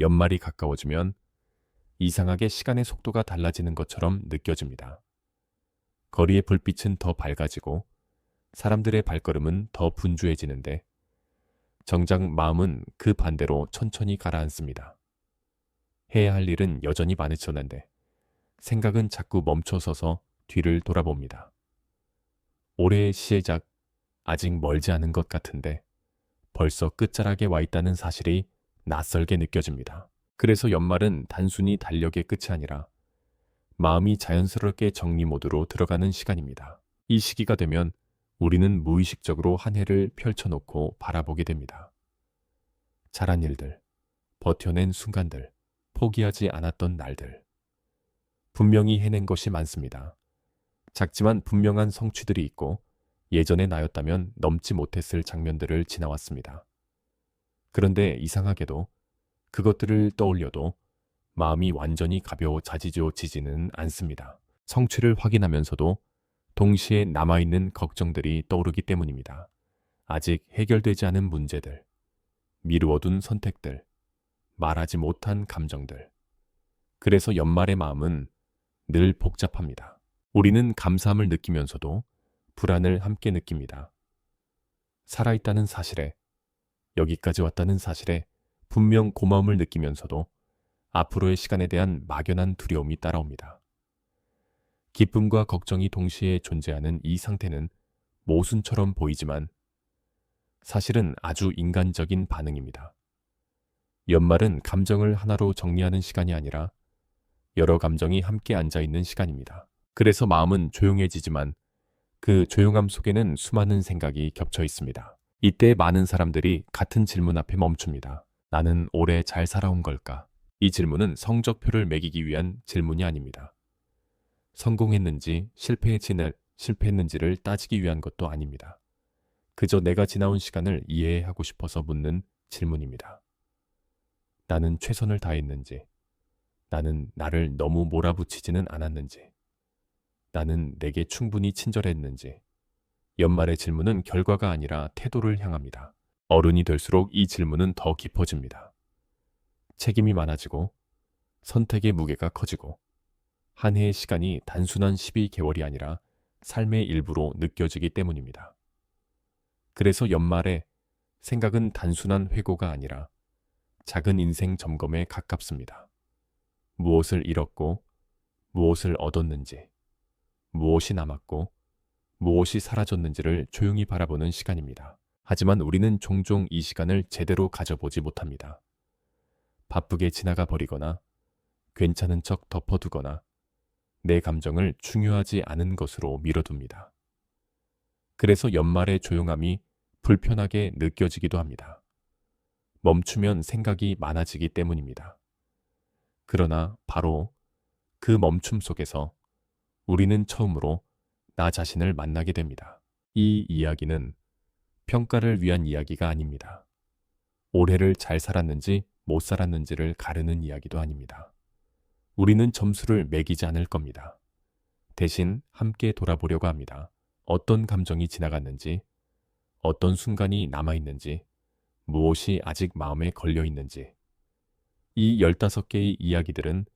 연말이 가까워지면 이상하게 시간의 속도가 달라지는 것처럼 느껴집니다. 거리의 불빛은 더 밝아지고 사람들의 발걸음은 더 분주해지는데 정작 마음은 그 반대로 천천히 가라앉습니다. 해야 할 일은 여전히 많으셨는데 생각은 자꾸 멈춰서서 뒤를 돌아봅니다. 올해의 시작 아직 멀지 않은 것 같은데 벌써 끝자락에 와 있다는 사실이 낯설게 느껴집니다. 그래서 연말은 단순히 달력의 끝이 아니라 마음이 자연스럽게 정리 모드로 들어가는 시간입니다. 이 시기가 되면 우리는 무의식적으로 한 해를 펼쳐놓고 바라보게 됩니다. 잘한 일들, 버텨낸 순간들, 포기하지 않았던 날들. 분명히 해낸 것이 많습니다. 작지만 분명한 성취들이 있고 예전의 나였다면 넘지 못했을 장면들을 지나왔습니다. 그런데 이상하게도 그것들을 떠올려도 마음이 완전히 가벼워지지는 않습니다. 성취를 확인하면서도 동시에 남아있는 걱정들이 떠오르기 때문입니다. 아직 해결되지 않은 문제들, 미루어둔 선택들, 말하지 못한 감정들. 그래서 연말의 마음은 늘 복잡합니다. 우리는 감사함을 느끼면서도 불안을 함께 느낍니다. 살아있다는 사실에, 여기까지 왔다는 사실에 분명 고마움을 느끼면서도 앞으로의 시간에 대한 막연한 두려움이 따라옵니다. 기쁨과 걱정이 동시에 존재하는 이 상태는 모순처럼 보이지만 사실은 아주 인간적인 반응입니다. 연말은 감정을 하나로 정리하는 시간이 아니라 여러 감정이 함께 앉아있는 시간입니다. 그래서 마음은 조용해지지만 그 조용함 속에는 수많은 생각이 겹쳐 있습니다. 이때 많은 사람들이 같은 질문 앞에 멈춥니다. 나는 올해 잘 살아온 걸까? 이 질문은 성적표를 매기기 위한 질문이 아닙니다. 성공했는지 실패했는지를 따지기 위한 것도 아닙니다. 그저 내가 지나온 시간을 이해하고 싶어서 묻는 질문입니다. 나는 최선을 다했는지, 나는 나를 너무 몰아붙이지는 않았는지, 나는 내게 충분히 친절했는지. 연말의 질문은 결과가 아니라 태도를 향합니다. 어른이 될수록 이 질문은 더 깊어집니다. 책임이 많아지고 선택의 무게가 커지고 한 해의 시간이 단순한 12개월이 아니라 삶의 일부로 느껴지기 때문입니다. 그래서 연말에 생각은 단순한 회고가 아니라 작은 인생 점검에 가깝습니다. 무엇을 잃었고 무엇을 얻었는지, 무엇이 남았고 무엇이 사라졌는지를 조용히 바라보는 시간입니다. 하지만 우리는 종종 이 시간을 제대로 가져보지 못합니다. 바쁘게 지나가 버리거나 괜찮은 척 덮어두거나 내 감정을 중요하지 않은 것으로 미뤄둡니다. 그래서 연말의 조용함이 불편하게 느껴지기도 합니다. 멈추면 생각이 많아지기 때문입니다. 그러나 바로 그 멈춤 속에서 우리는 처음으로 나 자신을 만나게 됩니다. 이 이야기는 평가를 위한 이야기가 아닙니다. 올해를 잘 살았는지 못 살았는지를 가르는 이야기도 아닙니다. 우리는 점수를 매기지 않을 겁니다. 대신 함께 돌아보려고 합니다. 어떤 감정이 지나갔는지, 어떤 순간이 남아있는지, 무엇이 아직 마음에 걸려있는지. 이 15개의 이야기들은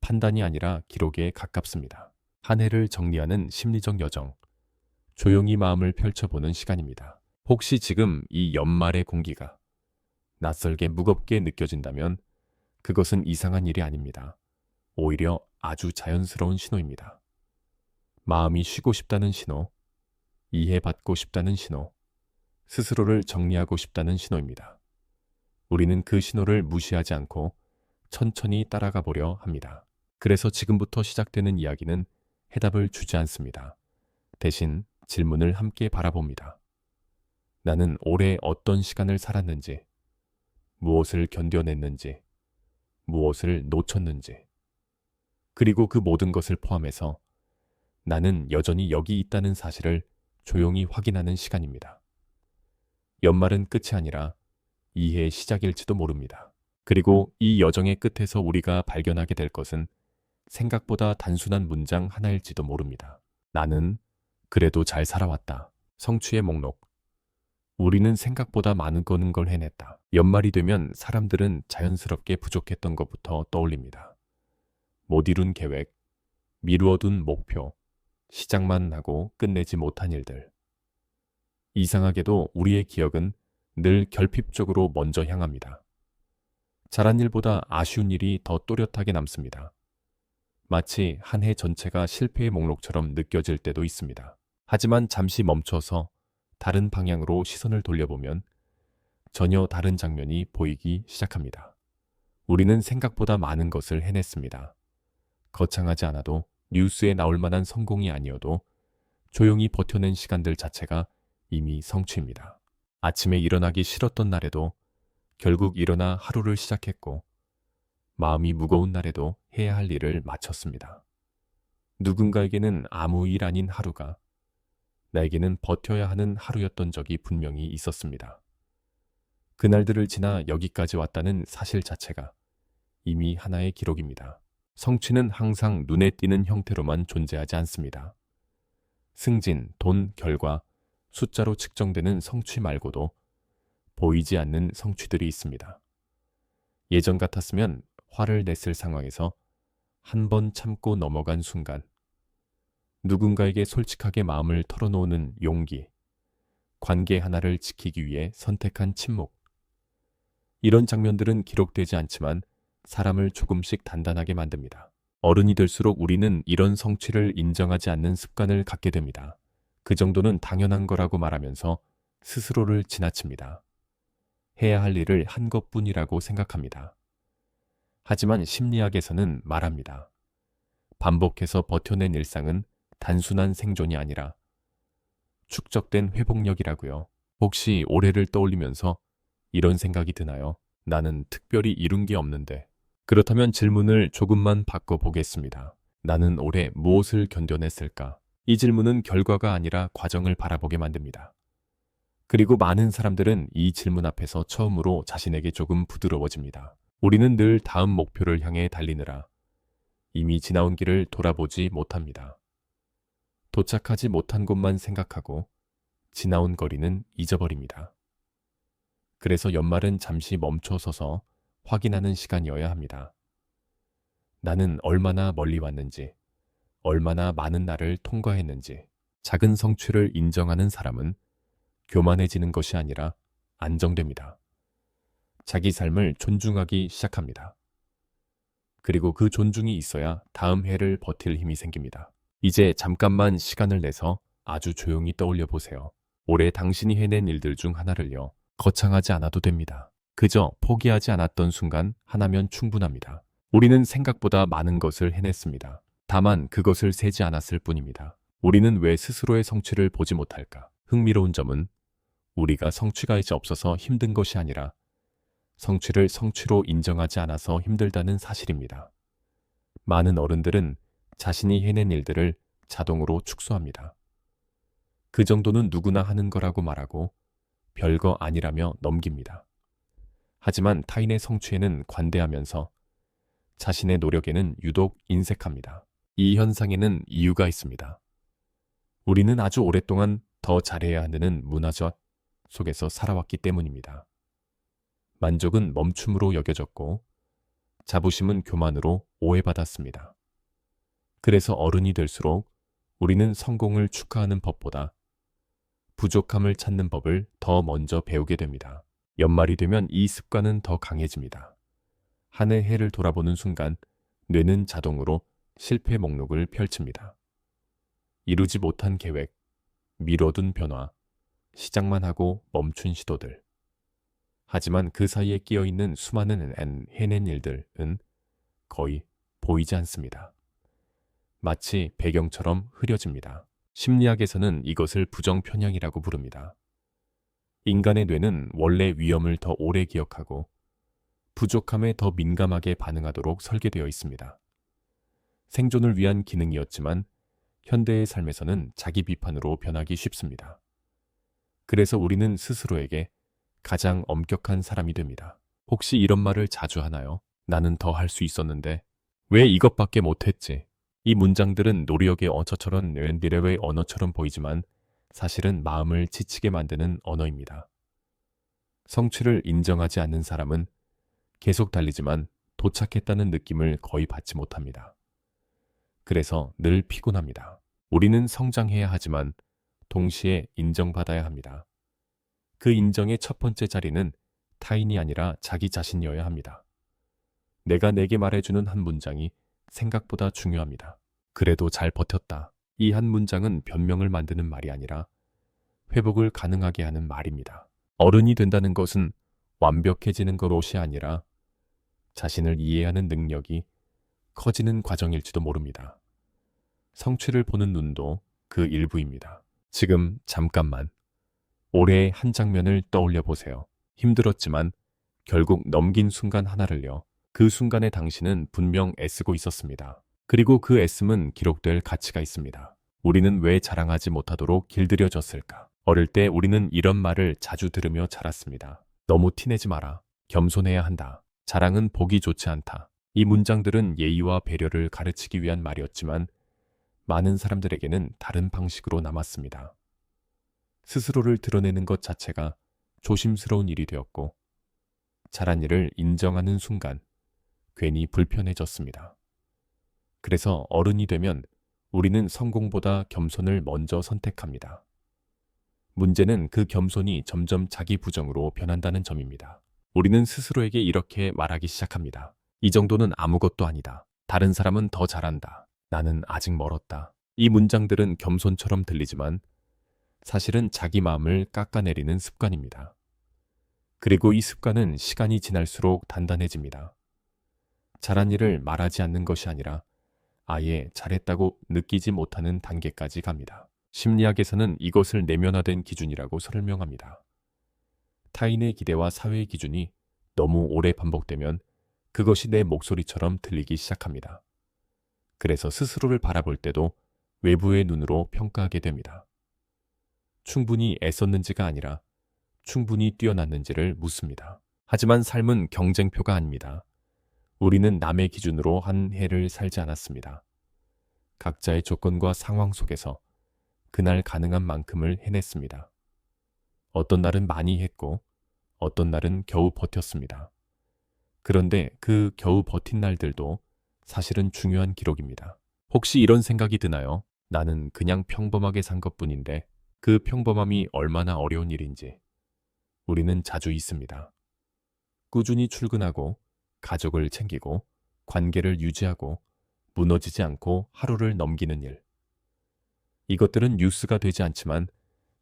판단이 아니라 기록에 가깝습니다. 한 해를 정리하는 심리적 여정, 조용히 마음을 펼쳐보는 시간입니다. 혹시 지금 이 연말의 공기가 낯설게 무겁게 느껴진다면 그것은 이상한 일이 아닙니다. 오히려 아주 자연스러운 신호입니다. 마음이 쉬고 싶다는 신호, 이해받고 싶다는 신호, 스스로를 정리하고 싶다는 신호입니다. 우리는 그 신호를 무시하지 않고 천천히 따라가 보려 합니다. 그래서 지금부터 시작되는 이야기는 해답을 주지 않습니다. 대신 질문을 함께 바라봅니다. 나는 올해 어떤 시간을 살았는지, 무엇을 견뎌냈는지, 무엇을 놓쳤는지, 그리고 그 모든 것을 포함해서 나는 여전히 여기 있다는 사실을 조용히 확인하는 시간입니다. 연말은 끝이 아니라 이해의 시작일지도 모릅니다. 그리고 이 여정의 끝에서 우리가 발견하게 될 것은 생각보다 단순한 문장 하나일지도 모릅니다. 나는 그래도 잘 살아왔다. 성취의 목록. 우리는 생각보다 많은 걸 해냈다. 연말이 되면 사람들은 자연스럽게 부족했던 것부터 떠올립니다. 못 이룬 계획, 미루어둔 목표, 시작만 하고 끝내지 못한 일들. 이상하게도 우리의 기억은 늘 결핍적으로 먼저 향합니다. 잘한 일보다 아쉬운 일이 더 또렷하게 남습니다. 마치 한 해 전체가 실패의 목록처럼 느껴질 때도 있습니다. 하지만 잠시 멈춰서 다른 방향으로 시선을 돌려보면 전혀 다른 장면이 보이기 시작합니다. 우리는 생각보다 많은 것을 해냈습니다. 거창하지 않아도 뉴스에 나올 만한 성공이 아니어도 조용히 버텨낸 시간들 자체가 이미 성취입니다. 아침에 일어나기 싫었던 날에도 결국 일어나 하루를 시작했고, 마음이 무거운 날에도 해야 할 일을 마쳤습니다. 누군가에게는 아무 일 아닌 하루가, 나에게는 버텨야 하는 하루였던 적이 분명히 있었습니다. 그날들을 지나 여기까지 왔다는 사실 자체가 이미 하나의 기록입니다. 성취는 항상 눈에 띄는 형태로만 존재하지 않습니다. 승진, 돈, 결과, 숫자로 측정되는 성취 말고도 보이지 않는 성취들이 있습니다. 예전 같았으면 화를 냈을 상황에서 한 번 참고 넘어간 순간, 누군가에게 솔직하게 마음을 털어놓는 용기, 관계 하나를 지키기 위해 선택한 침묵. 이런 장면들은 기록되지 않지만 사람을 조금씩 단단하게 만듭니다. 어른이 될수록 우리는 이런 성취를 인정하지 않는 습관을 갖게 됩니다. 그 정도는 당연한 거라고 말하면서 스스로를 지나칩니다. 해야 할 일을 한 것뿐이라고 생각합니다. 하지만 심리학에서는 말합니다. 반복해서 버텨낸 일상은 단순한 생존이 아니라 축적된 회복력이라고요. 혹시 올해를 떠올리면서 이런 생각이 드나요? 나는 특별히 이룬 게 없는데. 그렇다면 질문을 조금만 바꿔보겠습니다. 나는 올해 무엇을 견뎌냈을까? 이 질문은 결과가 아니라 과정을 바라보게 만듭니다. 그리고 많은 사람들은 이 질문 앞에서 처음으로 자신에게 조금 부드러워집니다. 우리는 늘 다음 목표를 향해 달리느라 이미 지나온 길을 돌아보지 못합니다. 도착하지 못한 곳만 생각하고 지나온 거리는 잊어버립니다. 그래서 연말은 잠시 멈춰서서 확인하는 시간이어야 합니다. 나는 얼마나 멀리 왔는지, 얼마나 많은 날을 통과했는지. 작은 성취를 인정하는 사람은 교만해지는 것이 아니라 안정됩니다. 자기 삶을 존중하기 시작합니다. 그리고 그 존중이 있어야 다음 해를 버틸 힘이 생깁니다. 이제 잠깐만 시간을 내서 아주 조용히 떠올려 보세요. 올해 당신이 해낸 일들 중 하나를요. 거창하지 않아도 됩니다. 그저 포기하지 않았던 순간 하나면 충분합니다. 우리는 생각보다 많은 것을 해냈습니다. 다만 그것을 세지 않았을 뿐입니다. 우리는 왜 스스로의 성취를 보지 못할까? 흥미로운 점은 우리가 성취가 이제 없어서 힘든 것이 아니라 성취를 성취로 인정하지 않아서 힘들다는 사실입니다. 많은 어른들은 자신이 해낸 일들을 자동으로 축소합니다. 그 정도는 누구나 하는 거라고 말하고 별거 아니라며 넘깁니다. 하지만 타인의 성취에는 관대하면서 자신의 노력에는 유독 인색합니다. 이 현상에는 이유가 있습니다. 우리는 아주 오랫동안 더 잘해야 하는 문화적 속에서 살아왔기 때문입니다. 만족은 멈춤으로 여겨졌고 자부심은 교만으로 오해받았습니다. 그래서 어른이 될수록 우리는 성공을 축하하는 법보다 부족함을 찾는 법을 더 먼저 배우게 됩니다. 연말이 되면 이 습관은 더 강해집니다. 한 해 해를 돌아보는 순간 뇌는 자동으로 실패 목록을 펼칩니다. 이루지 못한 계획, 미뤄둔 변화, 시작만 하고 멈춘 시도들. 하지만 그 사이에 끼어있는 수많은 해낸 일들은 거의 보이지 않습니다. 마치 배경처럼 흐려집니다. 심리학에서는 이것을 부정편향이라고 부릅니다. 인간의 뇌는 원래 위험을 더 오래 기억하고 부족함에 더 민감하게 반응하도록 설계되어 있습니다. 생존을 위한 기능이었지만 현대의 삶에서는 자기 비판으로 변하기 쉽습니다. 그래서 우리는 스스로에게 가장 엄격한 사람이 됩니다. 혹시 이런 말을 자주 하나요? 나는 더 할 수 있었는데 왜 이것밖에 못했지? 이 문장들은 노력의 언어처럼 뇌의 언어처럼 보이지만 사실은 마음을 지치게 만드는 언어입니다. 성취를 인정하지 않는 사람은 계속 달리지만 도착했다는 느낌을 거의 받지 못합니다. 그래서 늘 피곤합니다. 우리는 성장해야 하지만 동시에 인정받아야 합니다. 그 인정의 첫 번째 자리는 타인이 아니라 자기 자신이어야 합니다. 내가 내게 말해주는 한 문장이 생각보다 중요합니다. 그래도 잘 버텼다. 이 한 문장은 변명을 만드는 말이 아니라 회복을 가능하게 하는 말입니다. 어른이 된다는 것은 완벽해지는 것이 아니라 자신을 이해하는 능력이 커지는 과정일지도 모릅니다. 성취를 보는 눈도 그 일부입니다. 지금 잠깐만 올해의 한 장면을 떠올려 보세요. 힘들었지만 결국 넘긴 순간 하나를요. 그 순간에 당신은 분명 애쓰고 있었습니다. 그리고 그 애씀은 기록될 가치가 있습니다. 우리는 왜 자랑하지 못하도록 길들여졌을까? 어릴 때 우리는 이런 말을 자주 들으며 자랐습니다. 너무 티내지 마라. 겸손해야 한다. 자랑은 보기 좋지 않다. 이 문장들은 예의와 배려를 가르치기 위한 말이었지만 많은 사람들에게는 다른 방식으로 남았습니다. 스스로를 드러내는 것 자체가 조심스러운 일이 되었고 잘한 일을 인정하는 순간 괜히 불편해졌습니다. 그래서 어른이 되면 우리는 성공보다 겸손을 먼저 선택합니다. 문제는 그 겸손이 점점 자기 부정으로 변한다는 점입니다. 우리는 스스로에게 이렇게 말하기 시작합니다. 이 정도는 아무것도 아니다. 다른 사람은 더 잘한다. 나는 아직 멀었다. 이 문장들은 겸손처럼 들리지만 사실은 자기 마음을 깎아내리는 습관입니다. 그리고 이 습관은 시간이 지날수록 단단해집니다. 잘한 일을 말하지 않는 것이 아니라 아예 잘했다고 느끼지 못하는 단계까지 갑니다. 심리학에서는 이것을 내면화된 기준이라고 설명합니다. 타인의 기대와 사회의 기준이 너무 오래 반복되면 그것이 내 목소리처럼 들리기 시작합니다. 그래서 스스로를 바라볼 때도 외부의 눈으로 평가하게 됩니다. 충분히 애썼는지가 아니라 충분히 뛰어났는지를 묻습니다. 하지만 삶은 경쟁표가 아닙니다. 우리는 남의 기준으로 한 해를 살지 않았습니다. 각자의 조건과 상황 속에서 그날 가능한 만큼을 해냈습니다. 어떤 날은 많이 했고 어떤 날은 겨우 버텼습니다. 그런데 그 겨우 버틴 날들도 사실은 중요한 기록입니다. 혹시 이런 생각이 드나요? 나는 그냥 평범하게 산 것뿐인데 그 평범함이 얼마나 어려운 일인지 우리는 자주 있습니다. 꾸준히 출근하고 가족을 챙기고 관계를 유지하고 무너지지 않고 하루를 넘기는 일. 이것들은 뉴스가 되지 않지만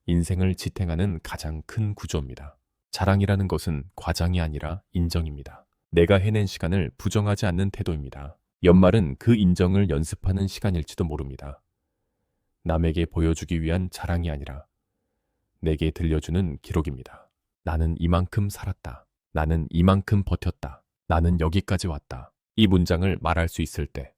인생을 지탱하는 가장 큰 구조입니다. 자랑이라는 것은 과장이 아니라 인정입니다. 내가 해낸 시간을 부정하지 않는 태도입니다. 연말은 그 인정을 연습하는 시간일지도 모릅니다. 남에게 보여주기 위한 자랑이 아니라 내게 들려주는 기록입니다. 나는 이만큼 살았다. 나는 이만큼 버텼다. 나는 여기까지 왔다. 이 문장을 말할 수 있을 때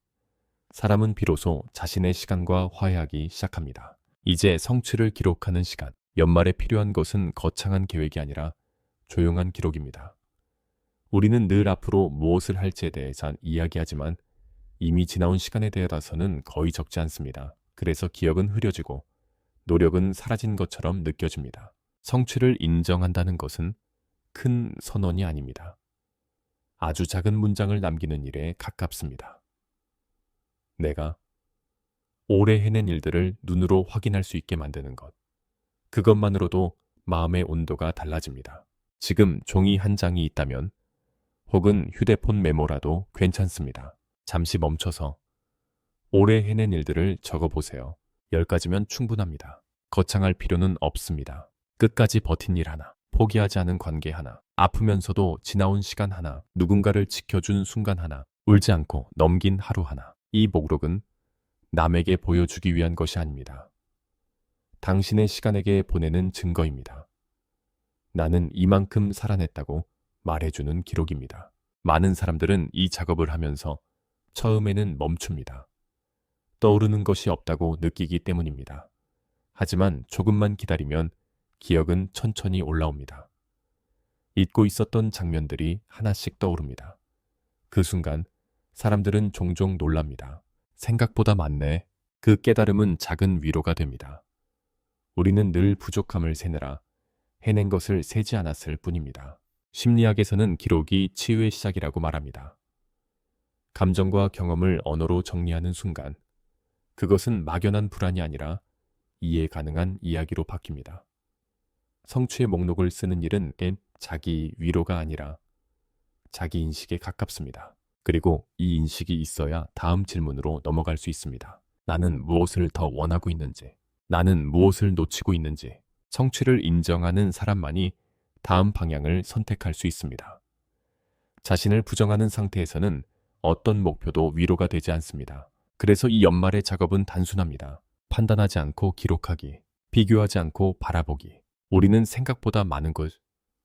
사람은 비로소 자신의 시간과 화해하기 시작합니다. 이제 성취를 기록하는 시간. 연말에 필요한 것은 거창한 계획이 아니라 조용한 기록입니다. 우리는 늘 앞으로 무엇을 할지에 대해서 이야기하지만 이미 지나온 시간에 대해서는 거의 적지 않습니다. 그래서 기억은 흐려지고 노력은 사라진 것처럼 느껴집니다. 성취를 인정한다는 것은 큰 선언이 아닙니다. 아주 작은 문장을 남기는 일에 가깝습니다. 내가 오래 해낸 일들을 눈으로 확인할 수 있게 만드는 것. 그것만으로도 마음의 온도가 달라집니다. 지금 종이 한 장이 있다면 혹은 휴대폰 메모라도 괜찮습니다. 잠시 멈춰서 오래 해낸 일들을 적어보세요. 10가지면 충분합니다. 거창할 필요는 없습니다. 끝까지 버틴 일 하나, 포기하지 않은 관계 하나, 아프면서도 지나온 시간 하나, 누군가를 지켜준 순간 하나, 울지 않고 넘긴 하루 하나. 이 목록은 남에게 보여주기 위한 것이 아닙니다. 당신의 시간에게 보내는 증거입니다. 나는 이만큼 살아냈다고 말해주는 기록입니다. 많은 사람들은 이 작업을 하면서 처음에는 멈춥니다. 떠오르는 것이 없다고 느끼기 때문입니다. 하지만 조금만 기다리면 기억은 천천히 올라옵니다. 잊고 있었던 장면들이 하나씩 떠오릅니다. 그 순간 사람들은 종종 놀랍니다. 생각보다 많네. 그 깨달음은 작은 위로가 됩니다. 우리는 늘 부족함을 세느라 해낸 것을 세지 않았을 뿐입니다. 심리학에서는 기록이 치유의 시작이라고 말합니다. 감정과 경험을 언어로 정리하는 순간, 그것은 막연한 불안이 아니라 이해 가능한 이야기로 바뀝니다. 성취의 목록을 쓰는 일은 자기 위로가 아니라 자기 인식에 가깝습니다. 그리고 이 인식이 있어야 다음 질문으로 넘어갈 수 있습니다. 나는 무엇을 더 원하고 있는지, 나는 무엇을 놓치고 있는지, 성취를 인정하는 사람만이 다음 방향을 선택할 수 있습니다. 자신을 부정하는 상태에서는 어떤 목표도 위로가 되지 않습니다. 그래서 이 연말의 작업은 단순합니다. 판단하지 않고 기록하기, 비교하지 않고 바라보기. 우리는 생각보다 많은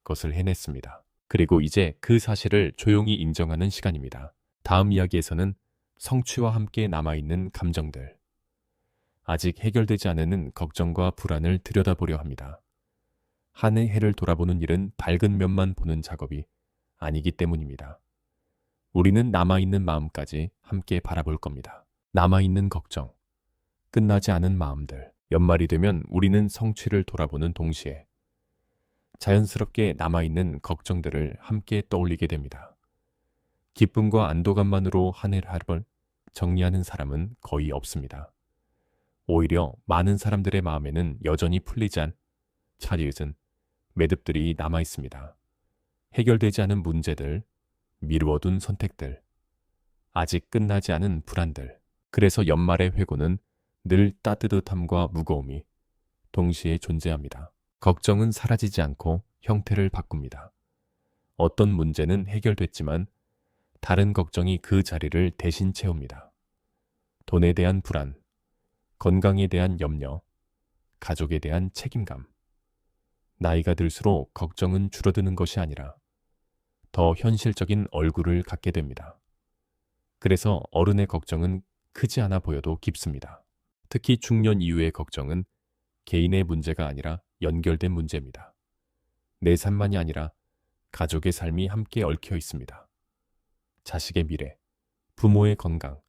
것을 해냈습니다. 그리고 이제 그 사실을 조용히 인정하는 시간입니다. 다음 이야기에서는 성취와 함께 남아있는 감정들, 아직 해결되지 않은 걱정과 불안을 들여다보려 합니다. 한 해 해를 돌아보는 일은 밝은 면만 보는 작업이 아니기 때문입니다. 우리는 남아있는 마음까지 함께 바라볼 겁니다. 남아있는 걱정, 끝나지 않은 마음들. 연말이 되면 우리는 성취를 돌아보는 동시에 자연스럽게 남아있는 걱정들을 함께 떠올리게 됩니다. 기쁨과 안도감만으로 한 해를 정리하는 사람은 거의 없습니다. 오히려 많은 사람들의 마음에는 여전히 풀리지 않은 차리읒은 매듭들이 남아있습니다. 해결되지 않은 문제들, 미루어둔 선택들, 아직 끝나지 않은 불안들. 그래서 연말의 회고는 늘 따뜻함과 무거움이 동시에 존재합니다. 걱정은 사라지지 않고 형태를 바꿉니다. 어떤 문제는 해결됐지만 다른 걱정이 그 자리를 대신 채웁니다. 돈에 대한 불안, 건강에 대한 염려, 가족에 대한 책임감. 나이가 들수록 걱정은 줄어드는 것이 아니라 더 현실적인 얼굴을 갖게 됩니다. 그래서 어른의 걱정은 크지 않아 보여도 깊습니다. 특히 중년 이후의 걱정은 개인의 문제가 아니라 연결된 문제입니다. 내 삶만이 아니라 가족의 삶이 함께 얽혀 있습니다. 자식의 미래, 부모의 건강,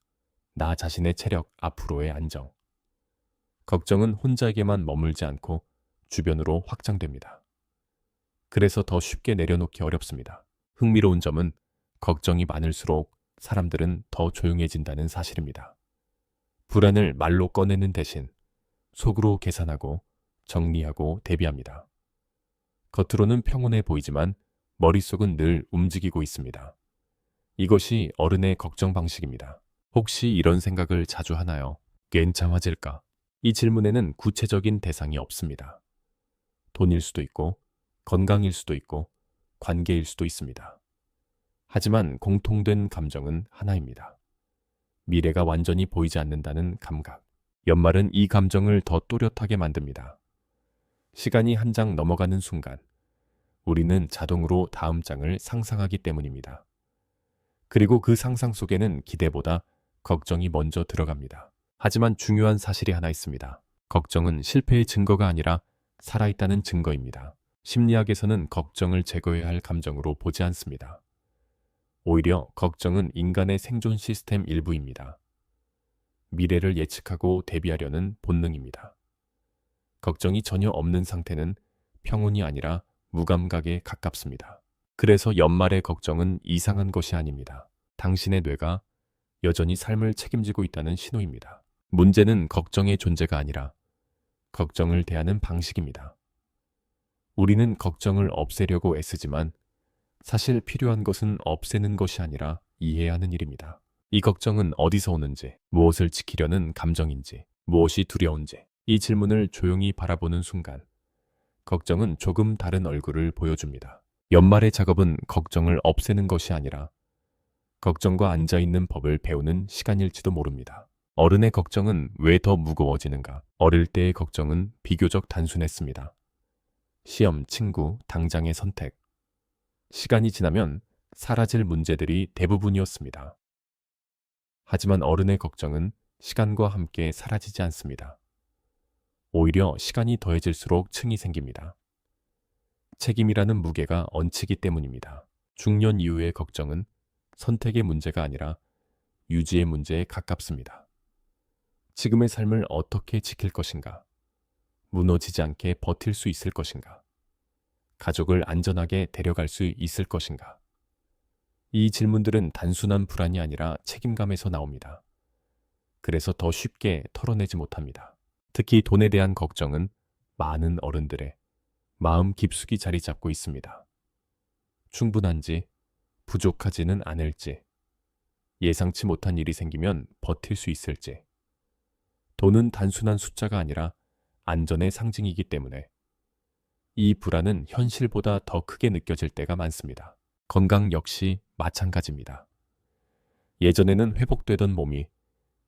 나 자신의 체력, 앞으로의 안정. 걱정은 혼자에게만 머물지 않고 주변으로 확장됩니다. 그래서 더 쉽게 내려놓기 어렵습니다. 흥미로운 점은 걱정이 많을수록 사람들은 더 조용해진다는 사실입니다. 불안을 말로 꺼내는 대신 속으로 계산하고 정리하고 대비합니다. 겉으로는 평온해 보이지만 머릿속은 늘 움직이고 있습니다. 이것이 어른의 걱정 방식입니다. 혹시 이런 생각을 자주 하나요? 괜찮아질까? 이 질문에는 구체적인 대상이 없습니다. 돈일 수도 있고, 건강일 수도 있고, 관계일 수도 있습니다. 하지만 공통된 감정은 하나입니다. 미래가 완전히 보이지 않는다는 감각. 연말은 이 감정을 더 또렷하게 만듭니다. 시간이 한 장 넘어가는 순간, 우리는 자동으로 다음 장을 상상하기 때문입니다. 그리고 그 상상 속에는 기대보다 걱정이 먼저 들어갑니다. 하지만 중요한 사실이 하나 있습니다. 걱정은 실패의 증거가 아니라 살아있다는 증거입니다. 심리학에서는 걱정을 제거해야 할 감정으로 보지 않습니다. 오히려 걱정은 인간의 생존 시스템 일부입니다. 미래를 예측하고 대비하려는 본능입니다. 걱정이 전혀 없는 상태는 평온이 아니라 무감각에 가깝습니다. 그래서 연말의 걱정은 이상한 것이 아닙니다. 당신의 뇌가 여전히 삶을 책임지고 있다는 신호입니다. 문제는 걱정의 존재가 아니라 걱정을 대하는 방식입니다. 우리는 걱정을 없애려고 애쓰지만 사실 필요한 것은 없애는 것이 아니라 이해하는 일입니다. 이 걱정은 어디서 오는지, 무엇을 지키려는 감정인지, 무엇이 두려운지, 이 질문을 조용히 바라보는 순간 걱정은 조금 다른 얼굴을 보여줍니다. 연말의 작업은 걱정을 없애는 것이 아니라 걱정과 앉아있는 법을 배우는 시간일지도 모릅니다. 어른의 걱정은 왜 더 무거워지는가? 어릴 때의 걱정은 비교적 단순했습니다. 시험, 친구, 당장의 선택. 시간이 지나면 사라질 문제들이 대부분이었습니다. 하지만 어른의 걱정은 시간과 함께 사라지지 않습니다. 오히려 시간이 더해질수록 층이 생깁니다. 책임이라는 무게가 얹히기 때문입니다. 중년 이후의 걱정은 선택의 문제가 아니라 유지의 문제에 가깝습니다. 지금의 삶을 어떻게 지킬 것인가? 무너지지 않게 버틸 수 있을 것인가? 가족을 안전하게 데려갈 수 있을 것인가? 이 질문들은 단순한 불안이 아니라 책임감에서 나옵니다. 그래서 더 쉽게 털어내지 못합니다. 특히 돈에 대한 걱정은 많은 어른들의 마음 깊숙이 자리 잡고 있습니다. 충분한지, 부족하지는 않을지, 예상치 못한 일이 생기면 버틸 수 있을지. 돈은 단순한 숫자가 아니라 안전의 상징이기 때문에 이 불안은 현실보다 더 크게 느껴질 때가 많습니다. 건강 역시 마찬가지입니다. 예전에는 회복되던 몸이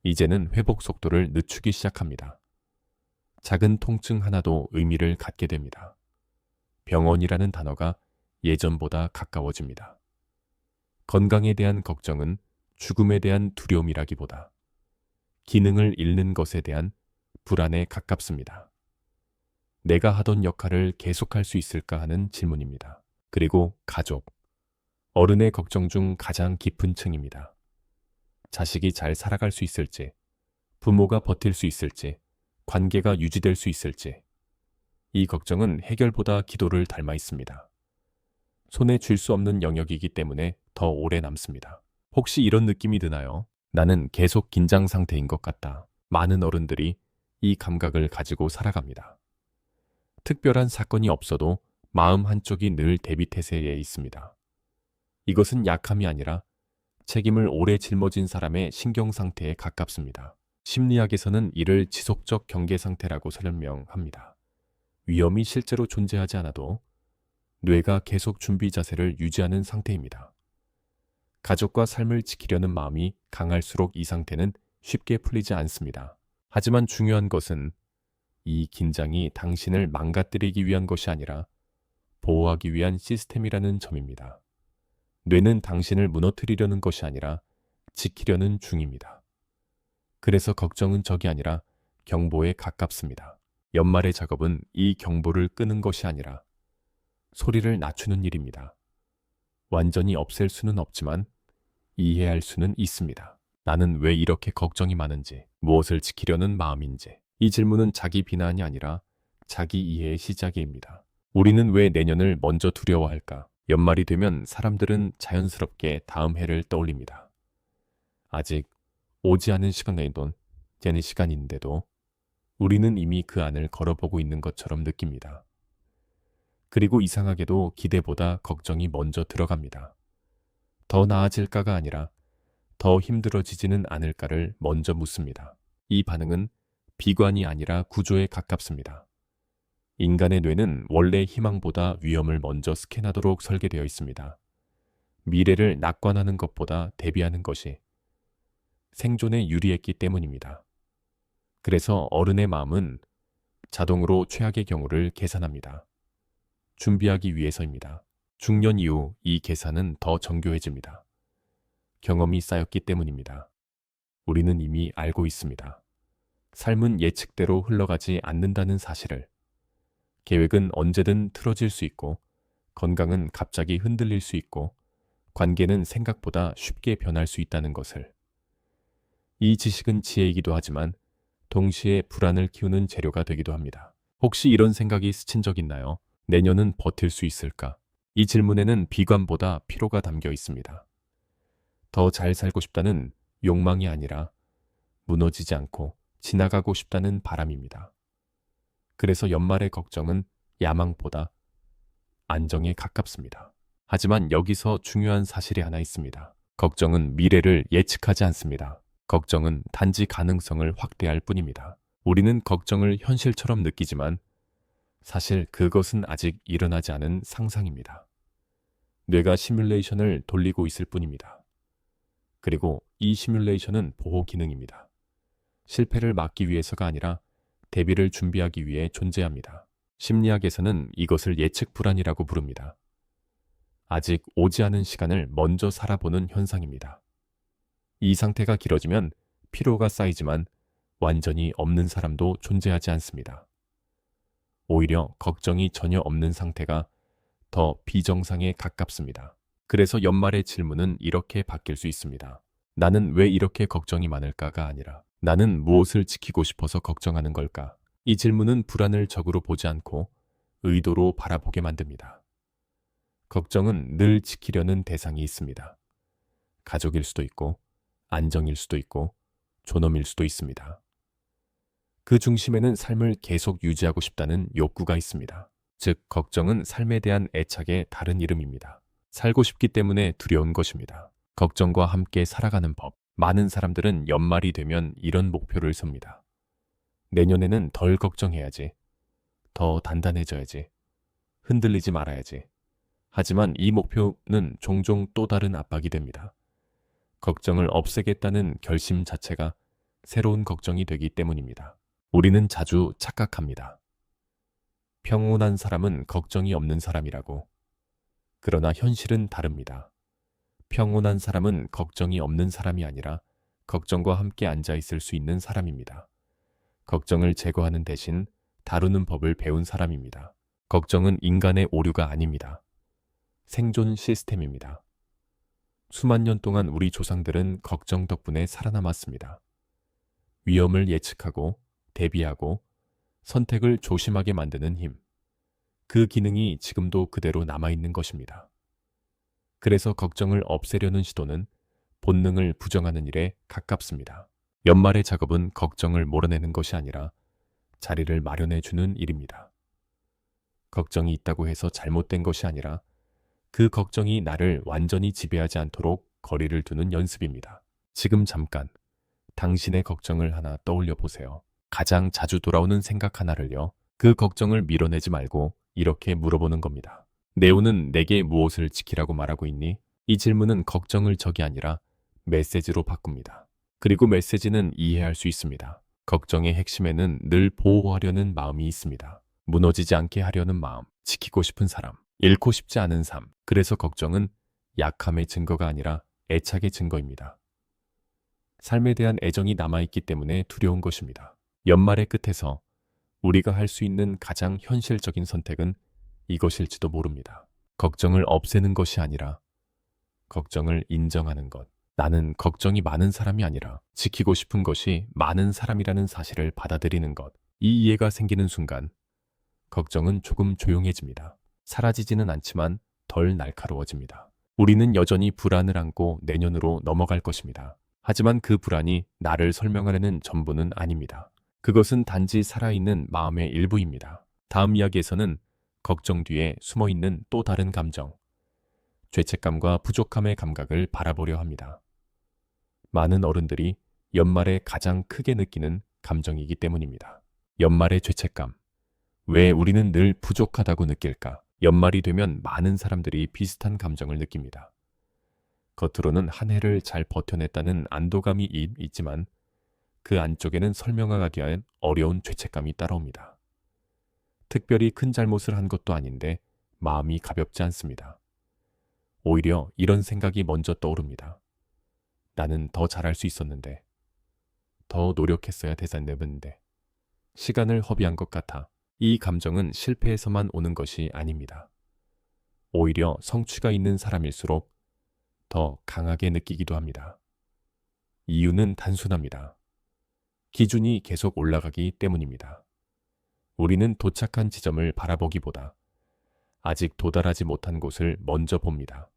이제는 회복 속도를 늦추기 시작합니다. 작은 통증 하나도 의미를 갖게 됩니다. 병원이라는 단어가 예전보다 가까워집니다. 건강에 대한 걱정은 죽음에 대한 두려움이라기보다 기능을 잃는 것에 대한 불안에 가깝습니다. 내가 하던 역할을 계속할 수 있을까 하는 질문입니다. 그리고 가족, 어른의 걱정 중 가장 깊은 층입니다. 자식이 잘 살아갈 수 있을지, 부모가 버틸 수 있을지, 관계가 유지될 수 있을지. 이 걱정은 해결보다 기도를 닮아 있습니다. 손에 쥘 수 없는 영역이기 때문에 더 오래 남습니다. 혹시 이런 느낌이 드나요? 나는 계속 긴장 상태인 것 같다. 많은 어른들이 이 감각을 가지고 살아갑니다. 특별한 사건이 없어도 마음 한쪽이 늘 대비 태세에 있습니다. 이것은 약함이 아니라 책임을 오래 짊어진 사람의 신경 상태에 가깝습니다. 심리학에서는 이를 지속적 경계 상태라고 설명합니다. 위험이 실제로 존재하지 않아도 뇌가 계속 준비 자세를 유지하는 상태입니다. 가족과 삶을 지키려는 마음이 강할수록 이 상태는 쉽게 풀리지 않습니다. 하지만 중요한 것은 이 긴장이 당신을 망가뜨리기 위한 것이 아니라 보호하기 위한 시스템이라는 점입니다. 뇌는 당신을 무너뜨리려는 것이 아니라 지키려는 중입니다. 그래서 걱정은 적이 아니라 경보에 가깝습니다. 연말의 작업은 이 경보를 끄는 것이 아니라 소리를 낮추는 일입니다. 완전히 없앨 수는 없지만 이해할 수는 있습니다. 나는 왜 이렇게 걱정이 많은지, 무엇을 지키려는 마음인지. 이 질문은 자기 비난이 아니라 자기 이해의 시작입니다. 우리는 왜 내년을 먼저 두려워할까? 연말이 되면 사람들은 자연스럽게 다음 해를 떠올립니다. 아직 오지 않은 시간인데도 우리는 이미 그 안을 걸어보고 있는 것처럼 느낍니다. 그리고 이상하게도 기대보다 걱정이 먼저 들어갑니다. 더 나아질까가 아니라 더 힘들어지지는 않을까를 먼저 묻습니다. 이 반응은 비관이 아니라 구조에 가깝습니다. 인간의 뇌는 원래 희망보다 위험을 먼저 스캔하도록 설계되어 있습니다. 미래를 낙관하는 것보다 대비하는 것이 생존에 유리했기 때문입니다. 그래서 어른의 마음은 자동으로 최악의 경우를 계산합니다. 준비하기 위해서입니다. 중년 이후 이 계산은 더 정교해집니다. 경험이 쌓였기 때문입니다. 우리는 이미 알고 있습니다. 삶은 예측대로 흘러가지 않는다는 사실을. 계획은 언제든 틀어질 수 있고, 건강은 갑자기 흔들릴 수 있고, 관계는 생각보다 쉽게 변할 수 있다는 것을. 이 지식은 지혜이기도 하지만 동시에 불안을 키우는 재료가 되기도 합니다. 혹시 이런 생각이 스친 적 있나요? 내년은 버틸 수 있을까? 이 질문에는 비관보다 피로가 담겨 있습니다. 더 잘 살고 싶다는 욕망이 아니라 무너지지 않고 지나가고 싶다는 바람입니다. 그래서 연말의 걱정은 야망보다 안정에 가깝습니다. 하지만 여기서 중요한 사실이 하나 있습니다. 걱정은 미래를 예측하지 않습니다. 걱정은 단지 가능성을 확대할 뿐입니다. 우리는 걱정을 현실처럼 느끼지만 사실 그것은 아직 일어나지 않은 상상입니다. 뇌가 시뮬레이션을 돌리고 있을 뿐입니다. 그리고 이 시뮬레이션은 보호 기능입니다. 실패를 막기 위해서가 아니라 대비를 준비하기 위해 존재합니다. 심리학에서는 이것을 예측 불안이라고 부릅니다. 아직 오지 않은 시간을 먼저 살아보는 현상입니다. 이 상태가 길어지면 피로가 쌓이지만 완전히 없는 사람도 존재하지 않습니다. 오히려 걱정이 전혀 없는 상태가 더 비정상에 가깝습니다. 그래서 연말의 질문은 이렇게 바뀔 수 있습니다. 나는 왜 이렇게 걱정이 많을까가 아니라 나는 무엇을 지키고 싶어서 걱정하는 걸까? 이 질문은 불안을 적으로 보지 않고 의도로 바라보게 만듭니다. 걱정은 늘 지키려는 대상이 있습니다. 가족일 수도 있고, 안정일 수도 있고, 존엄일 수도 있습니다. 그 중심에는 삶을 계속 유지하고 싶다는 욕구가 있습니다. 즉, 걱정은 삶에 대한 애착의 다른 이름입니다. 살고 싶기 때문에 두려운 것입니다. 걱정과 함께 살아가는 법. 많은 사람들은 연말이 되면 이런 목표를 섭니다. 내년에는 덜 걱정해야지. 더 단단해져야지. 흔들리지 말아야지. 하지만 이 목표는 종종 또 다른 압박이 됩니다. 걱정을 없애겠다는 결심 자체가 새로운 걱정이 되기 때문입니다. 우리는 자주 착각합니다. 평온한 사람은 걱정이 없는 사람이라고. 그러나 현실은 다릅니다. 평온한 사람은 걱정이 없는 사람이 아니라 걱정과 함께 앉아 있을 수 있는 사람입니다. 걱정을 제거하는 대신 다루는 법을 배운 사람입니다. 걱정은 인간의 오류가 아닙니다. 생존 시스템입니다. 수만 년 동안 우리 조상들은 걱정 덕분에 살아남았습니다. 위험을 예측하고 대비하고 선택을 조심하게 만드는 힘. 그 기능이 지금도 그대로 남아있는 것입니다. 그래서 걱정을 없애려는 시도는 본능을 부정하는 일에 가깝습니다. 연말의 작업은 걱정을 몰아내는 것이 아니라 자리를 마련해 주는 일입니다. 걱정이 있다고 해서 잘못된 것이 아니라 그 걱정이 나를 완전히 지배하지 않도록 거리를 두는 연습입니다. 지금 잠깐 당신의 걱정을 하나 떠올려 보세요. 가장 자주 돌아오는 생각 하나를요. 그 걱정을 밀어내지 말고 이렇게 물어보는 겁니다. 네오는 내게 무엇을 지키라고 말하고 있니? 이 질문은 걱정을 적이 아니라 메시지로 바꿉니다. 그리고 메시지는 이해할 수 있습니다. 걱정의 핵심에는 늘 보호하려는 마음이 있습니다. 무너지지 않게 하려는 마음, 지키고 싶은 사람, 잃고 싶지 않은 삶. 그래서 걱정은 약함의 증거가 아니라 애착의 증거입니다. 삶에 대한 애정이 남아있기 때문에 두려운 것입니다. 연말의 끝에서 우리가 할 수 있는 가장 현실적인 선택은 이것일지도 모릅니다. 걱정을 없애는 것이 아니라 걱정을 인정하는 것. 나는 걱정이 많은 사람이 아니라 지키고 싶은 것이 많은 사람이라는 사실을 받아들이는 것. 이 이해가 생기는 순간 걱정은 조금 조용해집니다. 사라지지는 않지만 덜 날카로워집니다. 우리는 여전히 불안을 안고 내년으로 넘어갈 것입니다. 하지만 그 불안이 나를 설명하려는 전부는 아닙니다. 그것은 단지 살아있는 마음의 일부입니다. 다음 이야기에서는 걱정 뒤에 숨어있는 또 다른 감정, 죄책감과 부족함의 감각을 바라보려 합니다. 많은 어른들이 연말에 가장 크게 느끼는 감정이기 때문입니다. 연말의 죄책감. 왜 우리는 늘 부족하다고 느낄까? 연말이 되면 많은 사람들이 비슷한 감정을 느낍니다. 겉으로는 한 해를 잘 버텨냈다는 안도감이 있지만 그 안쪽에는 설명하기 위한 어려운 죄책감이 따라옵니다. 특별히 큰 잘못을 한 것도 아닌데 마음이 가볍지 않습니다. 오히려 이런 생각이 먼저 떠오릅니다. 나는 더 잘할 수 있었는데, 더 노력했어야 되었는데, 시간을 허비한 것 같아. 이 감정은 실패에서만 오는 것이 아닙니다. 오히려 성취가 있는 사람일수록 더 강하게 느끼기도 합니다. 이유는 단순합니다. 기준이 계속 올라가기 때문입니다. 우리는 도착한 지점을 바라보기보다 아직 도달하지 못한 곳을 먼저 봅니다.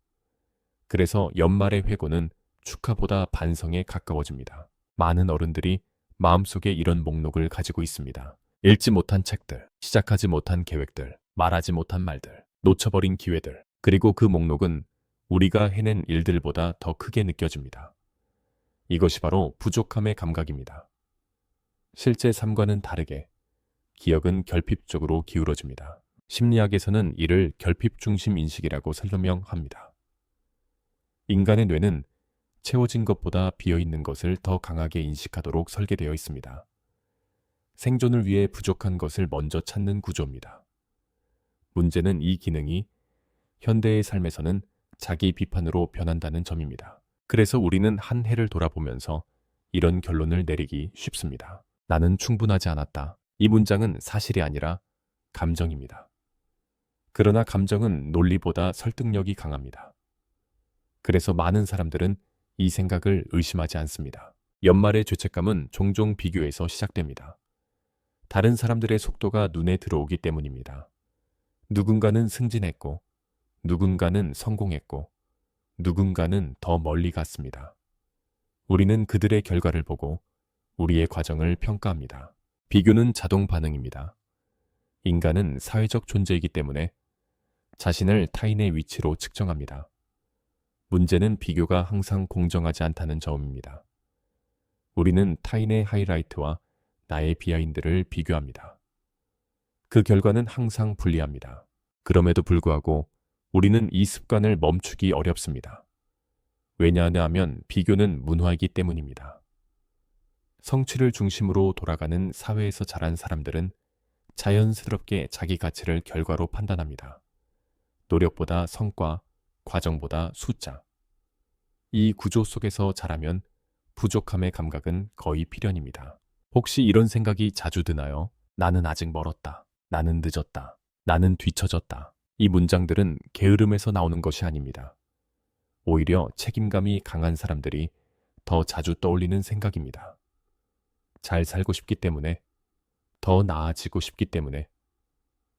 그래서 연말의 회고는 축하보다 반성에 가까워집니다. 많은 어른들이 마음속에 이런 목록을 가지고 있습니다. 읽지 못한 책들, 시작하지 못한 계획들, 말하지 못한 말들, 놓쳐버린 기회들. 그리고 그 목록은 우리가 해낸 일들보다 더 크게 느껴집니다. 이것이 바로 부족함의 감각입니다. 실제 삶과는 다르게 기억은 결핍적으로 기울어집니다. 심리학에서는 이를 결핍 중심 인식이라고 설명합니다. 인간의 뇌는 채워진 것보다 비어있는 것을 더 강하게 인식하도록 설계되어 있습니다. 생존을 위해 부족한 것을 먼저 찾는 구조입니다. 문제는 이 기능이 현대의 삶에서는 자기 비판으로 변한다는 점입니다. 그래서 우리는 한 해를 돌아보면서 이런 결론을 내리기 쉽습니다. 나는 충분하지 않았다. 이 문장은 사실이 아니라 감정입니다. 그러나 감정은 논리보다 설득력이 강합니다. 그래서 많은 사람들은 이 생각을 의심하지 않습니다. 연말의 죄책감은 종종 비교에서 시작됩니다. 다른 사람들의 속도가 눈에 들어오기 때문입니다. 누군가는 승진했고, 누군가는 성공했고 누군가는 더 멀리 갔습니다. 우리는 그들의 결과를 보고 우리의 과정을 평가합니다. 비교는 자동 반응입니다. 인간은 사회적 존재이기 때문에 자신을 타인의 위치로 측정합니다. 문제는 비교가 항상 공정하지 않다는 점입니다. 우리는 타인의 하이라이트와 나의 비하인드를 비교합니다. 그 결과는 항상 불리합니다. 그럼에도 불구하고 우리는 이 습관을 멈추기 어렵습니다. 왜냐하면 비교는 문화이기 때문입니다. 성취를 중심으로 돌아가는 사회에서 자란 사람들은 자연스럽게 자기 가치를 결과로 판단합니다. 노력보다 성과, 과정보다 숫자. 이 구조 속에서 자라면 부족함의 감각은 거의 필연입니다. 혹시 이런 생각이 자주 드나요? 나는 아직 멀었다. 나는 늦었다. 나는 뒤처졌다. 이 문장들은 게으름에서 나오는 것이 아닙니다. 오히려 책임감이 강한 사람들이 더 자주 떠올리는 생각입니다. 잘 살고 싶기 때문에, 더 나아지고 싶기 때문에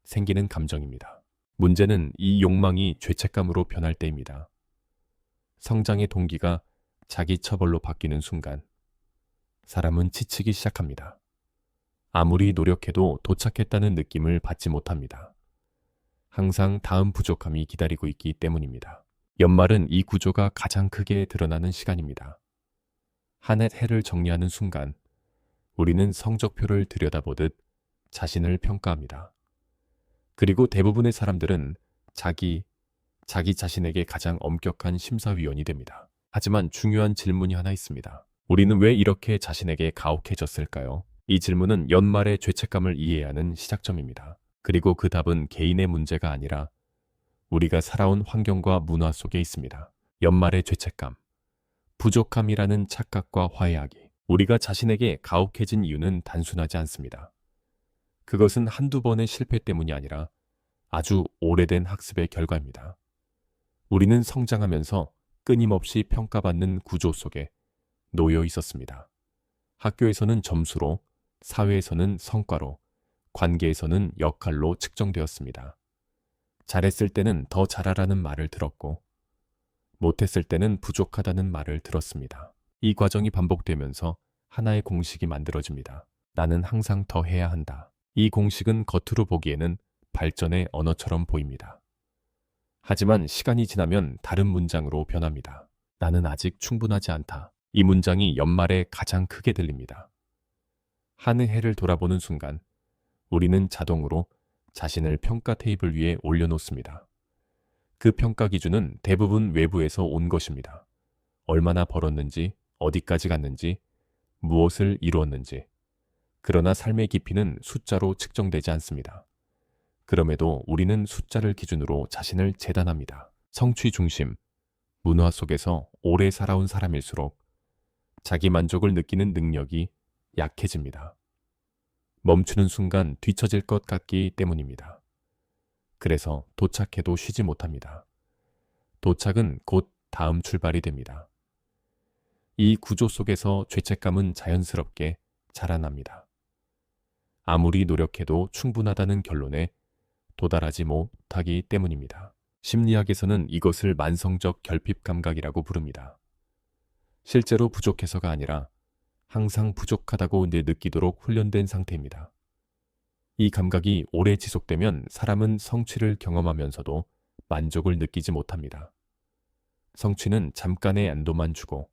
생기는 감정입니다. 문제는 이 욕망이 죄책감으로 변할 때입니다. 성장의 동기가 자기 처벌로 바뀌는 순간 사람은 지치기 시작합니다. 아무리 노력해도 도착했다는 느낌을 받지 못합니다. 항상 다음 부족함이 기다리고 있기 때문입니다. 연말은 이 구조가 가장 크게 드러나는 시간입니다. 한 해 해를 정리하는 순간 우리는 성적표를 들여다보듯 자신을 평가합니다. 그리고 대부분의 사람들은 자기 자신에게 가장 엄격한 심사위원이 됩니다. 하지만 중요한 질문이 하나 있습니다. 우리는 왜 이렇게 자신에게 가혹해졌을까요? 이 질문은 연말의 죄책감을 이해해야 하는 시작점입니다. 그리고 그 답은 개인의 문제가 아니라 우리가 살아온 환경과 문화 속에 있습니다. 연말의 죄책감, 부족함이라는 착각과 화해하기. 우리가 자신에게 가혹해진 이유는 단순하지 않습니다. 그것은 한두 번의 실패 때문이 아니라 아주 오래된 학습의 결과입니다. 우리는 성장하면서 끊임없이 평가받는 구조 속에 놓여 있었습니다. 학교에서는 점수로, 사회에서는 성과로, 관계에서는 역할로 측정되었습니다. 잘했을 때는 더 잘하라는 말을 들었고, 못했을 때는 부족하다는 말을 들었습니다. 이 과정이 반복되면서 하나의 공식이 만들어집니다. 나는 항상 더 해야 한다. 이 공식은 겉으로 보기에는 발전의 언어처럼 보입니다. 하지만 시간이 지나면 다른 문장으로 변합니다. 나는 아직 충분하지 않다. 이 문장이 연말에 가장 크게 들립니다. 한 해를 돌아보는 순간 우리는 자동으로 자신을 평가 테이블 위에 올려놓습니다. 그 평가 기준은 대부분 외부에서 온 것입니다. 얼마나 벌었는지, 어디까지 갔는지, 무엇을 이루었는지. 그러나 삶의 깊이는 숫자로 측정되지 않습니다. 그럼에도 우리는 숫자를 기준으로 자신을 재단합니다. 성취 중심, 문화 속에서 오래 살아온 사람일수록 자기 만족을 느끼는 능력이 약해집니다. 멈추는 순간 뒤처질 것 같기 때문입니다. 그래서 도착해도 쉬지 못합니다. 도착은 곧 다음 출발이 됩니다. 이 구조 속에서 죄책감은 자연스럽게 자라납니다. 아무리 노력해도 충분하다는 결론에 도달하지 못하기 때문입니다. 심리학에서는 이것을 만성적 결핍 감각이라고 부릅니다. 실제로 부족해서가 아니라 항상 부족하다고 느끼도록 훈련된 상태입니다. 이 감각이 오래 지속되면 사람은 성취를 경험하면서도 만족을 느끼지 못합니다. 성취는 잠깐의 안도만 주고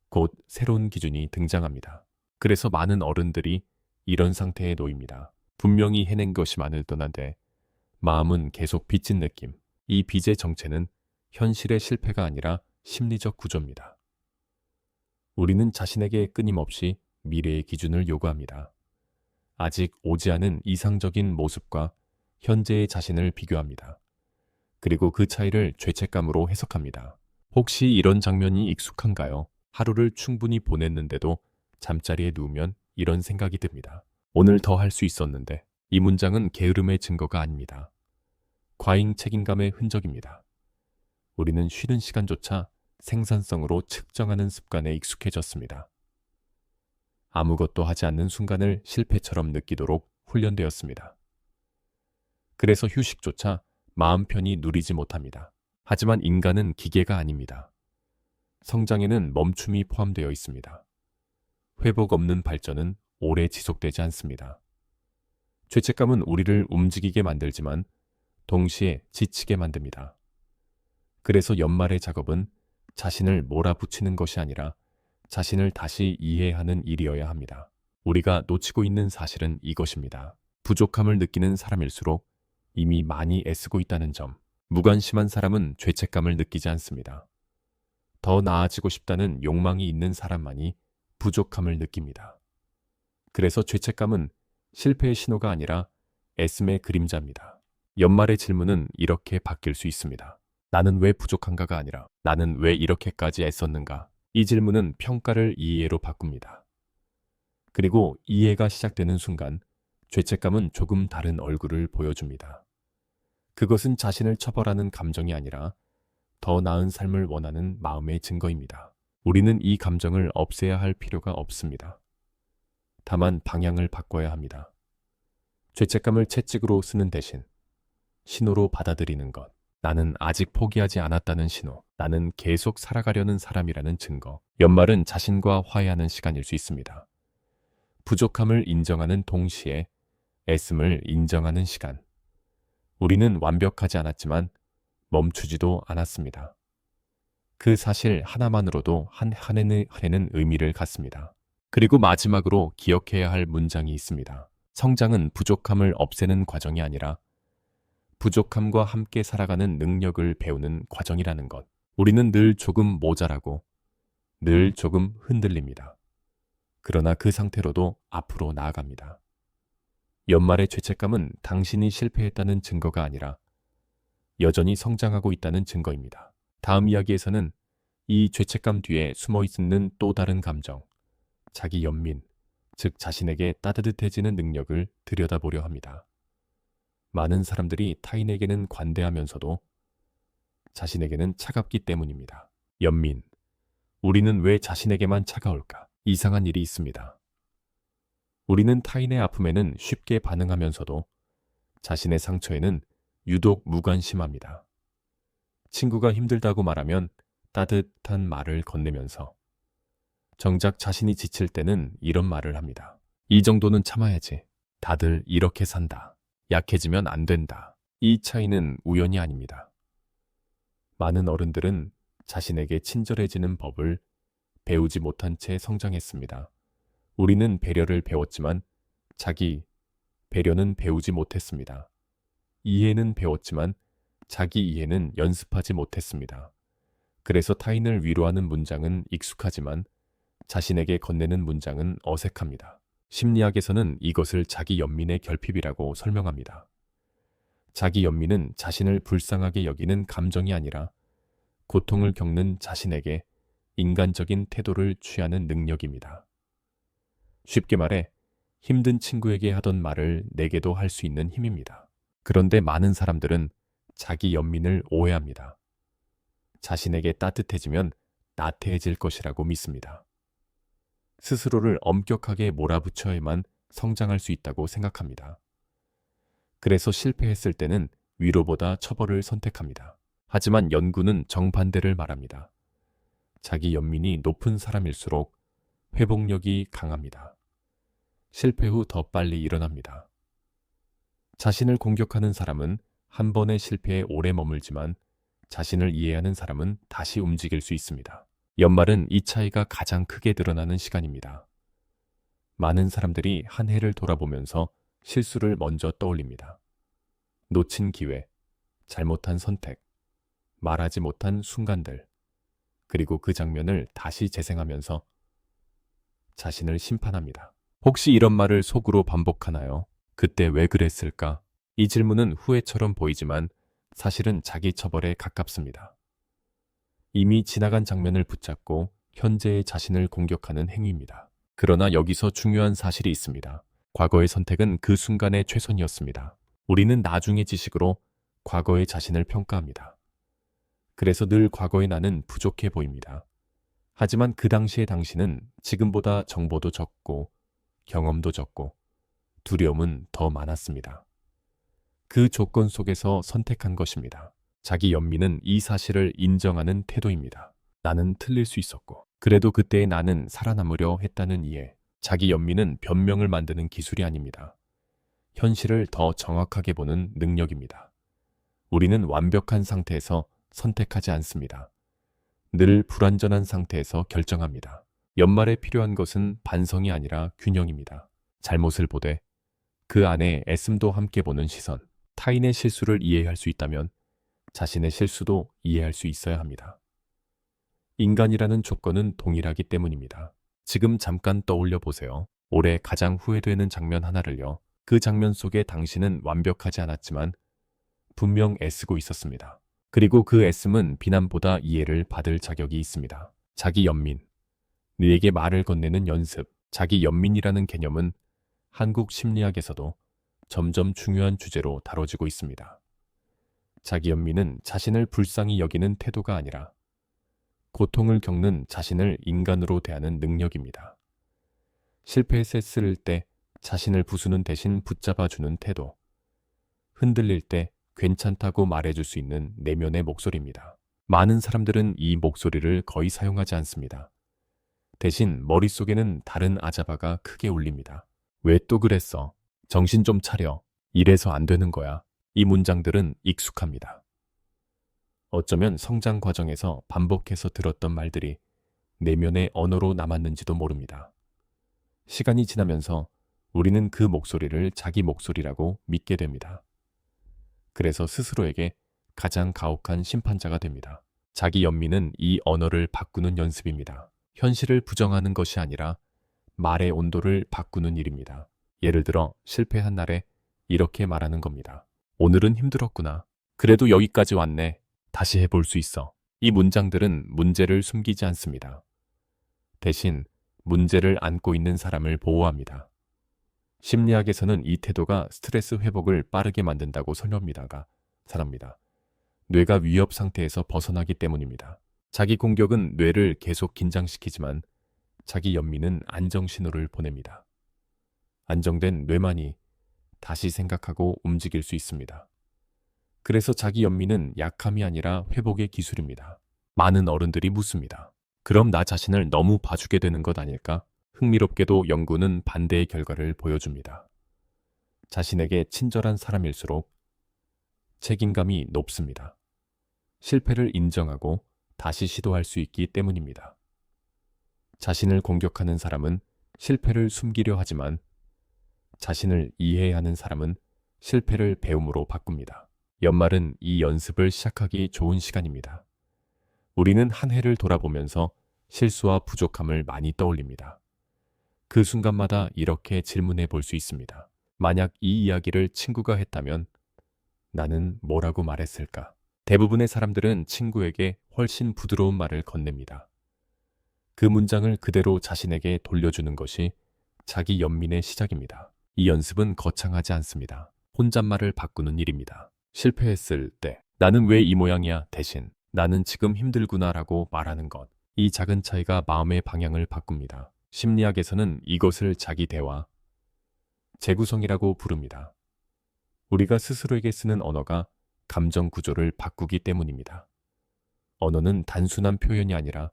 곧 새로운 기준이 등장합니다. 그래서 많은 어른들이 이런 상태에 놓입니다. 분명히 해낸 것이 많을던한데 마음은 계속 빚진 느낌. 이 빚의 정체는 현실의 실패가 아니라 심리적 구조입니다. 우리는 자신에게 끊임없이 미래의 기준을 요구합니다. 아직 오지 않은 이상적인 모습과 현재의 자신을 비교합니다. 그리고 그 차이를 죄책감으로 해석합니다. 혹시 이런 장면이 익숙한가요? 하루를 충분히 보냈는데도 잠자리에 누우면 이런 생각이 듭니다. 오늘 더 할 수 있었는데. 이 문장은 게으름의 증거가 아닙니다. 과잉 책임감의 흔적입니다. 우리는 쉬는 시간조차 생산성으로 측정하는 습관에 익숙해졌습니다. 아무것도 하지 않는 순간을 실패처럼 느끼도록 훈련되었습니다. 그래서 휴식조차 마음 편히 누리지 못합니다. 하지만 인간은 기계가 아닙니다. 성장에는 멈춤이 포함되어 있습니다. 회복 없는 발전은 오래 지속되지 않습니다. 죄책감은 우리를 움직이게 만들지만 동시에 지치게 만듭니다. 그래서 연말의 작업은 자신을 몰아붙이는 것이 아니라 자신을 다시 이해하는 일이어야 합니다. 우리가 놓치고 있는 사실은 이것입니다. 부족함을 느끼는 사람일수록 이미 많이 애쓰고 있다는 점. 무관심한 사람은 죄책감을 느끼지 않습니다. 더 나아지고 싶다는 욕망이 있는 사람만이 부족함을 느낍니다. 그래서 죄책감은 실패의 신호가 아니라 애씀의 그림자입니다. 연말의 질문은 이렇게 바뀔 수 있습니다. 나는 왜 부족한가가 아니라 나는 왜 이렇게까지 애썼는가? 이 질문은 평가를 이해로 바꿉니다. 그리고 이해가 시작되는 순간 죄책감은 조금 다른 얼굴을 보여줍니다. 그것은 자신을 처벌하는 감정이 아니라 더 나은 삶을 원하는 마음의 증거입니다. 우리는 이 감정을 없애야 할 필요가 없습니다. 다만 방향을 바꿔야 합니다. 죄책감을 채찍으로 쓰는 대신 신호로 받아들이는 것. 나는 아직 포기하지 않았다는 신호. 나는 계속 살아가려는 사람이라는 증거. 연말은 자신과 화해하는 시간일 수 있습니다. 부족함을 인정하는 동시에 애씀을 인정하는 시간. 우리는 완벽하지 않았지만 멈추지도 않았습니다. 그 사실 하나만으로도 한 해는 의미를 갖습니다. 그리고 마지막으로 기억해야 할 문장이 있습니다. 성장은 부족함을 없애는 과정이 아니라 부족함과 함께 살아가는 능력을 배우는 과정이라는 것. 우리는 늘 조금 모자라고 늘 조금 흔들립니다. 그러나 그 상태로도 앞으로 나아갑니다. 연말의 죄책감은 당신이 실패했다는 증거가 아니라 여전히 성장하고 있다는 증거입니다. 다음 이야기에서는 이 죄책감 뒤에 숨어 있는 또 다른 감정, 자기 연민, 즉 자신에게 따뜻해지는 능력을 들여다보려 합니다. 많은 사람들이 타인에게는 관대하면서도 자신에게는 차갑기 때문입니다. 연민, 우리는 왜 자신에게만 차가울까? 이상한 일이 있습니다. 우리는 타인의 아픔에는 쉽게 반응하면서도 자신의 상처에는 유독 무관심합니다. 친구가 힘들다고 말하면 따뜻한 말을 건네면서 정작 자신이 지칠 때는 이런 말을 합니다. 이 정도는 참아야지. 다들 이렇게 산다. 약해지면 안 된다. 이 차이는 우연이 아닙니다. 많은 어른들은 자신에게 친절해지는 법을 배우지 못한 채 성장했습니다. 우리는 배려를 배웠지만 자기 배려는 배우지 못했습니다. 이해는 배웠지만 자기 이해는 연습하지 못했습니다. 그래서 타인을 위로하는 문장은 익숙하지만 자신에게 건네는 문장은 어색합니다. 심리학에서는 이것을 자기 연민의 결핍이라고 설명합니다. 자기 연민은 자신을 불쌍하게 여기는 감정이 아니라 고통을 겪는 자신에게 인간적인 태도를 취하는 능력입니다. 쉽게 말해 힘든 친구에게 하던 말을 내게도 할 수 있는 힘입니다. 그런데 많은 사람들은 자기 연민을 오해합니다. 자신에게 따뜻해지면 나태해질 것이라고 믿습니다. 스스로를 엄격하게 몰아붙여야만 성장할 수 있다고 생각합니다. 그래서 실패했을 때는 위로보다 처벌을 선택합니다. 하지만 연구는 정반대를 말합니다. 자기 연민이 높은 사람일수록 회복력이 강합니다. 실패 후 더 빨리 일어납니다. 자신을 공격하는 사람은 한 번의 실패에 오래 머물지만 자신을 이해하는 사람은 다시 움직일 수 있습니다. 연말은 이 차이가 가장 크게 드러나는 시간입니다. 많은 사람들이 한 해를 돌아보면서 실수를 먼저 떠올립니다. 놓친 기회, 잘못한 선택, 말하지 못한 순간들, 그리고 그 장면을 다시 재생하면서 자신을 심판합니다. 혹시 이런 말을 속으로 반복하나요? 그때 왜 그랬을까? 이 질문은 후회처럼 보이지만 사실은 자기 처벌에 가깝습니다. 이미 지나간 장면을 붙잡고 현재의 자신을 공격하는 행위입니다. 그러나 여기서 중요한 사실이 있습니다. 과거의 선택은 그 순간의 최선이었습니다. 우리는 나중의 지식으로 과거의 자신을 평가합니다. 그래서 늘 과거의 나는 부족해 보입니다. 하지만 그 당시의 당신은 지금보다 정보도 적고 경험도 적고 두려움은 더 많았습니다. 그 조건 속에서 선택한 것입니다. 자기 연민은 이 사실을 인정하는 태도입니다. 나는 틀릴 수 있었고, 그래도 그때의 나는 살아남으려 했다는 이해. 자기 연민은 변명을 만드는 기술이 아닙니다. 현실을 더 정확하게 보는 능력입니다. 우리는 완벽한 상태에서 선택하지 않습니다. 늘 불완전한 상태에서 결정합니다. 연말에 필요한 것은 반성이 아니라 균형입니다. 잘못을 보되 그 안에 애씀도 함께 보는 시선. 타인의 실수를 이해할 수 있다면 자신의 실수도 이해할 수 있어야 합니다. 인간이라는 조건은 동일하기 때문입니다. 지금 잠깐 떠올려 보세요. 올해 가장 후회되는 장면 하나를요. 그 장면 속에 당신은 완벽하지 않았지만 분명 애쓰고 있었습니다. 그리고 그 애씀은 비난보다 이해를 받을 자격이 있습니다. 자기 연민. 뇌에게 말을 건네는 연습. 자기 연민이라는 개념은 한국 심리학에서도 점점 중요한 주제로 다뤄지고 있습니다. 자기 연민은 자신을 불쌍히 여기는 태도가 아니라 고통을 겪는 자신을 인간으로 대하는 능력입니다. 실패했을 때 자신을 부수는 대신 붙잡아주는 태도. 흔들릴 때 괜찮다고 말해줄 수 있는 내면의 목소리입니다. 많은 사람들은 이 목소리를 거의 사용하지 않습니다. 대신 머릿속에는 다른 아자바가 크게 울립니다. 왜 또 그랬어? 정신 좀 차려. 이래서 안 되는 거야. 이 문장들은 익숙합니다. 어쩌면 성장 과정에서 반복해서 들었던 말들이 내면의 언어로 남았는지도 모릅니다. 시간이 지나면서 우리는 그 목소리를 자기 목소리라고 믿게 됩니다. 그래서 스스로에게 가장 가혹한 심판자가 됩니다. 자기 연민은 이 언어를 바꾸는 연습입니다. 현실을 부정하는 것이 아니라 말의 온도를 바꾸는 일입니다. 예를 들어 실패한 날에 이렇게 말하는 겁니다. 오늘은 힘들었구나. 그래도 여기까지 왔네. 다시 해볼 수 있어. 이 문장들은 문제를 숨기지 않습니다. 대신 문제를 안고 있는 사람을 보호합니다. 심리학에서는 이 태도가 스트레스 회복을 빠르게 만든다고 설명합니다. 뇌가 위협 상태에서 벗어나기 때문입니다. 자기 공격은 뇌를 계속 긴장시키지만 자기 연민은 안정 신호를 보냅니다. 안정된 뇌만이 다시 생각하고 움직일 수 있습니다. 그래서 자기 연민은 약함이 아니라 회복의 기술입니다. 많은 어른들이 묻습니다. 그럼 나 자신을 너무 봐주게 되는 것 아닐까? 흥미롭게도 연구는 반대의 결과를 보여줍니다. 자신에게 친절한 사람일수록 책임감이 높습니다. 실패를 인정하고 다시 시도할 수 있기 때문입니다. 자신을 공격하는 사람은 실패를 숨기려 하지만 자신을 이해하는 사람은 실패를 배움으로 바꿉니다. 연말은 이 연습을 시작하기 좋은 시간입니다. 우리는 한 해를 돌아보면서 실수와 부족함을 많이 떠올립니다. 그 순간마다 이렇게 질문해 볼 수 있습니다. 만약 이 이야기를 친구가 했다면 나는 뭐라고 말했을까? 대부분의 사람들은 친구에게 훨씬 부드러운 말을 건넵니다. 그 문장을 그대로 자신에게 돌려주는 것이 자기 연민의 시작입니다. 이 연습은 거창하지 않습니다. 혼잣말을 바꾸는 일입니다. 실패했을 때 나는 왜 이 모양이야 대신 나는 지금 힘들구나 라고 말하는 것. 이 작은 차이가 마음의 방향을 바꿉니다. 심리학에서는 이것을 자기 대화, 재구성이라고 부릅니다. 우리가 스스로에게 쓰는 언어가 감정 구조를 바꾸기 때문입니다. 언어는 단순한 표현이 아니라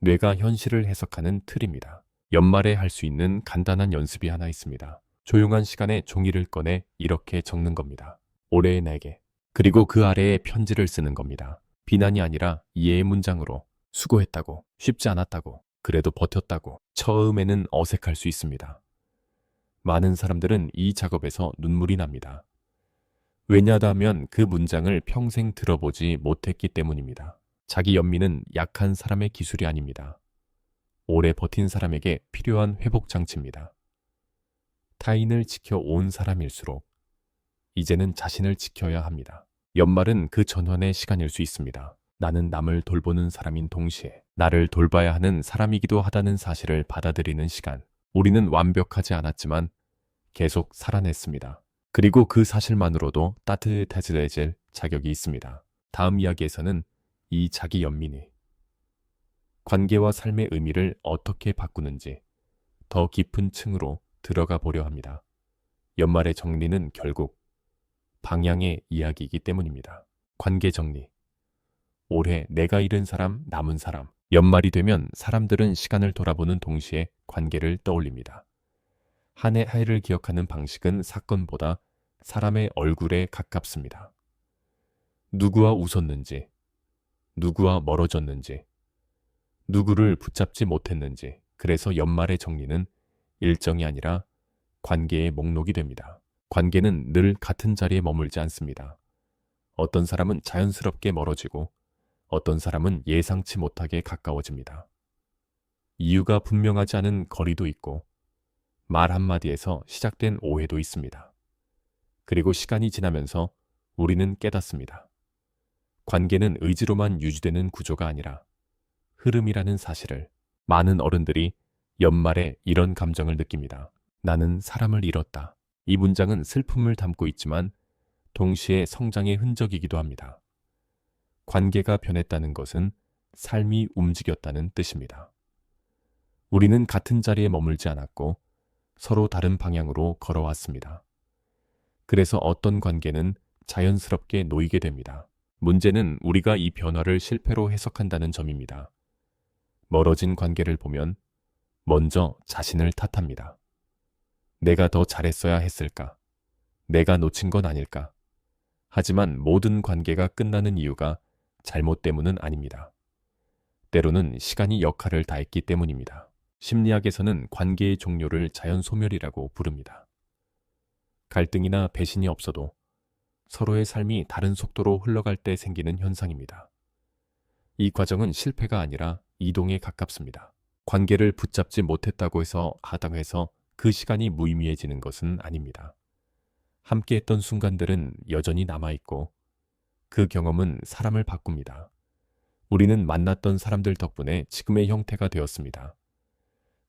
뇌가 현실을 해석하는 틀입니다. 연말에 할 수 있는 간단한 연습이 하나 있습니다. 조용한 시간에 종이를 꺼내 이렇게 적는 겁니다. 올해의 내게. 그리고 그 아래에 편지를 쓰는 겁니다. 비난이 아니라 이해의 문장으로 수고했다고, 쉽지 않았다고, 그래도 버텼다고. 처음에는 어색할 수 있습니다. 많은 사람들은 이 작업에서 눈물이 납니다. 왜냐하면 그 문장을 평생 들어보지 못했기 때문입니다. 자기 연민은 약한 사람의 기술이 아닙니다. 오래 버틴 사람에게 필요한 회복 장치입니다. 타인을 지켜온 사람일수록 이제는 자신을 지켜야 합니다. 연말은 그 전환의 시간일 수 있습니다. 나는 남을 돌보는 사람인 동시에 나를 돌봐야 하는 사람이기도 하다는 사실을 받아들이는 시간. 우리는 완벽하지 않았지만 계속 살아냈습니다. 그리고 그 사실만으로도 따뜻해질 자격이 있습니다. 다음 이야기에서는 이 자기 연민이 관계와 삶의 의미를 어떻게 바꾸는지 더 깊은 층으로 들어가 보려 합니다. 연말의 정리는 결국 방향의 이야기이기 때문입니다. 관계 정리. 올해 내가 잃은 사람, 남은 사람. 연말이 되면 사람들은 시간을 돌아보는 동시에 관계를 떠올립니다. 한 해 한 해를 기억하는 방식은 사건보다 사람의 얼굴에 가깝습니다. 누구와 웃었는지, 누구와 멀어졌는지, 누구를 붙잡지 못했는지. 그래서 연말의 정리는 일정이 아니라 관계의 목록이 됩니다. 관계는 늘 같은 자리에 머물지 않습니다. 어떤 사람은 자연스럽게 멀어지고 어떤 사람은 예상치 못하게 가까워집니다. 이유가 분명하지 않은 거리도 있고 말 한마디에서 시작된 오해도 있습니다. 그리고 시간이 지나면서 우리는 깨닫습니다. 관계는 의지로만 유지되는 구조가 아니라 흐름이라는 사실을. 많은 어른들이 연말에 이런 감정을 느낍니다. 나는 사람을 잃었다. 이 문장은 슬픔을 담고 있지만 동시에 성장의 흔적이기도 합니다. 관계가 변했다는 것은 삶이 움직였다는 뜻입니다. 우리는 같은 자리에 머물지 않았고 서로 다른 방향으로 걸어왔습니다. 그래서 어떤 관계는 자연스럽게 놓이게 됩니다. 문제는 우리가 이 변화를 실패로 해석한다는 점입니다. 멀어진 관계를 보면 먼저 자신을 탓합니다. 내가 더 잘했어야 했을까? 내가 놓친 건 아닐까? 하지만 모든 관계가 끝나는 이유가 잘못 때문은 아닙니다. 때로는 시간이 역할을 다했기 때문입니다. 심리학에서는 관계의 종료를 자연 소멸이라고 부릅니다. 갈등이나 배신이 없어도 서로의 삶이 다른 속도로 흘러갈 때 생기는 현상입니다. 이 과정은 실패가 아니라 이동에 가깝습니다. 관계를 붙잡지 못했다고 해서 하다해서 그 시간이 무의미해지는 것은 아닙니다. 함께했던 순간들은 여전히 남아있고 그 경험은 사람을 바꿉니다. 우리는 만났던 사람들 덕분에 지금의 형태가 되었습니다.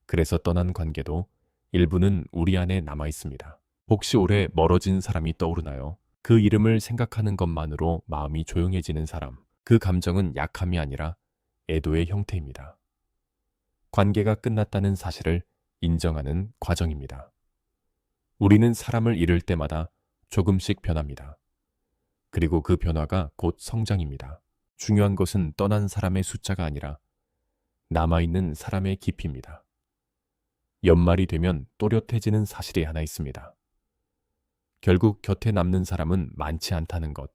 그래서 떠난 관계도 일부는 우리 안에 남아있습니다. 혹시 올해 멀어진 사람이 떠오르나요? 그 이름을 생각하는 것만으로 마음이 조용해지는 사람. 그 감정은 약함이 아니라 애도의 형태입니다. 관계가 끝났다는 사실을 인정하는 과정입니다. 우리는 사람을 잃을 때마다 조금씩 변합니다. 그리고 그 변화가 곧 성장입니다. 중요한 것은 떠난 사람의 숫자가 아니라 남아있는 사람의 깊이입니다. 연말이 되면 또렷해지는 사실이 하나 있습니다. 결국 곁에 남는 사람은 많지 않다는 것.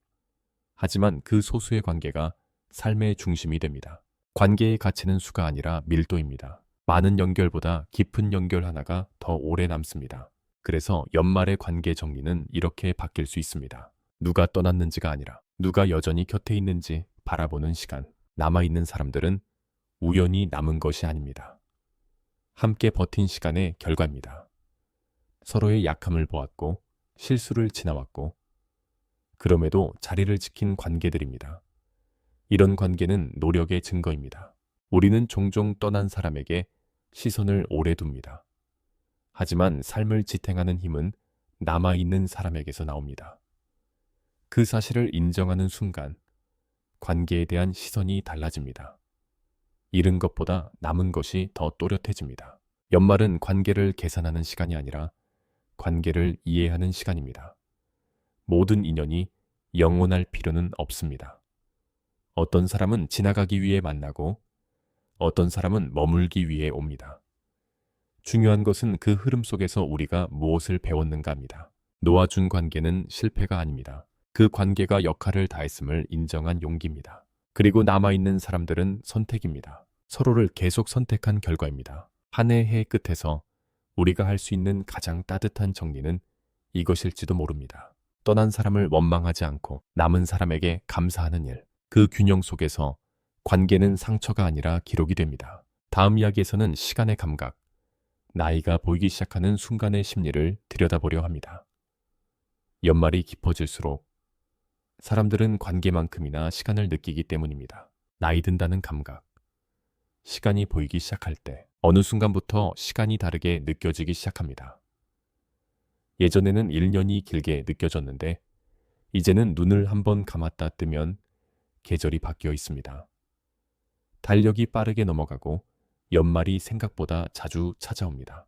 하지만 그 소수의 관계가 삶의 중심이 됩니다. 관계의 가치는 수가 아니라 밀도입니다. 많은 연결보다 깊은 연결 하나가 더 오래 남습니다. 그래서 연말의 관계 정리는 이렇게 바뀔 수 있습니다. 누가 떠났는지가 아니라 누가 여전히 곁에 있는지 바라보는 시간. 남아있는 사람들은 우연히 남은 것이 아닙니다. 함께 버틴 시간의 결과입니다. 서로의 약함을 보았고 실수를 지나왔고 그럼에도 자리를 지킨 관계들입니다. 이런 관계는 노력의 증거입니다. 우리는 종종 떠난 사람에게 시선을 오래 둡니다. 하지만 삶을 지탱하는 힘은 남아있는 사람에게서 나옵니다. 그 사실을 인정하는 순간 관계에 대한 시선이 달라집니다. 잃은 것보다 남은 것이 더 또렷해집니다. 연말은 관계를 계산하는 시간이 아니라 관계를 이해하는 시간입니다. 모든 인연이 영원할 필요는 없습니다. 어떤 사람은 지나가기 위해 만나고 어떤 사람은 머물기 위해 옵니다. 중요한 것은 그 흐름 속에서 우리가 무엇을 배웠는가 합니다. 놓아준 관계는 실패가 아닙니다. 그 관계가 역할을 다했음을 인정한 용기입니다. 그리고 남아있는 사람들은 선택입니다. 서로를 계속 선택한 결과입니다. 한 해의 끝에서 우리가 할 수 있는 가장 따뜻한 정리는 이것일지도 모릅니다. 떠난 사람을 원망하지 않고 남은 사람에게 감사하는 일. 그 균형 속에서 관계는 상처가 아니라 기록이 됩니다. 다음 이야기에서는 시간의 감각, 나이가 보이기 시작하는 순간의 심리를 들여다보려 합니다. 연말이 깊어질수록 사람들은 관계만큼이나 시간을 느끼기 때문입니다. 나이 든다는 감각, 시간이 보이기 시작할 때 어느 순간부터 시간이 다르게 느껴지기 시작합니다. 예전에는 1년이 길게 느껴졌는데 이제는 눈을 한번 감았다 뜨면 계절이 바뀌어 있습니다. 달력이 빠르게 넘어가고 연말이 생각보다 자주 찾아옵니다.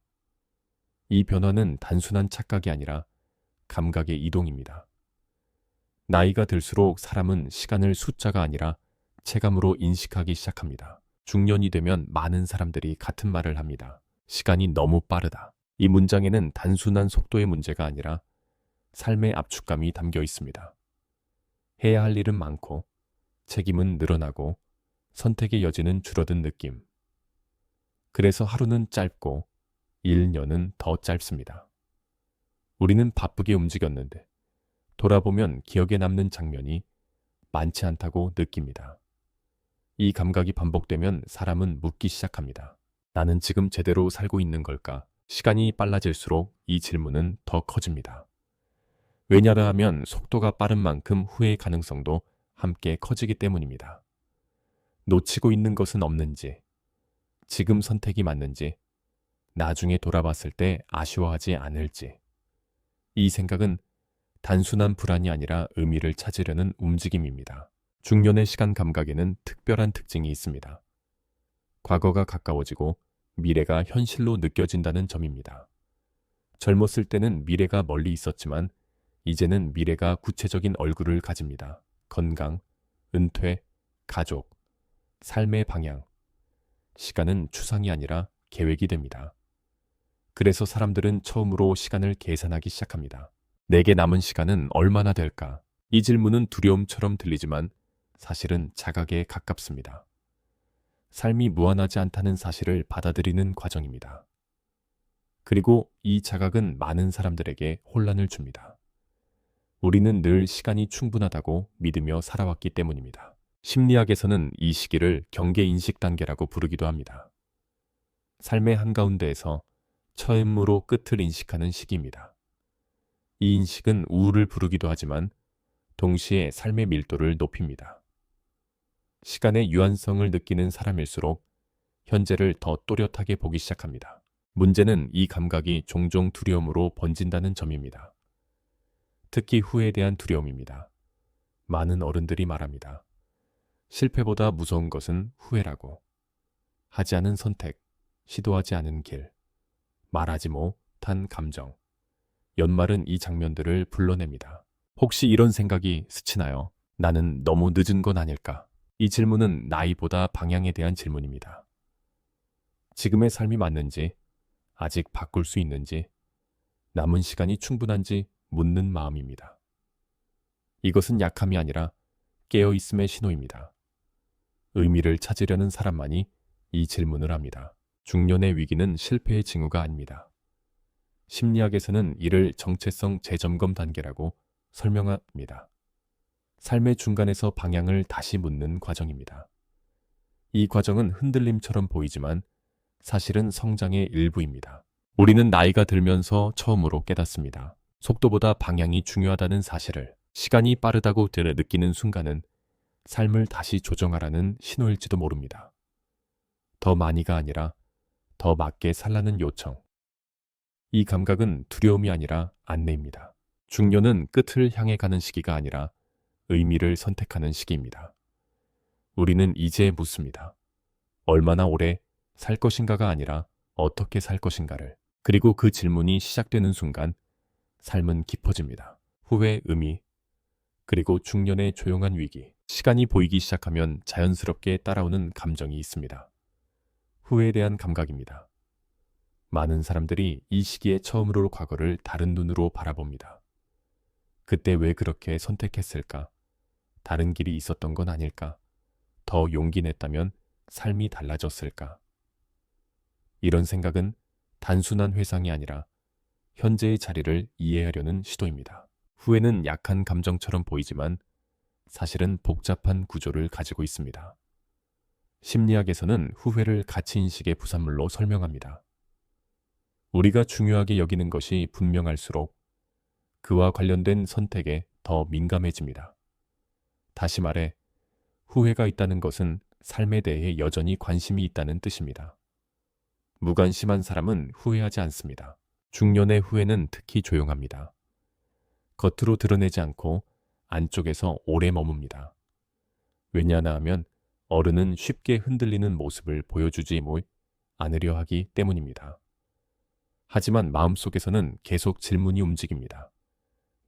이 변화는 단순한 착각이 아니라 감각의 이동입니다. 나이가 들수록 사람은 시간을 숫자가 아니라 체감으로 인식하기 시작합니다. 중년이 되면 많은 사람들이 같은 말을 합니다. 시간이 너무 빠르다. 이 문장에는 단순한 속도의 문제가 아니라 삶의 압축감이 담겨 있습니다. 해야 할 일은 많고 책임은 늘어나고 선택의 여지는 줄어든 느낌. 그래서 하루는 짧고 1년은 더 짧습니다. 우리는 바쁘게 움직였는데 돌아보면 기억에 남는 장면이 많지 않다고 느낍니다. 이 감각이 반복되면 사람은 묻기 시작합니다. 나는 지금 제대로 살고 있는 걸까? 시간이 빨라질수록 이 질문은 더 커집니다. 왜냐라 하면 속도가 빠른 만큼 후회의 가능성도 함께 커지기 때문입니다. 놓치고 있는 것은 없는지, 지금 선택이 맞는지, 나중에 돌아봤을 때 아쉬워하지 않을지. 이 생각은 단순한 불안이 아니라 의미를 찾으려는 움직임입니다. 중년의 시간 감각에는 특별한 특징이 있습니다. 과거가 가까워지고 미래가 현실로 느껴진다는 점입니다. 젊었을 때는 미래가 멀리 있었지만 이제는 미래가 구체적인 얼굴을 가집니다. 건강, 은퇴, 가족, 삶의 방향. 시간은 추상이 아니라 계획이 됩니다. 그래서 사람들은 처음으로 시간을 계산하기 시작합니다. 내게 남은 시간은 얼마나 될까? 이 질문은 두려움처럼 들리지만 사실은 자각에 가깝습니다. 삶이 무한하지 않다는 사실을 받아들이는 과정입니다. 그리고 이 자각은 많은 사람들에게 혼란을 줍니다. 우리는 늘 시간이 충분하다고 믿으며 살아왔기 때문입니다. 심리학에서는 이 시기를 경계인식 단계라고 부르기도 합니다. 삶의 한가운데에서 처음으로 끝을 인식하는 시기입니다. 이 인식은 우울을 부르기도 하지만 동시에 삶의 밀도를 높입니다. 시간의 유한성을 느끼는 사람일수록 현재를 더 또렷하게 보기 시작합니다. 문제는 이 감각이 종종 두려움으로 번진다는 점입니다. 특히 후회에 대한 두려움입니다. 많은 어른들이 말합니다. 실패보다 무서운 것은 후회라고. 하지 않은 선택, 시도하지 않은 길, 말하지 못한 감정. 연말은 이 장면들을 불러냅니다. 혹시 이런 생각이 스치나요? 나는 너무 늦은 건 아닐까? 이 질문은 나이보다 방향에 대한 질문입니다. 지금의 삶이 맞는지, 아직 바꿀 수 있는지, 남은 시간이 충분한지 묻는 마음입니다. 이것은 약함이 아니라 깨어있음의 신호입니다. 의미를 찾으려는 사람만이 이 질문을 합니다. 중년의 위기는 실패의 징후가 아닙니다. 심리학에서는 이를 정체성 재점검 단계라고 설명합니다. 삶의 중간에서 방향을 다시 묻는 과정입니다. 이 과정은 흔들림처럼 보이지만 사실은 성장의 일부입니다. 우리는 나이가 들면서 처음으로 깨닫습니다. 속도보다 방향이 중요하다는 사실을. 시간이 빠르다고 느끼는 순간은 삶을 다시 조정하라는 신호일지도 모릅니다. 더 많이가 아니라 더 맞게 살라는 요청. 이 감각은 두려움이 아니라 안내입니다. 중년은 끝을 향해 가는 시기가 아니라 의미를 선택하는 시기입니다. 우리는 이제 묻습니다. 얼마나 오래 살 것인가가 아니라 어떻게 살 것인가를. 그리고 그 질문이 시작되는 순간 삶은 깊어집니다. 후회, 의미, 그리고 중년의 조용한 위기. 시간이 보이기 시작하면 자연스럽게 따라오는 감정이 있습니다. 후회에 대한 감각입니다. 많은 사람들이 이 시기에 처음으로 과거를 다른 눈으로 바라봅니다. 그때 왜 그렇게 선택했을까? 다른 길이 있었던 건 아닐까? 더 용기 냈다면 삶이 달라졌을까? 이런 생각은 단순한 회상이 아니라 현재의 자리를 이해하려는 시도입니다. 후회는 약한 감정처럼 보이지만 사실은 복잡한 구조를 가지고 있습니다. 심리학에서는 후회를 가치인식의 부산물로 설명합니다. 우리가 중요하게 여기는 것이 분명할수록 그와 관련된 선택에 더 민감해집니다. 다시 말해, 후회가 있다는 것은 삶에 대해 여전히 관심이 있다는 뜻입니다. 무관심한 사람은 후회하지 않습니다. 중년의 후회는 특히 조용합니다. 겉으로 드러내지 않고 안쪽에서 오래 머뭅니다. 왜냐하나 하면 어른은 쉽게 흔들리는 모습을 보여주지 않으려 하기 때문입니다. 하지만 마음속에서는 계속 질문이 움직입니다.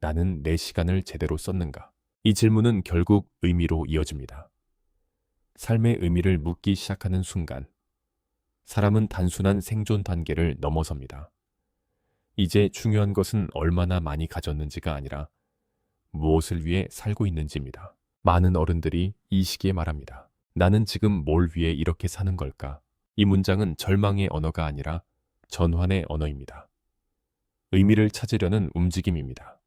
나는 내 시간을 제대로 썼는가? 이 질문은 결국 의미로 이어집니다. 삶의 의미를 묻기 시작하는 순간, 사람은 단순한 생존 단계를 넘어섭니다. 이제 중요한 것은 얼마나 많이 가졌는지가 아니라 무엇을 위해 살고 있는지입니다. 많은 어른들이 이 시기에 말합니다. 나는 지금 뭘 위해 이렇게 사는 걸까? 이 문장은 절망의 언어가 아니라 전환의 언어입니다. 의미를 찾으려는 움직임입니다.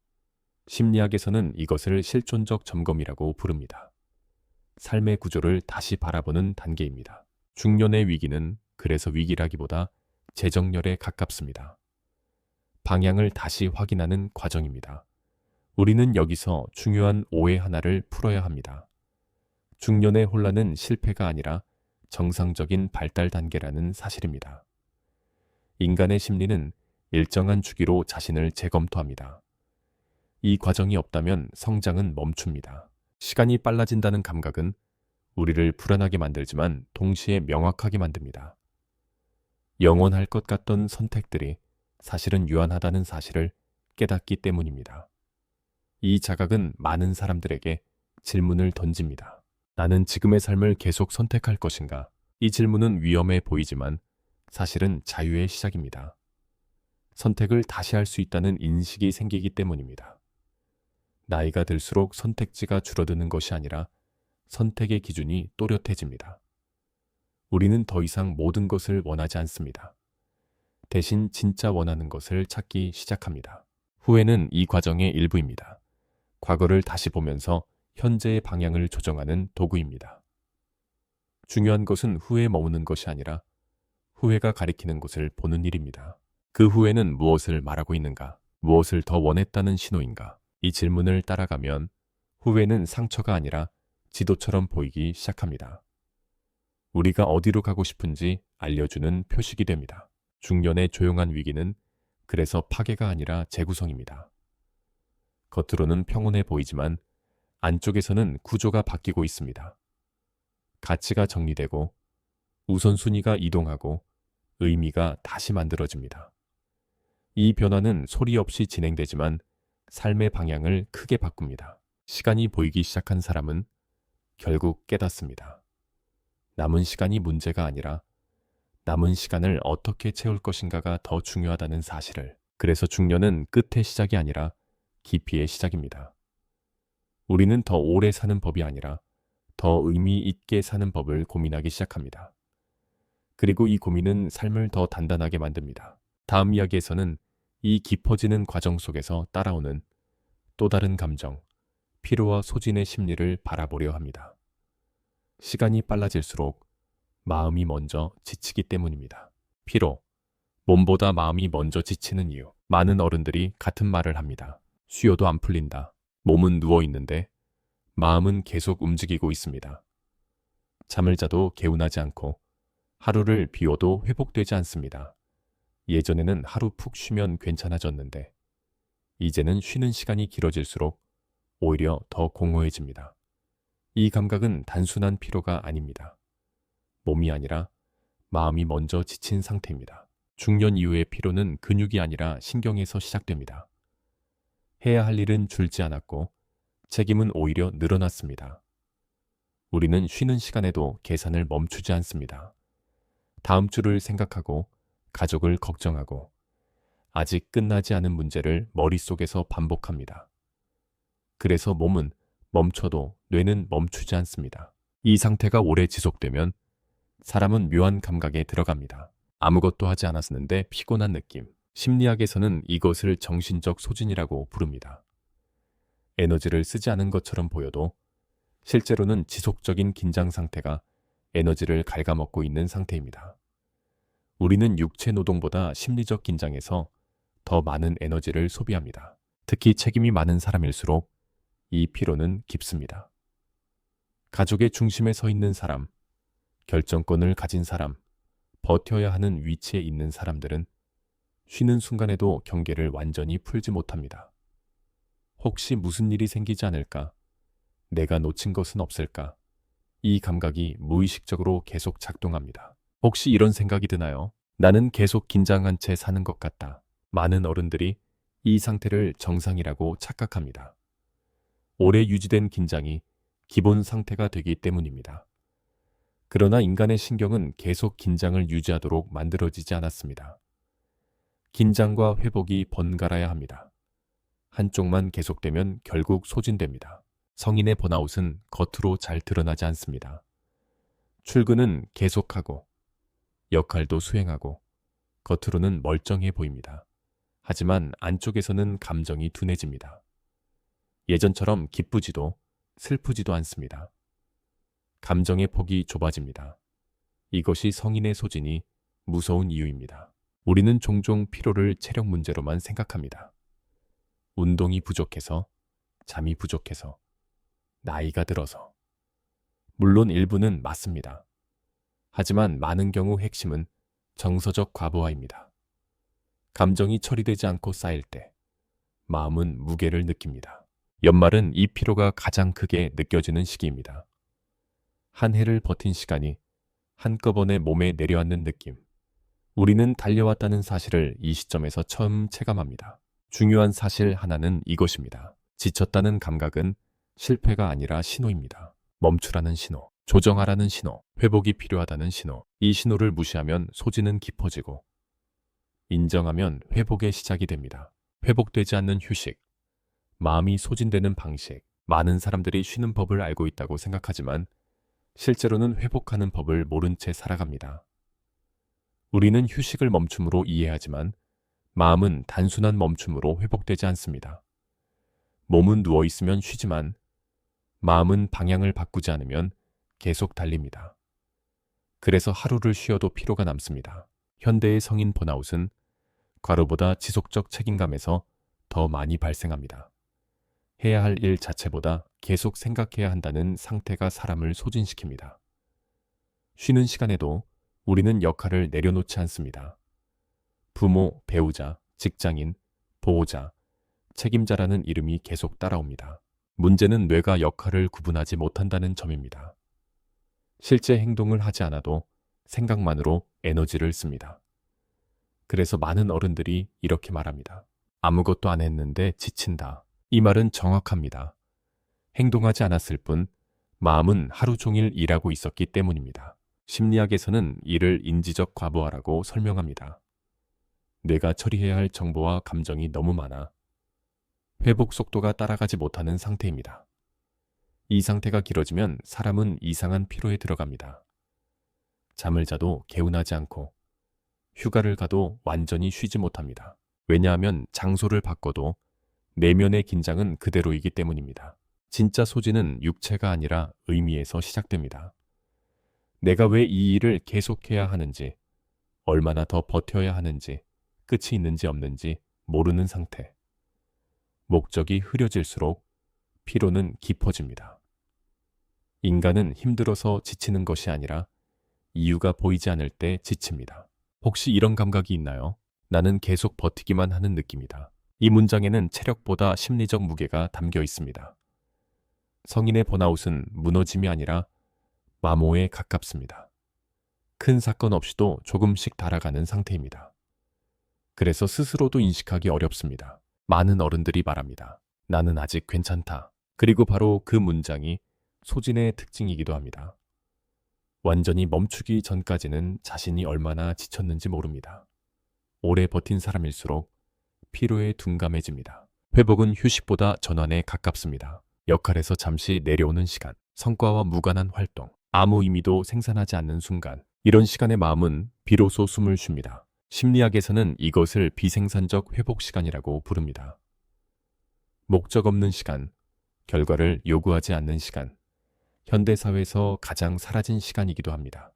심리학에서는 이것을 실존적 점검이라고 부릅니다. 삶의 구조를 다시 바라보는 단계입니다. 중년의 위기는 그래서 위기라기보다 재정렬에 가깝습니다. 방향을 다시 확인하는 과정입니다. 우리는 여기서 중요한 오해 하나를 풀어야 합니다. 중년의 혼란은 실패가 아니라 정상적인 발달 단계라는 사실입니다. 인간의 심리는 일정한 주기로 자신을 재검토합니다. 이 과정이 없다면 성장은 멈춥니다. 시간이 빨라진다는 감각은 우리를 불안하게 만들지만 동시에 명확하게 만듭니다. 영원할 것 같던 선택들이 사실은 유한하다는 사실을 깨닫기 때문입니다. 이 자각은 많은 사람들에게 질문을 던집니다. 나는 지금의 삶을 계속 선택할 것인가? 이 질문은 위험해 보이지만 사실은 자유의 시작입니다. 선택을 다시 할 수 있다는 인식이 생기기 때문입니다. 나이가 들수록 선택지가 줄어드는 것이 아니라 선택의 기준이 또렷해집니다. 우리는 더 이상 모든 것을 원하지 않습니다. 대신 진짜 원하는 것을 찾기 시작합니다. 후회는 이 과정의 일부입니다. 과거를 다시 보면서 현재의 방향을 조정하는 도구입니다. 중요한 것은 후회에 머무는 것이 아니라 후회가 가리키는 것을 보는 일입니다. 그 후회는 무엇을 말하고 있는가? 무엇을 더 원했다는 신호인가? 이 질문을 따라가면 후회는 상처가 아니라 지도처럼 보이기 시작합니다. 우리가 어디로 가고 싶은지 알려주는 표식이 됩니다. 중년의 조용한 위기는 그래서 파괴가 아니라 재구성입니다. 겉으로는 평온해 보이지만 안쪽에서는 구조가 바뀌고 있습니다. 가치가 정리되고 우선순위가 이동하고 의미가 다시 만들어집니다. 이 변화는 소리 없이 진행되지만 삶의 방향을 크게 바꿉니다. 시간이 보이기 시작한 사람은 결국 깨닫습니다. 남은 시간이 문제가 아니라 남은 시간을 어떻게 채울 것인가가 더 중요하다는 사실을. 그래서 중년은 끝의 시작이 아니라 깊이의 시작입니다. 우리는 더 오래 사는 법이 아니라 더 의미 있게 사는 법을 고민하기 시작합니다. 그리고 이 고민은 삶을 더 단단하게 만듭니다. 다음 이야기에서는 이 깊어지는 과정 속에서 따라오는 또 다른 감정, 피로와 소진의 심리를 바라보려 합니다. 시간이 빨라질수록 마음이 먼저 지치기 때문입니다. 피로, 몸보다 마음이 먼저 지치는 이유. 많은 어른들이 같은 말을 합니다. 쉬어도 안 풀린다. 몸은 누워 있는데 마음은 계속 움직이고 있습니다. 잠을 자도 개운하지 않고 하루를 비워도 회복되지 않습니다. 예전에는 하루 푹 쉬면 괜찮아졌는데 이제는 쉬는 시간이 길어질수록 오히려 더 공허해집니다. 이 감각은 단순한 피로가 아닙니다. 몸이 아니라 마음이 먼저 지친 상태입니다. 중년 이후의 피로는 근육이 아니라 신경에서 시작됩니다. 해야 할 일은 줄지 않았고 책임은 오히려 늘어났습니다. 우리는 쉬는 시간에도 계산을 멈추지 않습니다. 다음 주를 생각하고 가족을 걱정하고 아직 끝나지 않은 문제를 머릿속에서 반복합니다. 그래서 몸은 멈춰도 뇌는 멈추지 않습니다. 이 상태가 오래 지속되면 사람은 묘한 감각에 들어갑니다. 아무것도 하지 않았는데 피곤한 느낌. 심리학에서는 이것을 정신적 소진이라고 부릅니다. 에너지를 쓰지 않은 것처럼 보여도 실제로는 지속적인 긴장 상태가 에너지를 갉아먹고 있는 상태입니다. 우리는 육체 노동보다 심리적 긴장에서 더 많은 에너지를 소비합니다. 특히 책임이 많은 사람일수록 이 피로는 깊습니다. 가족의 중심에 서 있는 사람, 결정권을 가진 사람, 버텨야 하는 위치에 있는 사람들은 쉬는 순간에도 경계를 완전히 풀지 못합니다. 혹시 무슨 일이 생기지 않을까? 내가 놓친 것은 없을까? 이 감각이 무의식적으로 계속 작동합니다. 혹시 이런 생각이 드나요? 나는 계속 긴장한 채 사는 것 같다. 많은 어른들이 이 상태를 정상이라고 착각합니다. 오래 유지된 긴장이 기본 상태가 되기 때문입니다. 그러나 인간의 신경은 계속 긴장을 유지하도록 만들어지지 않았습니다. 긴장과 회복이 번갈아야 합니다. 한쪽만 계속되면 결국 소진됩니다. 성인의 번아웃은 겉으로 잘 드러나지 않습니다. 출근은 계속하고 역할도 수행하고 겉으로는 멀쩡해 보입니다. 하지만 안쪽에서는 감정이 둔해집니다. 예전처럼 기쁘지도 슬프지도 않습니다. 감정의 폭이 좁아집니다. 이것이 성인의 소진이 무서운 이유입니다. 우리는 종종 피로를 체력 문제로만 생각합니다. 운동이 부족해서, 잠이 부족해서, 나이가 들어서. 물론 일부는 맞습니다. 하지만 많은 경우 핵심은 정서적 과부하입니다. 감정이 처리되지 않고 쌓일 때 마음은 무게를 느낍니다. 연말은 이 피로가 가장 크게 느껴지는 시기입니다. 한 해를 버틴 시간이 한꺼번에 몸에 내려앉는 느낌. 우리는 달려왔다는 사실을 이 시점에서 처음 체감합니다. 중요한 사실 하나는 이것입니다. 지쳤다는 감각은 실패가 아니라 신호입니다. 멈추라는 신호, 조정하라는 신호, 회복이 필요하다는 신호. 이 신호를 무시하면 소진은 깊어지고 인정하면 회복의 시작이 됩니다. 회복되지 않는 휴식, 마음이 소진되는 방식. 많은 사람들이 쉬는 법을 알고 있다고 생각하지만 실제로는 회복하는 법을 모른 채 살아갑니다. 우리는 휴식을 멈춤으로 이해하지만 마음은 단순한 멈춤으로 회복되지 않습니다. 몸은 누워있으면 쉬지만 마음은 방향을 바꾸지 않으면 계속 달립니다. 그래서 하루를 쉬어도 피로가 남습니다. 현대의 성인 번아웃은 과로보다 지속적 책임감에서 더 많이 발생합니다. 해야 할 일 자체보다 계속 생각해야 한다는 상태가 사람을 소진시킵니다. 쉬는 시간에도 우리는 역할을 내려놓지 않습니다. 부모, 배우자, 직장인, 보호자, 책임자라는 이름이 계속 따라옵니다. 문제는 뇌가 역할을 구분하지 못한다는 점입니다. 실제 행동을 하지 않아도 생각만으로 에너지를 씁니다. 그래서 많은 어른들이 이렇게 말합니다. 아무것도 안 했는데 지친다. 이 말은 정확합니다. 행동하지 않았을 뿐 마음은 하루 종일 일하고 있었기 때문입니다. 심리학에서는 이를 인지적 과부하라고 설명합니다. 뇌가 처리해야 할 정보와 감정이 너무 많아 회복 속도가 따라가지 못하는 상태입니다. 이 상태가 길어지면 사람은 이상한 피로에 들어갑니다. 잠을 자도 개운하지 않고 휴가를 가도 완전히 쉬지 못합니다. 왜냐하면 장소를 바꿔도 내면의 긴장은 그대로이기 때문입니다. 진짜 소진은 육체가 아니라 의미에서 시작됩니다. 내가 왜 이 일을 계속해야 하는지, 얼마나 더 버텨야 하는지, 끝이 있는지 없는지 모르는 상태. 목적이 흐려질수록 피로는 깊어집니다. 인간은 힘들어서 지치는 것이 아니라 이유가 보이지 않을 때 지칩니다. 혹시 이런 감각이 있나요? 나는 계속 버티기만 하는 느낌이다. 이 문장에는 체력보다 심리적 무게가 담겨 있습니다. 성인의 번아웃은 무너짐이 아니라 마모에 가깝습니다. 큰 사건 없이도 조금씩 달아가는 상태입니다. 그래서 스스로도 인식하기 어렵습니다. 많은 어른들이 말합니다. 나는 아직 괜찮다. 그리고 바로 그 문장이 소진의 특징이기도 합니다. 완전히 멈추기 전까지는 자신이 얼마나 지쳤는지 모릅니다. 오래 버틴 사람일수록 피로에 둔감해집니다. 회복은 휴식보다 전환에 가깝습니다. 역할에서 잠시 내려오는 시간, 성과와 무관한 활동, 아무 의미도 생산하지 않는 순간, 이런 시간의 마음은 비로소 숨을 쉽니다. 심리학에서는 이것을 비생산적 회복 시간이라고 부릅니다. 목적 없는 시간, 결과를 요구하지 않는 시간, 현대사회에서 가장 사라진 시간이기도 합니다.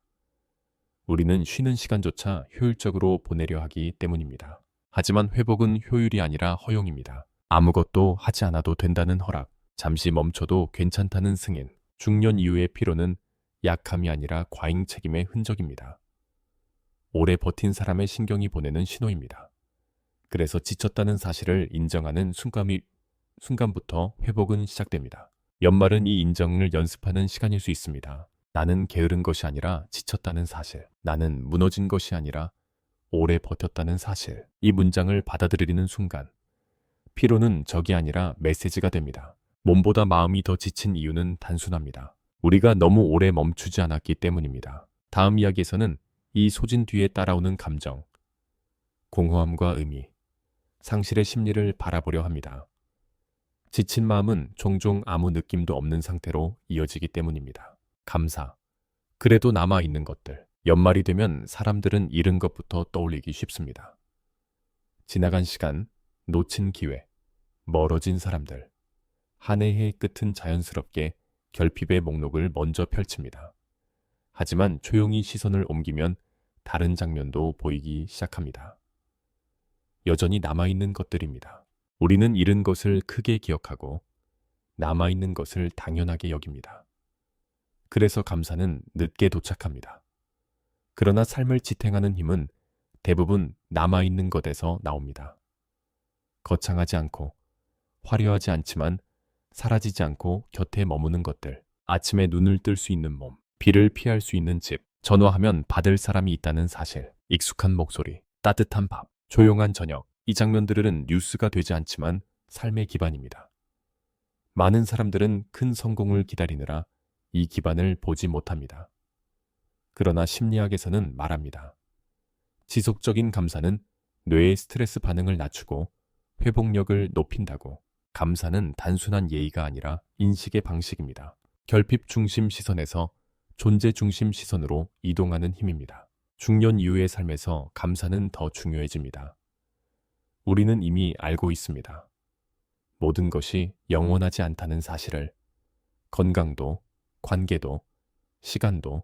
우리는 쉬는 시간조차 효율적으로 보내려 하기 때문입니다. 하지만 회복은 효율이 아니라 허용입니다. 아무것도 하지 않아도 된다는 허락, 잠시 멈춰도 괜찮다는 승인, 중년 이후의 피로는 약함이 아니라 과잉 책임의 흔적입니다. 오래 버틴 사람의 신경이 보내는 신호입니다. 그래서 지쳤다는 사실을 인정하는 순간부터 회복은 시작됩니다. 연말은 이 인정을 연습하는 시간일 수 있습니다. 나는 게으른 것이 아니라 지쳤다는 사실, 나는 무너진 것이 아니라 오래 버텼다는 사실, 이 문장을 받아들이는 순간 피로는 적이 아니라 메시지가 됩니다. 몸보다 마음이 더 지친 이유는 단순합니다. 우리가 너무 오래 멈추지 않았기 때문입니다. 다음 이야기에서는 이 소진 뒤에 따라오는 감정, 공허함과 의미, 상실의 심리를 바라보려 합니다. 지친 마음은 종종 아무 느낌도 없는 상태로 이어지기 때문입니다. 감사. 그래도 남아있는 것들. 연말이 되면 사람들은 잃은 것부터 떠올리기 쉽습니다. 지나간 시간, 놓친 기회, 멀어진 사람들. 한 해의 끝은 자연스럽게 결핍의 목록을 먼저 펼칩니다. 하지만 조용히 시선을 옮기면 다른 장면도 보이기 시작합니다. 여전히 남아있는 것들입니다. 우리는 잃은 것을 크게 기억하고 남아있는 것을 당연하게 여깁니다. 그래서 감사는 늦게 도착합니다. 그러나 삶을 지탱하는 힘은 대부분 남아있는 것에서 나옵니다. 거창하지 않고 화려하지 않지만 사라지지 않고 곁에 머무는 것들. 아침에 눈을 뜰 수 있는 몸, 비를 피할 수 있는 집, 전화하면 받을 사람이 있다는 사실, 익숙한 목소리, 따뜻한 밥, 조용한 저녁. 이 장면들은 뉴스가 되지 않지만 삶의 기반입니다. 많은 사람들은 큰 성공을 기다리느라 이 기반을 보지 못합니다. 그러나 심리학에서는 말합니다. 지속적인 감사는 뇌의 스트레스 반응을 낮추고 회복력을 높인다고. 감사는 단순한 예의가 아니라 인식의 방식입니다. 결핍 중심 시선에서 존재 중심 시선으로 이동하는 힘입니다. 중년 이후의 삶에서 감사는 더 중요해집니다. 우리는 이미 알고 있습니다. 모든 것이 영원하지 않다는 사실을. 건강도, 관계도, 시간도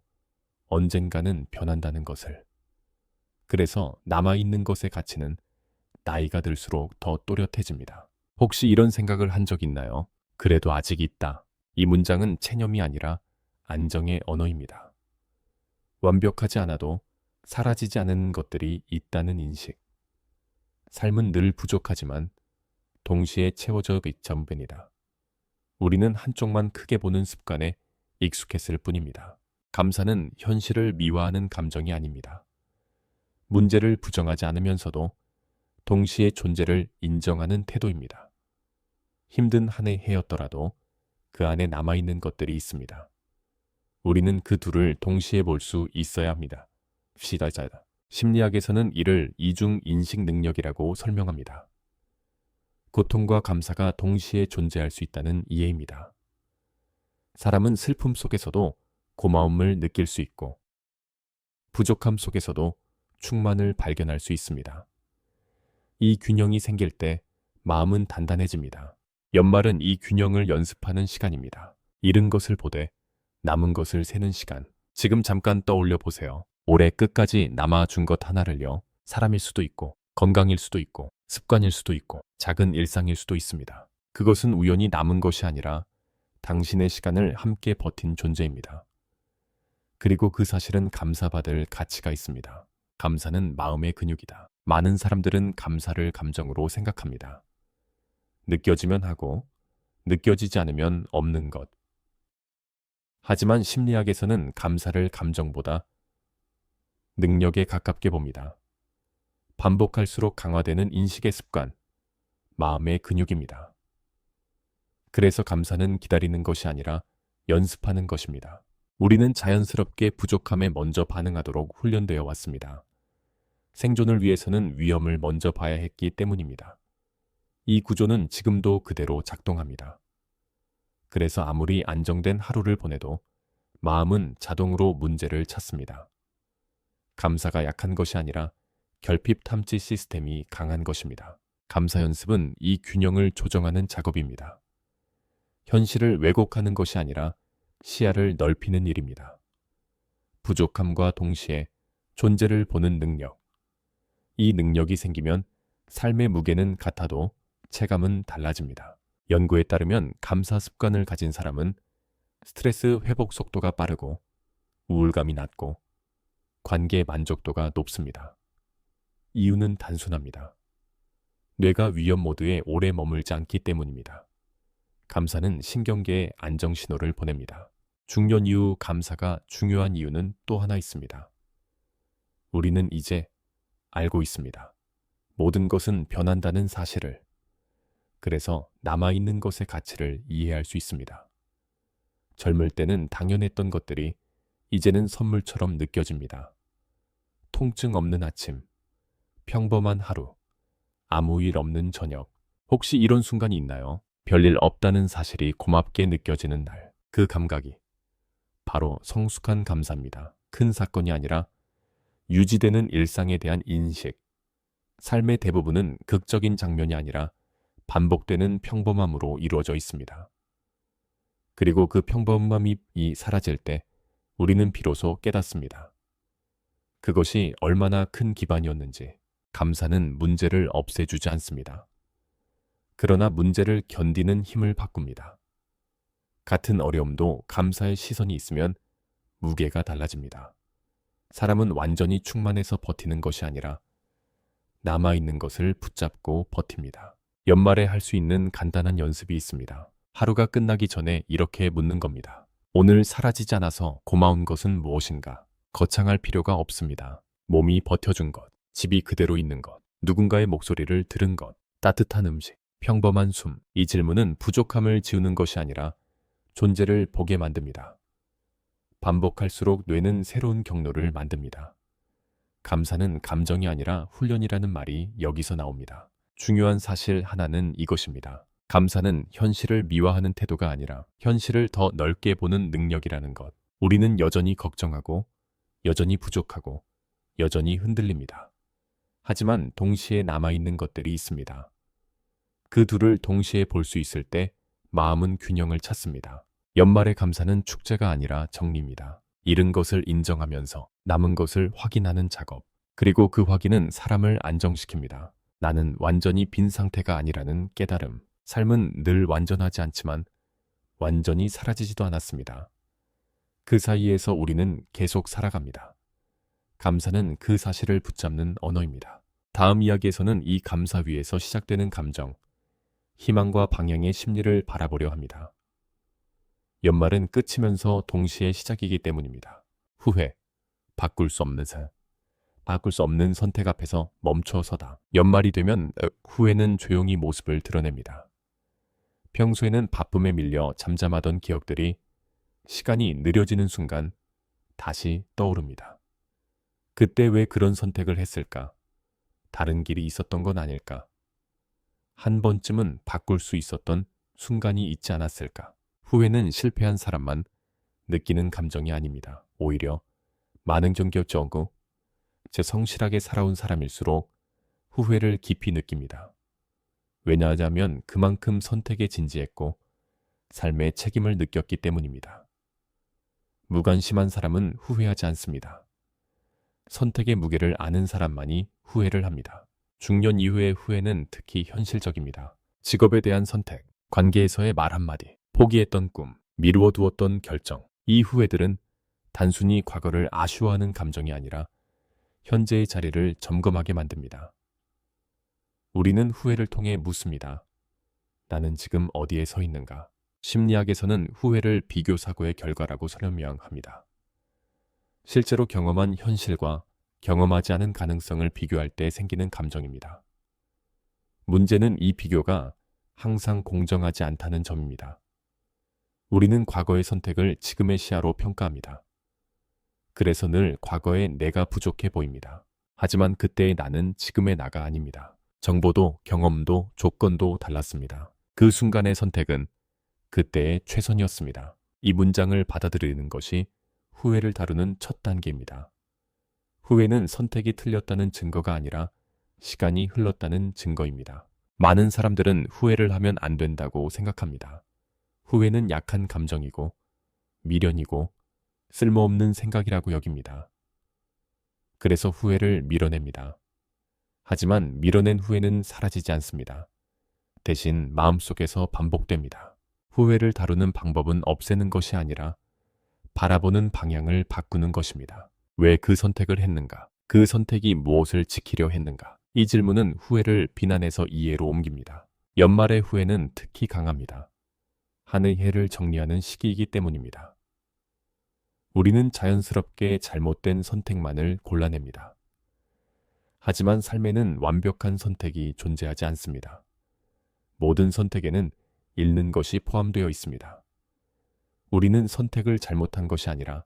언젠가는 변한다는 것을. 그래서 남아있는 것의 가치는 나이가 들수록 더 또렷해집니다. 혹시 이런 생각을 한 적 있나요? 그래도 아직 있다. 이 문장은 체념이 아니라 안정의 언어입니다. 완벽하지 않아도 사라지지 않은 것들이 있다는 인식. 삶은 늘 부족하지만 동시에 채워져 있전뿐이다. 우리는 한쪽만 크게 보는 습관에 익숙했을 뿐입니다. 감사는 현실을 미화하는 감정이 아닙니다. 문제를 부정하지 않으면서도 동시에 존재를 인정하는 태도입니다. 힘든 한 해였더라도 그 안에 남아있는 것들이 있습니다. 우리는 그 둘을 동시에 볼 수 있어야 합니다. 시다자다. 심리학에서는 이를 이중 인식 능력이라고 설명합니다. 고통과 감사가 동시에 존재할 수 있다는 이해입니다. 사람은 슬픔 속에서도 고마움을 느낄 수 있고 부족함 속에서도 충만을 발견할 수 있습니다. 이 균형이 생길 때 마음은 단단해집니다. 연말은 이 균형을 연습하는 시간입니다. 잃은 것을 보되 남은 것을 세는 시간. 지금 잠깐 떠올려 보세요. 올해 끝까지 남아준 것 하나를요. 사람일 수도 있고 건강일 수도 있고 습관일 수도 있고 작은 일상일 수도 있습니다. 그것은 우연히 남은 것이 아니라 당신의 시간을 함께 버틴 존재입니다. 그리고 그 사실은 감사받을 가치가 있습니다. 감사는 마음의 근육이다. 많은 사람들은 감사를 감정으로 생각합니다. 느껴지면 하고 느껴지지 않으면 없는 것. 하지만 심리학에서는 감사를 감정보다 능력에 가깝게 봅니다. 반복할수록 강화되는 인식의 습관, 마음의 근육입니다. 그래서 감사는 기다리는 것이 아니라 연습하는 것입니다. 우리는 자연스럽게 부족함에 먼저 반응하도록 훈련되어 왔습니다. 생존을 위해서는 위험을 먼저 봐야 했기 때문입니다. 이 구조는 지금도 그대로 작동합니다. 그래서 아무리 안정된 하루를 보내도 마음은 자동으로 문제를 찾습니다. 감사가 약한 것이 아니라 결핍 탐지 시스템이 강한 것입니다. 감사 연습은 이 균형을 조정하는 작업입니다. 현실을 왜곡하는 것이 아니라 시야를 넓히는 일입니다. 부족함과 동시에 존재를 보는 능력. 이 능력이 생기면 삶의 무게는 같아도 체감은 달라집니다. 연구에 따르면 감사 습관을 가진 사람은 스트레스 회복 속도가 빠르고 우울감이 낮고 관계 만족도가 높습니다. 이유는 단순합니다. 뇌가 위험 모드에 오래 머물지 않기 때문입니다. 감사는 신경계에 안정 신호를 보냅니다. 중년 이후 감사가 중요한 이유는 또 하나 있습니다. 우리는 이제 알고 있습니다. 모든 것은 변한다는 사실을. 그래서 남아있는 것의 가치를 이해할 수 있습니다. 젊을 때는 당연했던 것들이 이제는 선물처럼 느껴집니다. 통증 없는 아침, 평범한 하루, 아무 일 없는 저녁. 혹시 이런 순간이 있나요? 별일 없다는 사실이 고맙게 느껴지는 날. 그 감각이 바로 성숙한 감사입니다. 큰 사건이 아니라 유지되는 일상에 대한 인식. 삶의 대부분은 극적인 장면이 아니라 반복되는 평범함으로 이루어져 있습니다. 그리고 그 평범함이 사라질 때 우리는 비로소 깨닫습니다. 그것이 얼마나 큰 기반이었는지. 감사는 문제를 없애주지 않습니다. 그러나 문제를 견디는 힘을 바꿉니다. 같은 어려움도 감사의 시선이 있으면 무게가 달라집니다. 사람은 완전히 충만해서 버티는 것이 아니라 남아있는 것을 붙잡고 버팁니다. 연말에 할 수 있는 간단한 연습이 있습니다. 하루가 끝나기 전에 이렇게 묻는 겁니다. 오늘 사라지지 않아서 고마운 것은 무엇인가? 거창할 필요가 없습니다. 몸이 버텨준 것, 집이 그대로 있는 것, 누군가의 목소리를 들은 것, 따뜻한 음식, 평범한 숨. 이 질문은 부족함을 지우는 것이 아니라 존재를 보게 만듭니다. 반복할수록 뇌는 새로운 경로를 만듭니다. 감사는 감정이 아니라 훈련이라는 말이 여기서 나옵니다. 중요한 사실 하나는 이것입니다. 감사는 현실을 미화하는 태도가 아니라 현실을 더 넓게 보는 능력이라는 것. 우리는 여전히 걱정하고, 여전히 부족하고, 여전히 흔들립니다. 하지만 동시에 남아있는 것들이 있습니다. 그 둘을 동시에 볼 수 있을 때 마음은 균형을 찾습니다. 연말의 감사는 축제가 아니라 정리입니다. 잃은 것을 인정하면서 남은 것을 확인하는 작업. 그리고 그 확인은 사람을 안정시킵니다. 나는 완전히 빈 상태가 아니라는 깨달음. 삶은 늘 완전하지 않지만 완전히 사라지지도 않았습니다. 그 사이에서 우리는 계속 살아갑니다. 감사는 그 사실을 붙잡는 언어입니다. 다음 이야기에서는 이 감사 위에서 시작되는 감정, 희망과 방향의 심리를 바라보려 합니다. 연말은 끝이면서 동시에 시작이기 때문입니다. 후회, 바꿀 수 없는 선택 앞에서 멈춰서다. 연말이 되면 후회는 조용히 모습을 드러냅니다. 평소에는 바쁨에 밀려 잠잠하던 기억들이 시간이 느려지는 순간 다시 떠오릅니다. 그때 왜 그런 선택을 했을까? 다른 길이 있었던 건 아닐까? 한 번쯤은 바꿀 수 있었던 순간이 있지 않았을까? 후회는 실패한 사람만 느끼는 감정이 아닙니다. 오히려 많은 경력 적고 성실하게 살아온 사람일수록 후회를 깊이 느낍니다. 왜냐하면 그만큼 선택에 진지했고 삶의 책임을 느꼈기 때문입니다. 무관심한 사람은 후회하지 않습니다. 선택의 무게를 아는 사람만이 후회를 합니다. 중년 이후의 후회는 특히 현실적입니다. 직업에 대한 선택, 관계에서의 말 한마디, 포기했던 꿈, 미루어 두었던 결정. 이 후회들은 단순히 과거를 아쉬워하는 감정이 아니라 현재의 자리를 점검하게 만듭니다. 우리는 후회를 통해 묻습니다. 나는 지금 어디에 서 있는가? 심리학에서는 후회를 비교사고의 결과라고 설명합니다. 실제로 경험한 현실과 경험하지 않은 가능성을 비교할 때 생기는 감정입니다. 문제는 이 비교가 항상 공정하지 않다는 점입니다. 우리는 과거의 선택을 지금의 시야로 평가합니다. 그래서 늘 과거의 내가 부족해 보입니다. 하지만 그때의 나는 지금의 나가 아닙니다. 정보도 경험도 조건도 달랐습니다. 그 순간의 선택은 그때의 최선이었습니다. 이 문장을 받아들이는 것이 후회를 다루는 첫 단계입니다. 후회는 선택이 틀렸다는 증거가 아니라 시간이 흘렀다는 증거입니다. 많은 사람들은 후회를 하면 안 된다고 생각합니다. 후회는 약한 감정이고 미련이고 쓸모없는 생각이라고 여깁니다. 그래서 후회를 밀어냅니다. 하지만 밀어낸 후회는 사라지지 않습니다. 대신 마음속에서 반복됩니다. 후회를 다루는 방법은 없애는 것이 아니라 바라보는 방향을 바꾸는 것입니다. 왜 그 선택을 했는가? 그 선택이 무엇을 지키려 했는가? 이 질문은 후회를 비난에서 이해로 옮깁니다. 연말의 후회는 특히 강합니다. 한의 해를 정리하는 시기이기 때문입니다. 우리는 자연스럽게 잘못된 선택만을 골라냅니다. 하지만 삶에는 완벽한 선택이 존재하지 않습니다. 모든 선택에는 잃는 것이 포함되어 있습니다. 우리는 선택을 잘못한 것이 아니라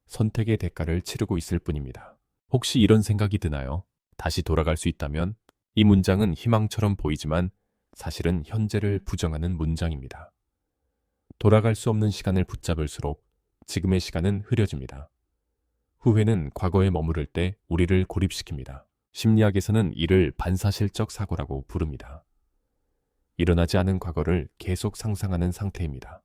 선택의 대가를 치르고 있을 뿐입니다. 혹시 이런 생각이 드나요? 다시 돌아갈 수 있다면? 이 문장은 희망처럼 보이지만 사실은 현재를 부정하는 문장입니다. 돌아갈 수 없는 시간을 붙잡을수록 지금의 시간은 흐려집니다. 후회는 과거에 머무를 때 우리를 고립시킵니다. 심리학에서는 이를 반사실적 사고라고 부릅니다. 일어나지 않은 과거를 계속 상상하는 상태입니다.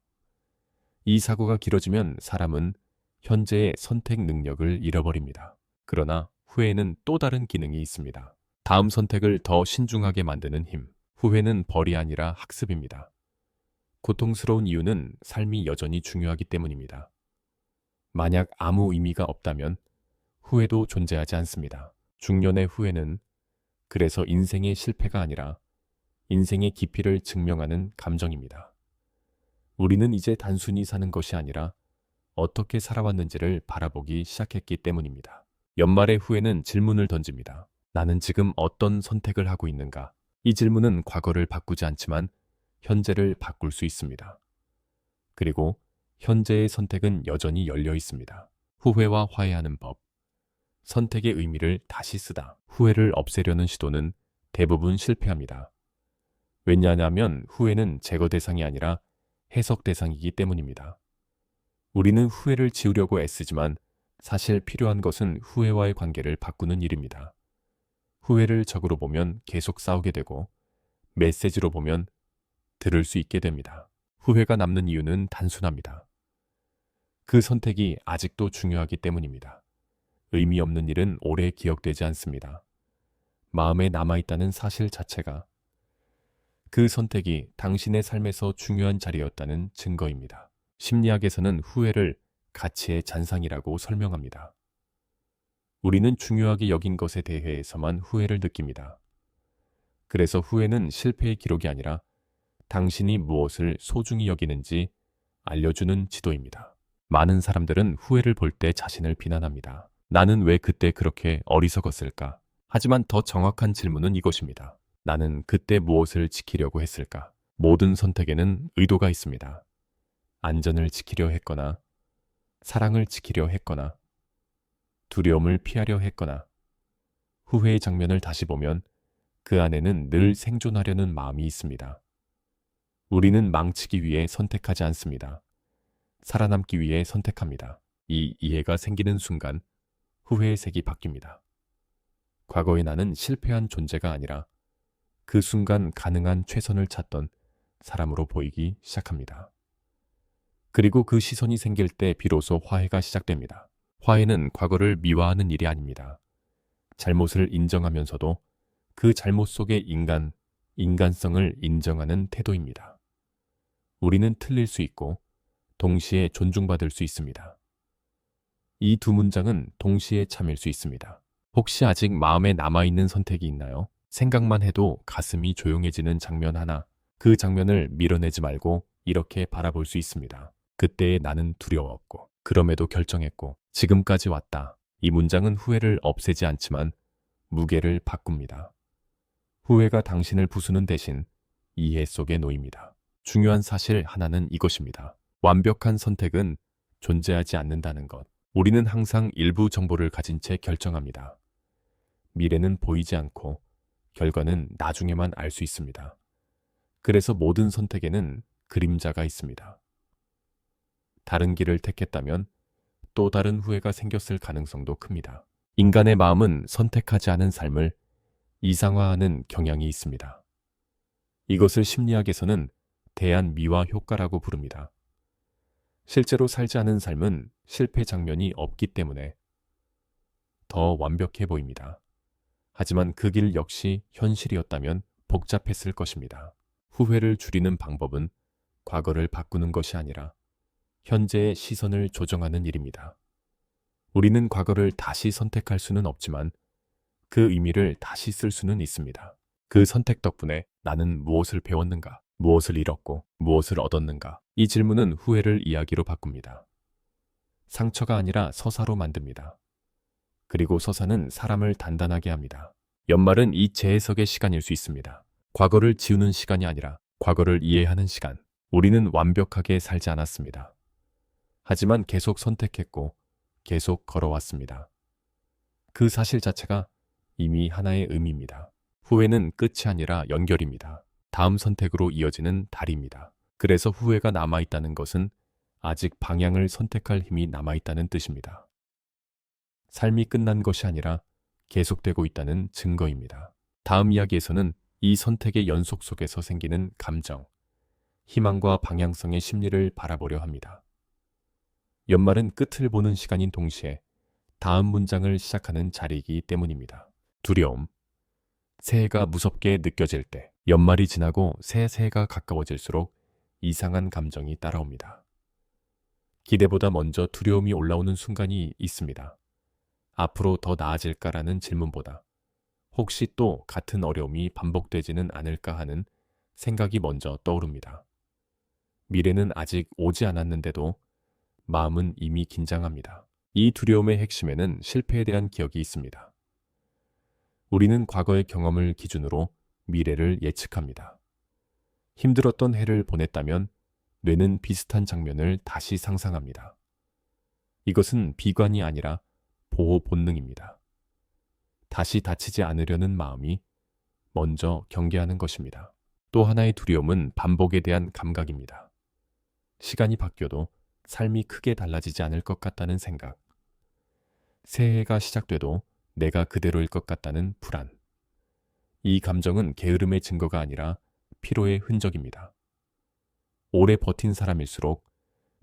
이 사고가 길어지면 사람은 현재의 선택 능력을 잃어버립니다. 그러나 후회에는 또 다른 기능이 있습니다. 다음 선택을 더 신중하게 만드는 힘. 후회는 벌이 아니라 학습입니다. 고통스러운 이유는 삶이 여전히 중요하기 때문입니다. 만약 아무 의미가 없다면 후회도 존재하지 않습니다. 중년의 후회는 그래서 인생의 실패가 아니라 인생의 깊이를 증명하는 감정입니다. 우리는 이제 단순히 사는 것이 아니라 어떻게 살아왔는지를 바라보기 시작했기 때문입니다. 연말의 후회는 질문을 던집니다. 나는 지금 어떤 선택을 하고 있는가? 이 질문은 과거를 바꾸지 않지만 현재를 바꿀 수 있습니다. 그리고 현재의 선택은 여전히 열려 있습니다. 후회와 화해하는 법. 선택의 의미를 다시 쓰다. 후회를 없애려는 시도는 대부분 실패합니다. 왜냐하면 후회는 제거 대상이 아니라 해석 대상이기 때문입니다. 우리는 후회를 지우려고 애쓰지만 사실 필요한 것은 후회와의 관계를 바꾸는 일입니다. 후회를 적으로 보면 계속 싸우게 되고 메시지로 보면 들을 수 있게 됩니다. 후회가 남는 이유는 단순합니다. 그 선택이 아직도 중요하기 때문입니다. 의미 없는 일은 오래 기억되지 않습니다. 마음에 남아있다는 사실 자체가 그 선택이 당신의 삶에서 중요한 자리였다는 증거입니다. 심리학에서는 후회를 가치의 잔상이라고 설명합니다. 우리는 중요하게 여긴 것에 대해서만 후회를 느낍니다. 그래서 후회는 실패의 기록이 아니라 당신이 무엇을 소중히 여기는지 알려주는 지도입니다. 많은 사람들은 후회를 볼 때 자신을 비난합니다. 나는 왜 그때 그렇게 어리석었을까? 하지만 더 정확한 질문은 이것입니다. 나는 그때 무엇을 지키려고 했을까? 모든 선택에는 의도가 있습니다. 안전을 지키려 했거나, 사랑을 지키려 했거나, 두려움을 피하려 했거나, 후회의 장면을 다시 보면 그 안에는 늘 생존하려는 마음이 있습니다. 우리는 망치기 위해 선택하지 않습니다. 살아남기 위해 선택합니다. 이 이해가 생기는 순간 후회의 색이 바뀝니다. 과거의 나는 실패한 존재가 아니라 그 순간 가능한 최선을 찾던 사람으로 보이기 시작합니다. 그리고 그 시선이 생길 때 비로소 화해가 시작됩니다. 화해는 과거를 미화하는 일이 아닙니다. 잘못을 인정하면서도 그 잘못 속의 인간성을 인정하는 태도입니다. 우리는 틀릴 수 있고 동시에 존중받을 수 있습니다. 이 두 문장은 동시에 참일 수 있습니다. 혹시 아직 마음에 남아있는 선택이 있나요? 생각만 해도 가슴이 조용해지는 장면 하나, 그 장면을 밀어내지 말고 이렇게 바라볼 수 있습니다. 그때의 나는 두려웠고, 그럼에도 결정했고, 지금까지 왔다. 이 문장은 후회를 없애지 않지만 무게를 바꿉니다. 후회가 당신을 부수는 대신 이해 속에 놓입니다. 중요한 사실 하나는 이것입니다. 완벽한 선택은 존재하지 않는다는 것. 우리는 항상 일부 정보를 가진 채 결정합니다. 미래는 보이지 않고 결과는 나중에만 알 수 있습니다. 그래서 모든 선택에는 그림자가 있습니다. 다른 길을 택했다면 또 다른 후회가 생겼을 가능성도 큽니다. 인간의 마음은 선택하지 않은 삶을 이상화하는 경향이 있습니다. 이것을 심리학에서는 대안미화 효과라고 부릅니다. 실제로 살지 않은 삶은 실패 장면이 없기 때문에 더 완벽해 보입니다. 하지만 그 길 역시 현실이었다면 복잡했을 것입니다. 후회를 줄이는 방법은 과거를 바꾸는 것이 아니라 현재의 시선을 조정하는 일입니다. 우리는 과거를 다시 선택할 수는 없지만 그 의미를 다시 쓸 수는 있습니다. 그 선택 덕분에 나는 무엇을 배웠는가, 무엇을 잃었고 무엇을 얻었는가? 이 질문은 후회를 이야기로 바꿉니다. 상처가 아니라 서사로 만듭니다. 그리고 서사는 사람을 단단하게 합니다. 연말은 이 재해석의 시간일 수 있습니다. 과거를 지우는 시간이 아니라 과거를 이해하는 시간. 우리는 완벽하게 살지 않았습니다. 하지만 계속 선택했고 계속 걸어왔습니다. 그 사실 자체가 이미 하나의 의미입니다. 후회는 끝이 아니라 연결입니다. 다음 선택으로 이어지는 다리입니다. 그래서 후회가 남아있다는 것은 아직 방향을 선택할 힘이 남아있다는 뜻입니다. 삶이 끝난 것이 아니라 계속되고 있다는 증거입니다. 다음 이야기에서는 이 선택의 연속 속에서 생기는 감정, 희망과 방향성의 심리를 바라보려 합니다. 연말은 끝을 보는 시간인 동시에 다음 문장을 시작하는 자리이기 때문입니다. 두려움. 새해가 무섭게 느껴질 때, 연말이 지나고 새해가 가까워질수록 이상한 감정이 따라옵니다. 기대보다 먼저 두려움이 올라오는 순간이 있습니다. 앞으로 더 나아질까라는 질문보다 혹시 또 같은 어려움이 반복되지는 않을까 하는 생각이 먼저 떠오릅니다. 미래는 아직 오지 않았는데도 마음은 이미 긴장합니다. 이 두려움의 핵심에는 실패에 대한 기억이 있습니다. 우리는 과거의 경험을 기준으로 미래를 예측합니다. 힘들었던 해를 보냈다면 뇌는 비슷한 장면을 다시 상상합니다. 이것은 비관이 아니라 보호 본능입니다. 다시 다치지 않으려는 마음이 먼저 경계하는 것입니다. 또 하나의 두려움은 반복에 대한 감각입니다. 시간이 바뀌어도 삶이 크게 달라지지 않을 것 같다는 생각. 새해가 시작돼도 내가 그대로일 것 같다는 불안. 이 감정은 게으름의 증거가 아니라 피로의 흔적입니다. 오래 버틴 사람일수록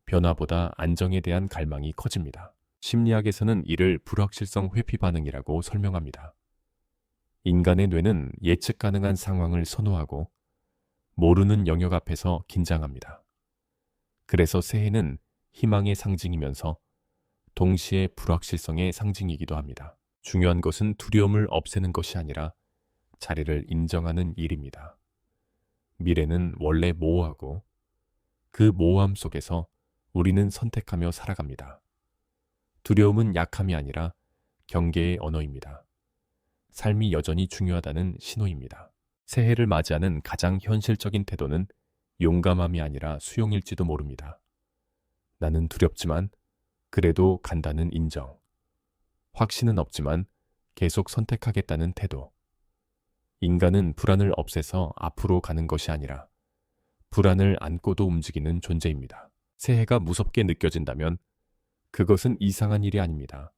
변화보다 안정에 대한 갈망이 커집니다. 심리학에서는 이를 불확실성 회피 반응이라고 설명합니다. 인간의 뇌는 예측 가능한 상황을 선호하고 모르는 영역 앞에서 긴장합니다. 그래서 새해는 희망의 상징이면서 동시에 불확실성의 상징이기도 합니다. 중요한 것은 두려움을 없애는 것이 아니라 자리를 인정하는 일입니다. 미래는 원래 모호하고 그 모호함 속에서 우리는 선택하며 살아갑니다. 두려움은 약함이 아니라 경계의 언어입니다. 삶이 여전히 중요하다는 신호입니다. 새해를 맞이하는 가장 현실적인 태도는 용감함이 아니라 수용일지도 모릅니다. 나는 두렵지만 그래도 간다는 인정. 확신은 없지만 계속 선택하겠다는 태도. 인간은 불안을 없애서 앞으로 가는 것이 아니라 불안을 안고도 움직이는 존재입니다. 새해가 무섭게 느껴진다면 그것은 이상한 일이 아닙니다.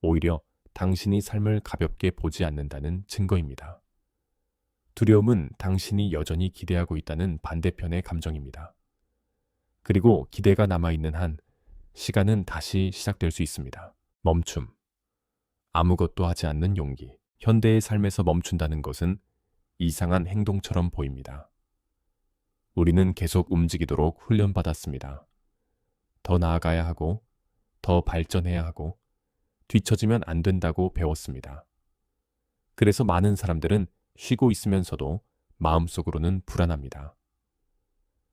오히려 당신이 삶을 가볍게 보지 않는다는 증거입니다. 두려움은 당신이 여전히 기대하고 있다는 반대편의 감정입니다. 그리고 기대가 남아있는 한 시간은 다시 시작될 수 있습니다. 멈춤. 아무것도 하지 않는 용기. 현대의 삶에서 멈춘다는 것은 이상한 행동처럼 보입니다. 우리는 계속 움직이도록 훈련받았습니다. 더 나아가야 하고, 더 발전해야 하고, 뒤처지면 안 된다고 배웠습니다. 그래서 많은 사람들은 쉬고 있으면서도 마음속으로는 불안합니다.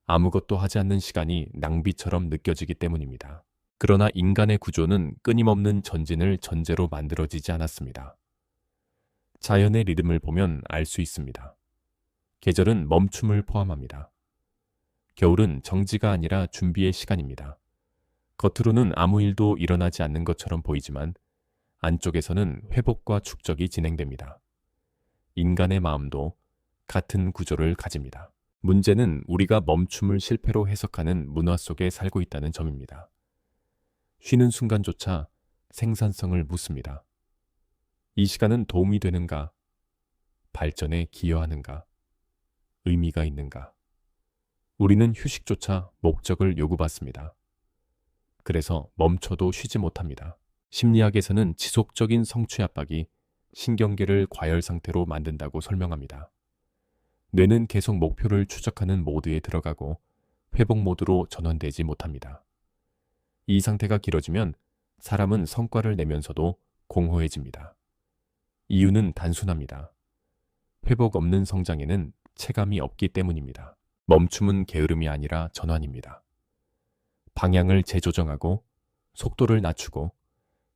아무것도 하지 않는 시간이 낭비처럼 느껴지기 때문입니다. 그러나 인간의 구조는 끊임없는 전진을 전제로 만들어지지 않았습니다. 자연의 리듬을 보면 알 수 있습니다. 계절은 멈춤을 포함합니다. 겨울은 정지가 아니라 준비의 시간입니다. 겉으로는 아무 일도 일어나지 않는 것처럼 보이지만 안쪽에서는 회복과 축적이 진행됩니다. 인간의 마음도 같은 구조를 가집니다. 문제는 우리가 멈춤을 실패로 해석하는 문화 속에 살고 있다는 점입니다. 쉬는 순간조차 생산성을 묻습니다. 이 시간은 도움이 되는가? 발전에 기여하는가? 의미가 있는가? 우리는 휴식조차 목적을 요구받습니다. 그래서 멈춰도 쉬지 못합니다. 심리학에서는 지속적인 성취 압박이 신경계를 과열 상태로 만든다고 설명합니다. 뇌는 계속 목표를 추적하는 모드에 들어가고 회복 모드로 전환되지 못합니다. 이 상태가 길어지면 사람은 성과를 내면서도 공허해집니다. 이유는 단순합니다. 회복 없는 성장에는 체감이 없기 때문입니다. 멈춤은 게으름이 아니라 전환입니다. 방향을 재조정하고 속도를 낮추고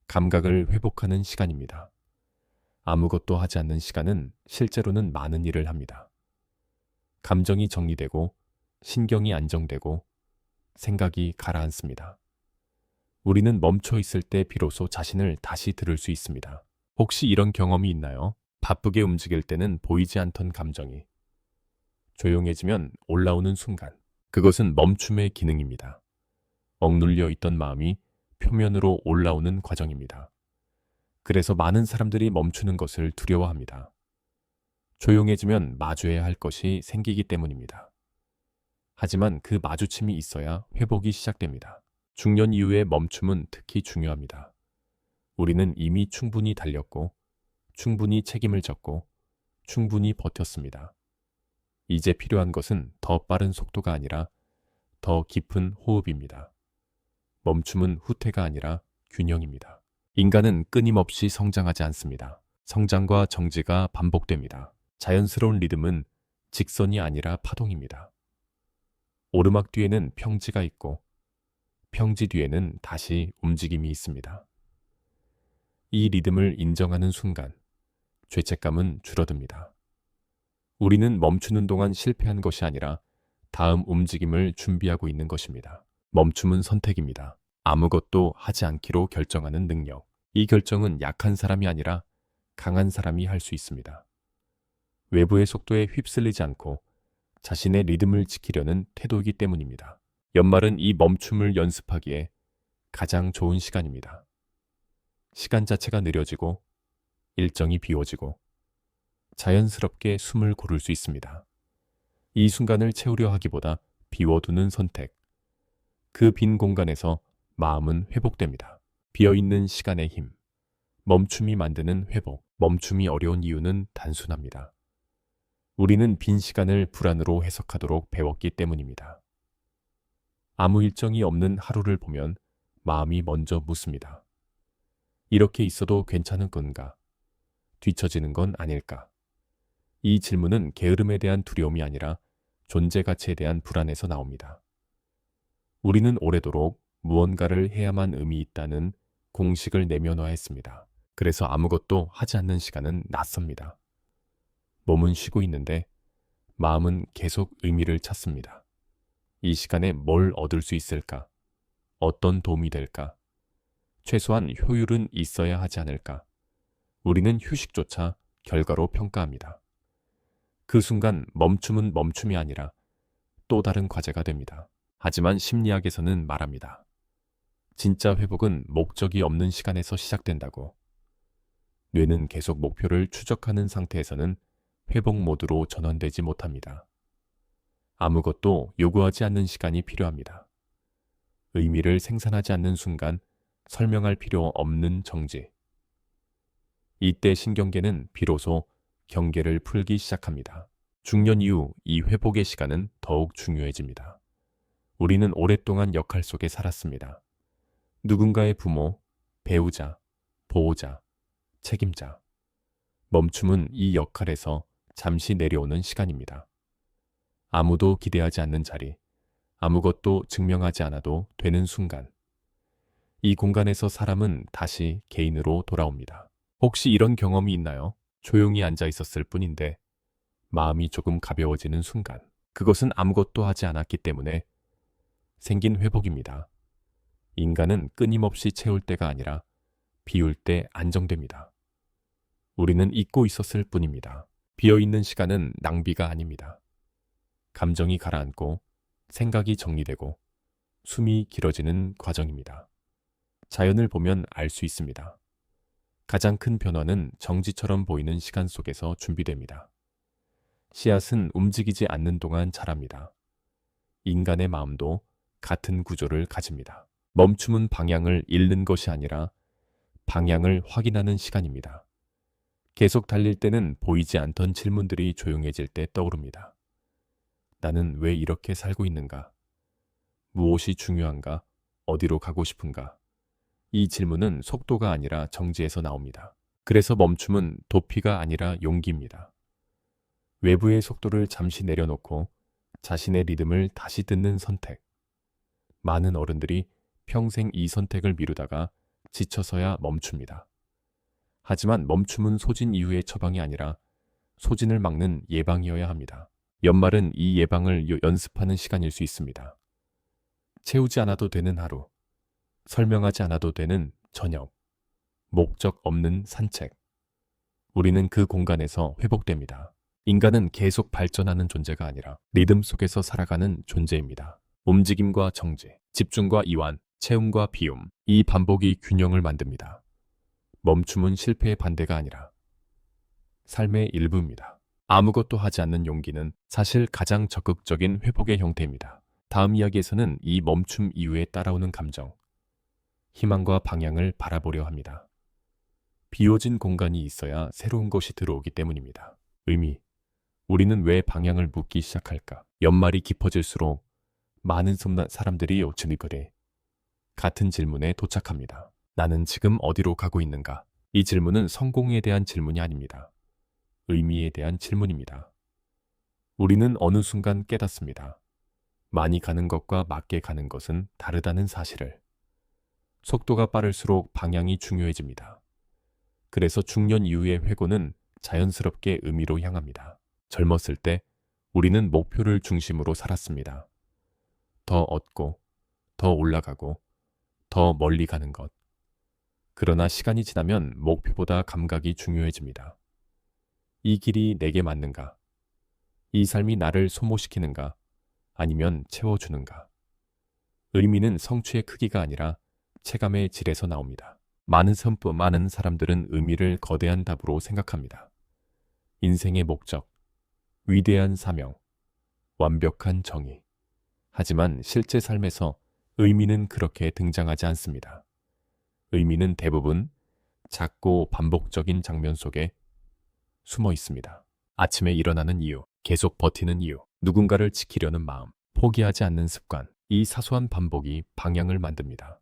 감각을 회복하는 시간입니다. 아무것도 하지 않는 시간은 실제로는 많은 일을 합니다. 감정이 정리되고 신경이 안정되고 생각이 가라앉습니다. 우리는 멈춰 있을 때 비로소 자신을 다시 들을 수 있습니다. 혹시 이런 경험이 있나요? 바쁘게 움직일 때는 보이지 않던 감정이 조용해지면 올라오는 순간, 그것은 멈춤의 기능입니다. 억눌려 있던 마음이 표면으로 올라오는 과정입니다. 그래서 많은 사람들이 멈추는 것을 두려워합니다. 조용해지면 마주해야 할 것이 생기기 때문입니다. 하지만 그 마주침이 있어야 회복이 시작됩니다. 중년 이후의 멈춤은 특히 중요합니다. 우리는 이미 충분히 달렸고, 충분히 책임을 졌고, 충분히 버텼습니다. 이제 필요한 것은 더 빠른 속도가 아니라 더 깊은 호흡입니다. 멈춤은 후퇴가 아니라 균형입니다. 인간은 끊임없이 성장하지 않습니다. 성장과 정지가 반복됩니다. 자연스러운 리듬은 직선이 아니라 파동입니다. 오르막 뒤에는 평지가 있고 평지 뒤에는 다시 움직임이 있습니다. 이 리듬을 인정하는 순간 죄책감은 줄어듭니다. 우리는 멈추는 동안 실패한 것이 아니라 다음 움직임을 준비하고 있는 것입니다. 멈춤은 선택입니다. 아무것도 하지 않기로 결정하는 능력. 이 결정은 약한 사람이 아니라 강한 사람이 할 수 있습니다. 외부의 속도에 휩쓸리지 않고 자신의 리듬을 지키려는 태도이기 때문입니다. 연말은 이 멈춤을 연습하기에 가장 좋은 시간입니다. 시간 자체가 느려지고 일정이 비워지고 자연스럽게 숨을 고를 수 있습니다. 이 순간을 채우려 하기보다 비워두는 선택. 그 빈 공간에서 마음은 회복됩니다. 비어있는 시간의 힘. 멈춤이 만드는 회복. 멈춤이 어려운 이유는 단순합니다. 우리는 빈 시간을 불안으로 해석하도록 배웠기 때문입니다. 아무 일정이 없는 하루를 보면 마음이 먼저 묻습니다. 이렇게 있어도 괜찮은 건가? 뒤처지는 건 아닐까? 이 질문은 게으름에 대한 두려움이 아니라 존재 가치에 대한 불안에서 나옵니다. 우리는 오래도록 무언가를 해야만 의미 있다는 공식을 내면화했습니다. 그래서 아무것도 하지 않는 시간은 낯섭니다. 몸은 쉬고 있는데 마음은 계속 의미를 찾습니다. 이 시간에 뭘 얻을 수 있을까? 어떤 도움이 될까? 최소한 효율은 있어야 하지 않을까? 우리는 휴식조차 결과로 평가합니다. 그 순간 멈춤은 멈춤이 아니라 또 다른 과제가 됩니다. 하지만 심리학에서는 말합니다. 진짜 회복은 목적이 없는 시간에서 시작된다고. 뇌는 계속 목표를 추적하는 상태에서는 회복 모드로 전환되지 못합니다. 아무것도 요구하지 않는 시간이 필요합니다. 의미를 생산하지 않는 순간 설명할 필요 없는 정지. 이때 신경계는 비로소 경계를 풀기 시작합니다. 중년 이후 이 회복의 시간은 더욱 중요해집니다. 우리는 오랫동안 역할 속에 살았습니다. 누군가의 부모, 배우자, 보호자, 책임자. 멈춤은 이 역할에서 잠시 내려오는 시간입니다. 아무도 기대하지 않는 자리, 아무것도 증명하지 않아도 되는 순간. 이 공간에서 사람은 다시 개인으로 돌아옵니다. 혹시 이런 경험이 있나요? 조용히 앉아 있었을 뿐인데 마음이 조금 가벼워지는 순간. 그것은 아무것도 하지 않았기 때문에 생긴 회복입니다. 인간은 끊임없이 채울 때가 아니라 비울 때 안정됩니다. 우리는 잊고 있었을 뿐입니다. 비어있는 시간은 낭비가 아닙니다. 감정이 가라앉고 생각이 정리되고 숨이 길어지는 과정입니다. 자연을 보면 알 수 있습니다. 가장 큰 변화는 정지처럼 보이는 시간 속에서 준비됩니다. 씨앗은 움직이지 않는 동안 자랍니다. 인간의 마음도 같은 구조를 가집니다. 멈춤은 방향을 잃는 것이 아니라 방향을 확인하는 시간입니다. 계속 달릴 때는 보이지 않던 질문들이 조용해질 때 떠오릅니다. 나는 왜 이렇게 살고 있는가? 무엇이 중요한가? 어디로 가고 싶은가? 이 질문은 속도가 아니라 정지에서 나옵니다. 그래서 멈춤은 도피가 아니라 용기입니다. 외부의 속도를 잠시 내려놓고 자신의 리듬을 다시 듣는 선택. 많은 어른들이 평생 이 선택을 미루다가 지쳐서야 멈춥니다. 하지만 멈춤은 소진 이후의 처방이 아니라 소진을 막는 예방이어야 합니다. 연말은 이 예방을 연습하는 시간일 수 있습니다. 채우지 않아도 되는 하루, 설명하지 않아도 되는 저녁, 목적 없는 산책. 우리는 그 공간에서 회복됩니다. 인간은 계속 발전하는 존재가 아니라 리듬 속에서 살아가는 존재입니다. 움직임과 정지, 집중과 이완, 채움과 비움, 이 반복이 균형을 만듭니다. 멈춤은 실패의 반대가 아니라 삶의 일부입니다. 아무것도 하지 않는 용기는 사실 가장 적극적인 회복의 형태입니다. 다음 이야기에서는 이 멈춤 이후에 따라오는 감정, 희망과 방향을 바라보려 합니다. 비워진 공간이 있어야 새로운 것이 들어오기 때문입니다. 의미, 우리는 왜 방향을 묻기 시작할까? 연말이 깊어질수록 많은 사람들이 요즘이 그래 같은 질문에 도착합니다. 나는 지금 어디로 가고 있는가? 이 질문은 성공에 대한 질문이 아닙니다. 의미에 대한 질문입니다. 우리는 어느 순간 깨닫습니다. 많이 가는 것과 맞게 가는 것은 다르다는 사실을. 속도가 빠를수록 방향이 중요해집니다. 그래서 중년 이후의 회고는 자연스럽게 의미로 향합니다. 젊었을 때 우리는 목표를 중심으로 살았습니다. 더 얻고, 더 올라가고, 더 멀리 가는 것. 그러나 시간이 지나면 목표보다 감각이 중요해집니다. 이 길이 내게 맞는가? 이 삶이 나를 소모시키는가? 아니면 채워주는가? 의미는 성취의 크기가 아니라 체감의 질에서 나옵니다. 많은 사람들은 의미를 거대한 답으로 생각합니다. 인생의 목적, 위대한 사명, 완벽한 정의. 하지만 실제 삶에서 의미는 그렇게 등장하지 않습니다. 의미는 대부분 작고 반복적인 장면 속에 숨어 있습니다. 아침에 일어나는 이유, 계속 버티는 이유, 누군가를 지키려는 마음, 포기하지 않는 습관, 이 사소한 반복이 방향을 만듭니다.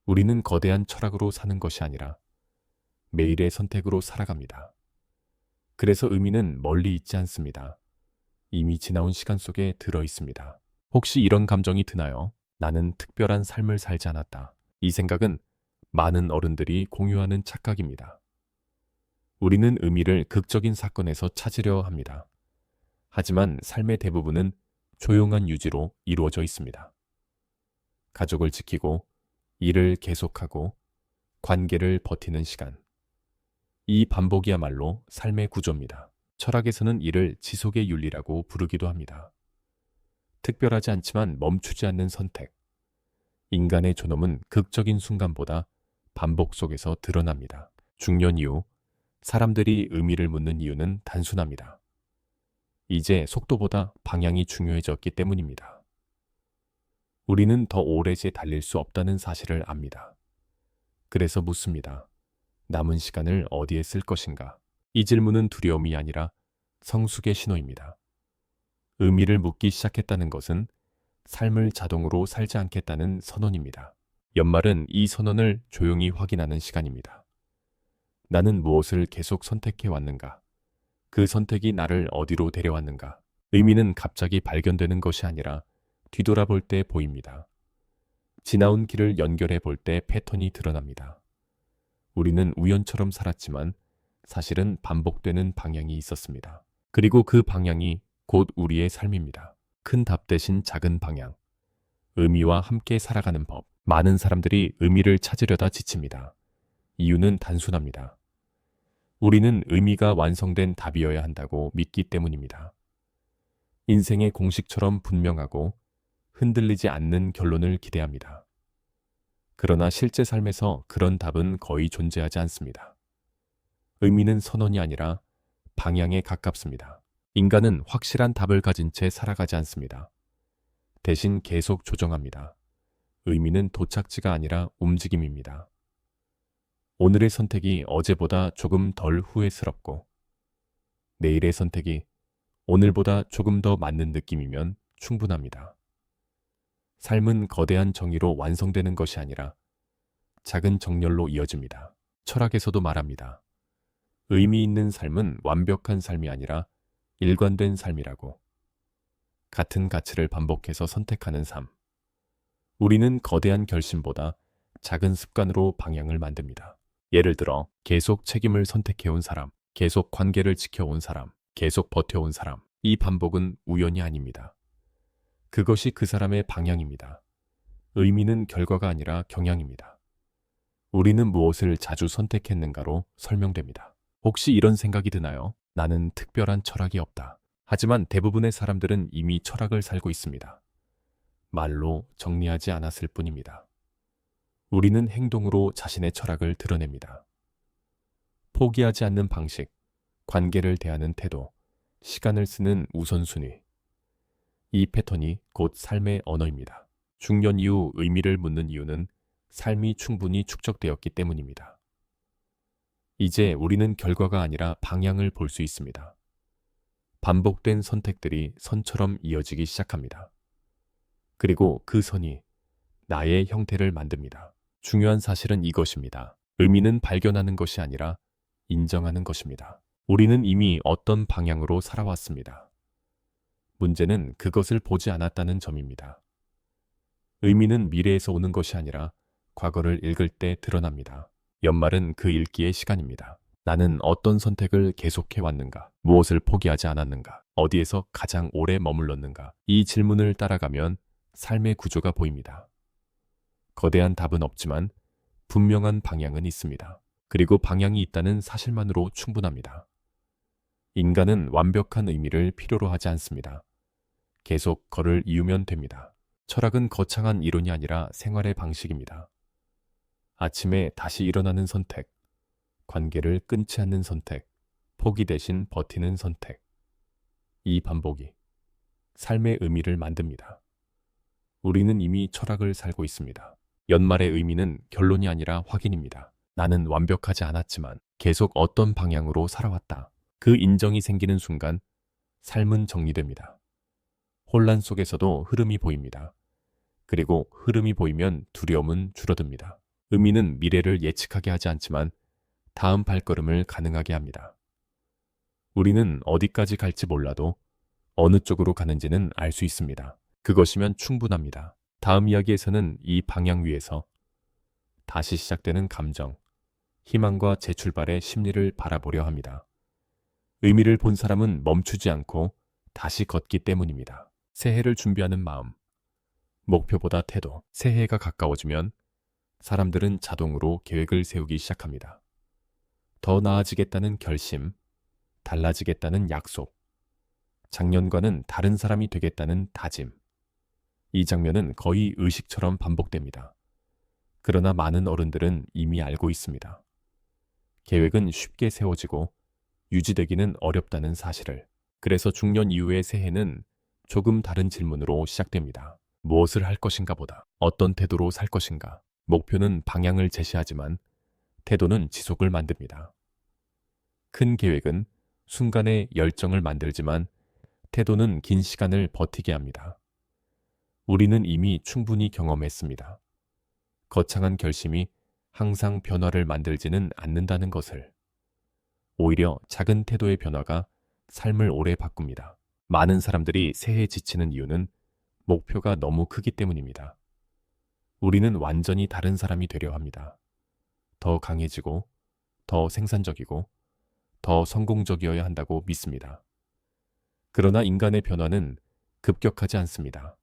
우리는 거대한 철학으로 사는 것이 아니라 매일의 선택으로 살아갑니다. 그래서 의미는 멀리 있지 않습니다. 이미 지나온 시간 속에 들어 있습니다. 혹시 이런 감정이 드나요? 나는 특별한 삶을 살지 않았다. 이 생각은 많은 어른들이 공유하는 착각입니다. 우리는 의미를 극적인 사건에서 찾으려 합니다. 하지만 삶의 대부분은 조용한 유지로 이루어져 있습니다. 가족을 지키고, 일을 계속하고, 관계를 버티는 시간. 이 반복이야말로 삶의 구조입니다. 철학에서는 이를 지속의 윤리라고 부르기도 합니다. 특별하지 않지만 멈추지 않는 선택. 인간의 존엄은 극적인 순간보다 반복 속에서 드러납니다. 중년 이후 사람들이 의미를 묻는 이유는 단순합니다. 이제 속도보다 방향이 중요해졌기 때문입니다. 우리는 더 오래 달릴 수 없다는 사실을 압니다. 그래서 묻습니다. 남은 시간을 어디에 쓸 것인가? 이 질문은 두려움이 아니라 성숙의 신호입니다. 의미를 묻기 시작했다는 것은 삶을 자동으로 살지 않겠다는 선언입니다. 연말은 이 선언을 조용히 확인하는 시간입니다. 나는 무엇을 계속 선택해 왔는가? 그 선택이 나를 어디로 데려왔는가? 의미는 갑자기 발견되는 것이 아니라 뒤돌아볼 때 보입니다. 지나온 길을 연결해 볼 때 패턴이 드러납니다. 우리는 우연처럼 살았지만 사실은 반복되는 방향이 있었습니다. 그리고 그 방향이 곧 우리의 삶입니다. 큰 답 대신 작은 방향. 의미와 함께 살아가는 법. 많은 사람들이 의미를 찾으려다 지칩니다. 이유는 단순합니다. 우리는 의미가 완성된 답이어야 한다고 믿기 때문입니다. 인생의 공식처럼 분명하고 흔들리지 않는 결론을 기대합니다. 그러나 실제 삶에서 그런 답은 거의 존재하지 않습니다. 의미는 선언이 아니라 방향에 가깝습니다. 인간은 확실한 답을 가진 채 살아가지 않습니다. 대신 계속 조정합니다. 의미는 도착지가 아니라 움직임입니다. 오늘의 선택이 어제보다 조금 덜 후회스럽고 내일의 선택이 오늘보다 조금 더 맞는 느낌이면 충분합니다. 삶은 거대한 정의로 완성되는 것이 아니라 작은 정렬로 이어집니다. 철학에서도 말합니다. 의미 있는 삶은 완벽한 삶이 아니라 일관된 삶이라고. 같은 가치를 반복해서 선택하는 삶. 우리는 거대한 결심보다 작은 습관으로 방향을 만듭니다. 예를 들어 계속 책임을 선택해온 사람, 계속 관계를 지켜온 사람, 계속 버텨온 사람. 이 반복은 우연이 아닙니다. 그것이 그 사람의 방향입니다. 의미는 결과가 아니라 경향입니다. 우리는 무엇을 자주 선택했는가로 설명됩니다. 혹시 이런 생각이 드나요? 나는 특별한 철학이 없다. 하지만 대부분의 사람들은 이미 철학을 살고 있습니다. 말로 정리하지 않았을 뿐입니다. 우리는 행동으로 자신의 철학을 드러냅니다. 포기하지 않는 방식, 관계를 대하는 태도, 시간을 쓰는 우선순위. 이 패턴이 곧 삶의 언어입니다. 중년 이후 의미를 묻는 이유는 삶이 충분히 축적되었기 때문입니다. 이제 우리는 결과가 아니라 방향을 볼 수 있습니다. 반복된 선택들이 선처럼 이어지기 시작합니다. 그리고 그 선이 나의 형태를 만듭니다. 중요한 사실은 이것입니다. 의미는 발견하는 것이 아니라 인정하는 것입니다. 우리는 이미 어떤 방향으로 살아왔습니다. 문제는 그것을 보지 않았다는 점입니다. 의미는 미래에서 오는 것이 아니라 과거를 읽을 때 드러납니다. 연말은 그 읽기의 시간입니다. 나는 어떤 선택을 계속해왔는가? 무엇을 포기하지 않았는가? 어디에서 가장 오래 머물렀는가? 이 질문을 따라가면 삶의 구조가 보입니다. 거대한 답은 없지만 분명한 방향은 있습니다. 그리고 방향이 있다는 사실만으로 충분합니다. 인간은 완벽한 의미를 필요로 하지 않습니다. 계속 걸을 이유면 됩니다. 철학은 거창한 이론이 아니라 생활의 방식입니다. 아침에 다시 일어나는 선택, 관계를 끊지 않는 선택, 포기 대신 버티는 선택. 이 반복이 삶의 의미를 만듭니다. 우리는 이미 철학을 살고 있습니다. 연말의 의미는 결론이 아니라 확인입니다. 나는 완벽하지 않았지만 계속 어떤 방향으로 살아왔다. 그 인정이 생기는 순간 삶은 정리됩니다. 혼란 속에서도 흐름이 보입니다. 그리고 흐름이 보이면 두려움은 줄어듭니다. 의미는 미래를 예측하게 하지 않지만 다음 발걸음을 가능하게 합니다. 우리는 어디까지 갈지 몰라도 어느 쪽으로 가는지는 알 수 있습니다. 그것이면 충분합니다. 다음 이야기에서는 이 방향 위에서 다시 시작되는 감정, 희망과 재출발의 심리를 바라보려 합니다. 의미를 본 사람은 멈추지 않고 다시 걷기 때문입니다. 새해를 준비하는 마음, 목표보다 태도. 새해가 가까워지면 사람들은 자동으로 계획을 세우기 시작합니다. 더 나아지겠다는 결심, 달라지겠다는 약속, 작년과는 다른 사람이 되겠다는 다짐. 이 장면은 거의 의식처럼 반복됩니다. 그러나 많은 어른들은 이미 알고 있습니다. 계획은 쉽게 세워지고 유지되기는 어렵다는 사실을. 그래서 중년 이후의 새해는 조금 다른 질문으로 시작됩니다. 무엇을 할 것인가 보다 어떤 태도로 살 것인가. 목표는 방향을 제시하지만 태도는 지속을 만듭니다. 큰 계획은 순간의 열정을 만들지만 태도는 긴 시간을 버티게 합니다. 우리는 이미 충분히 경험했습니다. 거창한 결심이 항상 변화를 만들지는 않는다는 것을. 오히려 작은 태도의 변화가 삶을 오래 바꿉니다. 많은 사람들이 새해에 지치는 이유는 목표가 너무 크기 때문입니다. 우리는 완전히 다른 사람이 되려 합니다. 더 강해지고, 더 생산적이고, 더 성공적이어야 한다고 믿습니다. 그러나 인간의 변화는 급격하지 않습니다.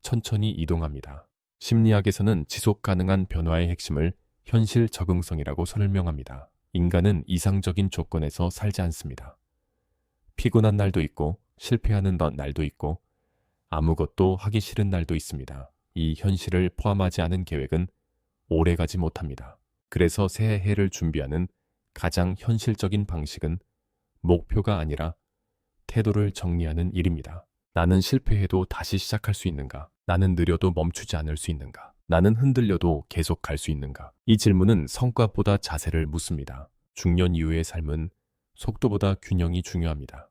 천천히 이동합니다. 심리학에서는 지속 가능한 변화의 핵심을 현실 적응성이라고 설명합니다. 인간은 이상적인 조건에서 살지 않습니다. 피곤한 날도 있고 실패하는 날도 있고 아무것도 하기 싫은 날도 있습니다. 이 현실을 포함하지 않은 계획은 오래가지 못합니다. 그래서 새해를 준비하는 가장 현실적인 방식은 목표가 아니라 태도를 정리하는 일입니다. 나는 실패해도 다시 시작할 수 있는가? 나는 느려도 멈추지 않을 수 있는가? 나는 흔들려도 계속 갈 수 있는가? 이 질문은 성과보다 자세를 묻습니다. 중년 이후의 삶은 속도보다 균형이 중요합니다.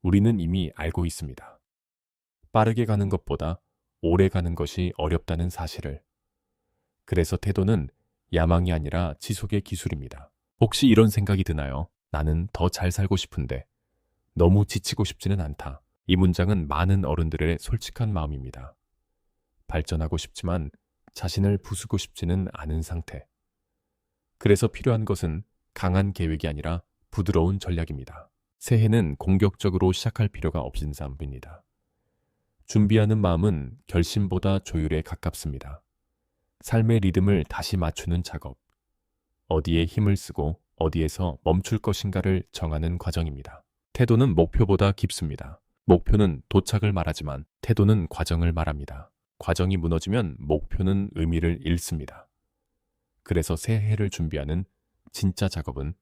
우리는 이미 알고 있습니다. 빠르게 가는 것보다 오래 가는 것이 어렵다는 사실을. 그래서 태도는 야망이 아니라 지속의 기술입니다. 혹시 이런 생각이 드나요? 나는 더 잘 살고 싶은데 너무 지치고 싶지는 않다. 이 문장은 많은 어른들의 솔직한 마음입니다. 발전하고 싶지만 자신을 부수고 싶지는 않은 상태. 그래서 필요한 것은 강한 계획이 아니라 부드러운 전략입니다. 새해는 공격적으로 시작할 필요가 없는 삶입니다. 준비하는 마음은 결심보다 조율에 가깝습니다. 삶의 리듬을 다시 맞추는 작업, 어디에 힘을 쓰고 어디에서 멈출 것인가를 정하는 과정입니다. 태도는 목표보다 깊습니다. 목표는 도착을 말하지만 태도는 과정을 말합니다. 과정이 무너지면 목표는 의미를 잃습니다. 그래서 새해를 준비하는 진짜 작업은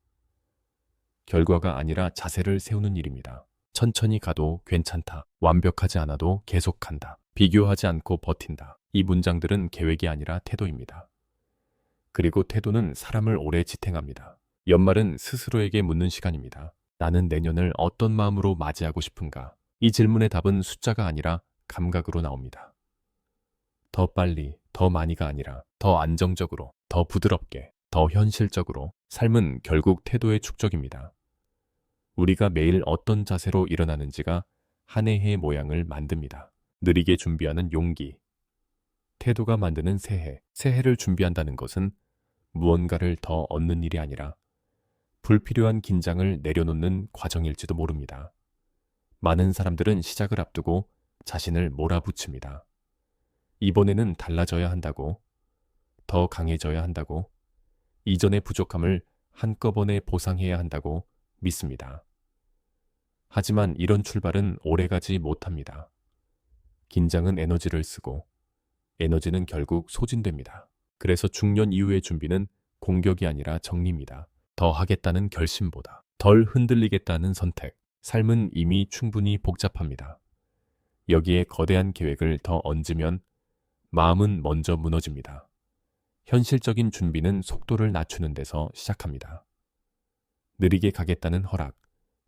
결과가 아니라 자세를 세우는 일입니다. 천천히 가도 괜찮다. 완벽하지 않아도 계속한다. 비교하지 않고 버틴다. 이 문장들은 계획이 아니라 태도입니다. 그리고 태도는 사람을 오래 지탱합니다. 연말은 스스로에게 묻는 시간입니다. 나는 내년을 어떤 마음으로 맞이하고 싶은가? 이 질문의 답은 숫자가 아니라 감각으로 나옵니다. 더 빨리, 더 많이가 아니라 더 안정적으로, 더 부드럽게, 더 현실적으로. 삶은 결국 태도의 축적입니다. 우리가 매일 어떤 자세로 일어나는지가 한 해의 모양을 만듭니다. 느리게 준비하는 용기, 태도가 만드는 새해. 새해를 준비한다는 것은 무언가를 더 얻는 일이 아니라 불필요한 긴장을 내려놓는 과정일지도 모릅니다. 많은 사람들은 시작을 앞두고 자신을 몰아붙입니다. 이번에는 달라져야 한다고, 더 강해져야 한다고, 이전의 부족함을 한꺼번에 보상해야 한다고 믿습니다. 하지만 이런 출발은 오래가지 못합니다. 긴장은 에너지를 쓰고 에너지는 결국 소진됩니다. 그래서 중년 이후의 준비는 공격이 아니라 정리입니다. 더 하겠다는 결심보다 덜 흔들리겠다는 선택. 삶은 이미 충분히 복잡합니다. 여기에 거대한 계획을 더 얹으면 마음은 먼저 무너집니다. 현실적인 준비는 속도를 낮추는 데서 시작합니다. 느리게 가겠다는 허락,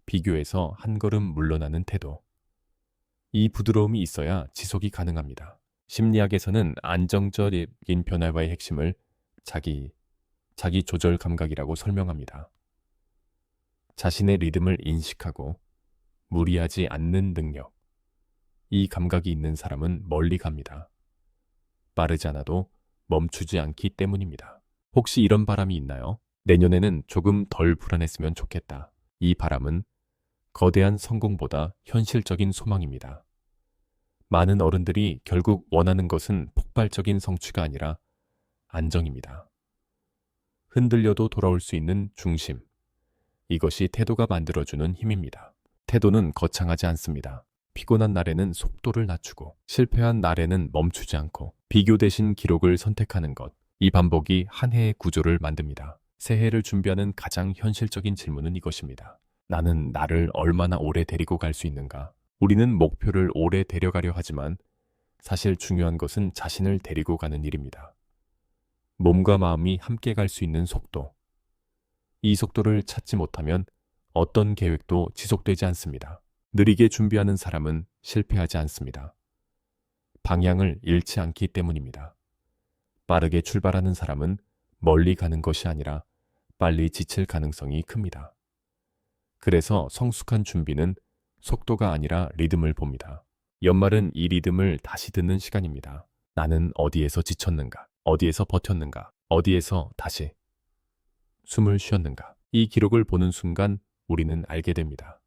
비교에서 한 걸음 물러나는 태도. 이 부드러움이 있어야 지속이 가능합니다. 심리학에서는 안정적인 변화와의 핵심을 자기 조절 감각이라고 설명합니다. 자신의 리듬을 인식하고 무리하지 않는 능력. 이 감각이 있는 사람은 멀리 갑니다. 빠르지 않아도 멈추지 않기 때문입니다. 혹시 이런 바람이 있나요? 내년에는 조금 덜 불안했으면 좋겠다. 이 바람은 거대한 성공보다 현실적인 소망입니다. 많은 어른들이 결국 원하는 것은 폭발적인 성취가 아니라 안정입니다. 흔들려도 돌아올 수 있는 중심. 이것이 태도가 만들어주는 힘입니다. 태도는 거창하지 않습니다. 피곤한 날에는 속도를 낮추고 실패한 날에는 멈추지 않고 비교 대신 기록을 선택하는 것. 이 반복이 한 해의 구조를 만듭니다. 새해를 준비하는 가장 현실적인 질문은 이것입니다. 나는 나를 얼마나 오래 데리고 갈 수 있는가? 우리는 목표를 오래 데려가려 하지만 사실 중요한 것은 자신을 데리고 가는 일입니다. 몸과 마음이 함께 갈 수 있는 속도. 이 속도를 찾지 못하면 어떤 계획도 지속되지 않습니다. 느리게 준비하는 사람은 실패하지 않습니다. 방향을 잃지 않기 때문입니다. 빠르게 출발하는 사람은 멀리 가는 것이 아니라 빨리 지칠 가능성이 큽니다. 그래서 성숙한 준비는 속도가 아니라 리듬을 봅니다. 연말은 이 리듬을 다시 듣는 시간입니다. 나는 어디에서 지쳤는가? 어디에서 버텼는가? 어디에서 다시 숨을 쉬었는가? 이 기록을 보는 순간 우리는 알게 됩니다.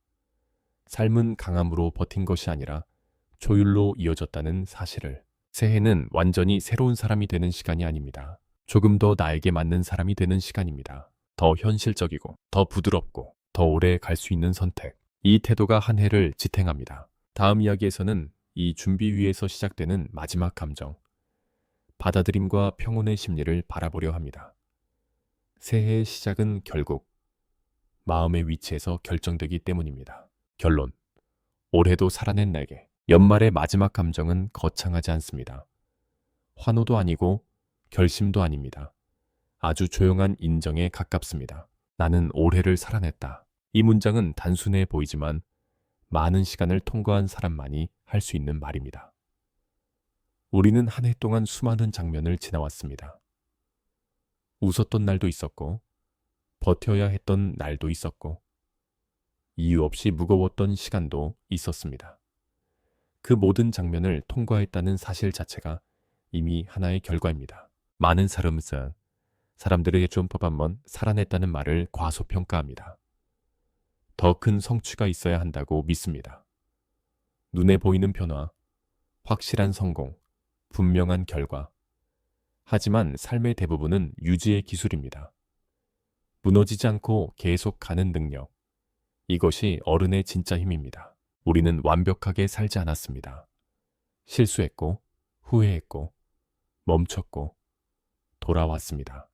삶은 강함으로 버틴 것이 아니라 조율로 이어졌다는 사실을. 새해는 완전히 새로운 사람이 되는 시간이 아닙니다. 조금 더 나에게 맞는 사람이 되는 시간입니다. 더 현실적이고, 더 부드럽고, 더 오래 갈 수 있는 선택. 이 태도가 한 해를 지탱합니다. 다음 이야기에서는 이 준비 위에서 시작되는 마지막 감정, 받아들임과 평온의 심리를 바라보려 합니다. 새해의 시작은 결국 마음의 위치에서 결정되기 때문입니다. 결론. 올해도 살아낸 내게. 연말의 마지막 감정은 거창하지 않습니다. 환호도 아니고 결심도 아닙니다. 아주 조용한 인정에 가깝습니다. 나는 올해를 살아냈다. 이 문장은 단순해 보이지만 많은 시간을 통과한 사람만이 할 수 있는 말입니다. 우리는 한 해 동안 수많은 장면을 지나왔습니다. 웃었던 날도 있었고, 버텨야 했던 날도 있었고, 이유 없이 무거웠던 시간도 있었습니다. 그 모든 장면을 통과했다는 사실 자체가 이미 하나의 결과입니다. 많은 사람들에게 좀 한번 살아냈다는 말을 과소평가합니다. 더 큰 성취가 있어야 한다고 믿습니다. 눈에 보이는 변화, 확실한 성공, 분명한 결과. 하지만 삶의 대부분은 유지의 기술입니다. 무너지지 않고 계속 가는 능력. 이것이 어른의 진짜 힘입니다. 우리는 완벽하게 살지 않았습니다. 실수했고, 후회했고, 멈췄고, 돌아왔습니다.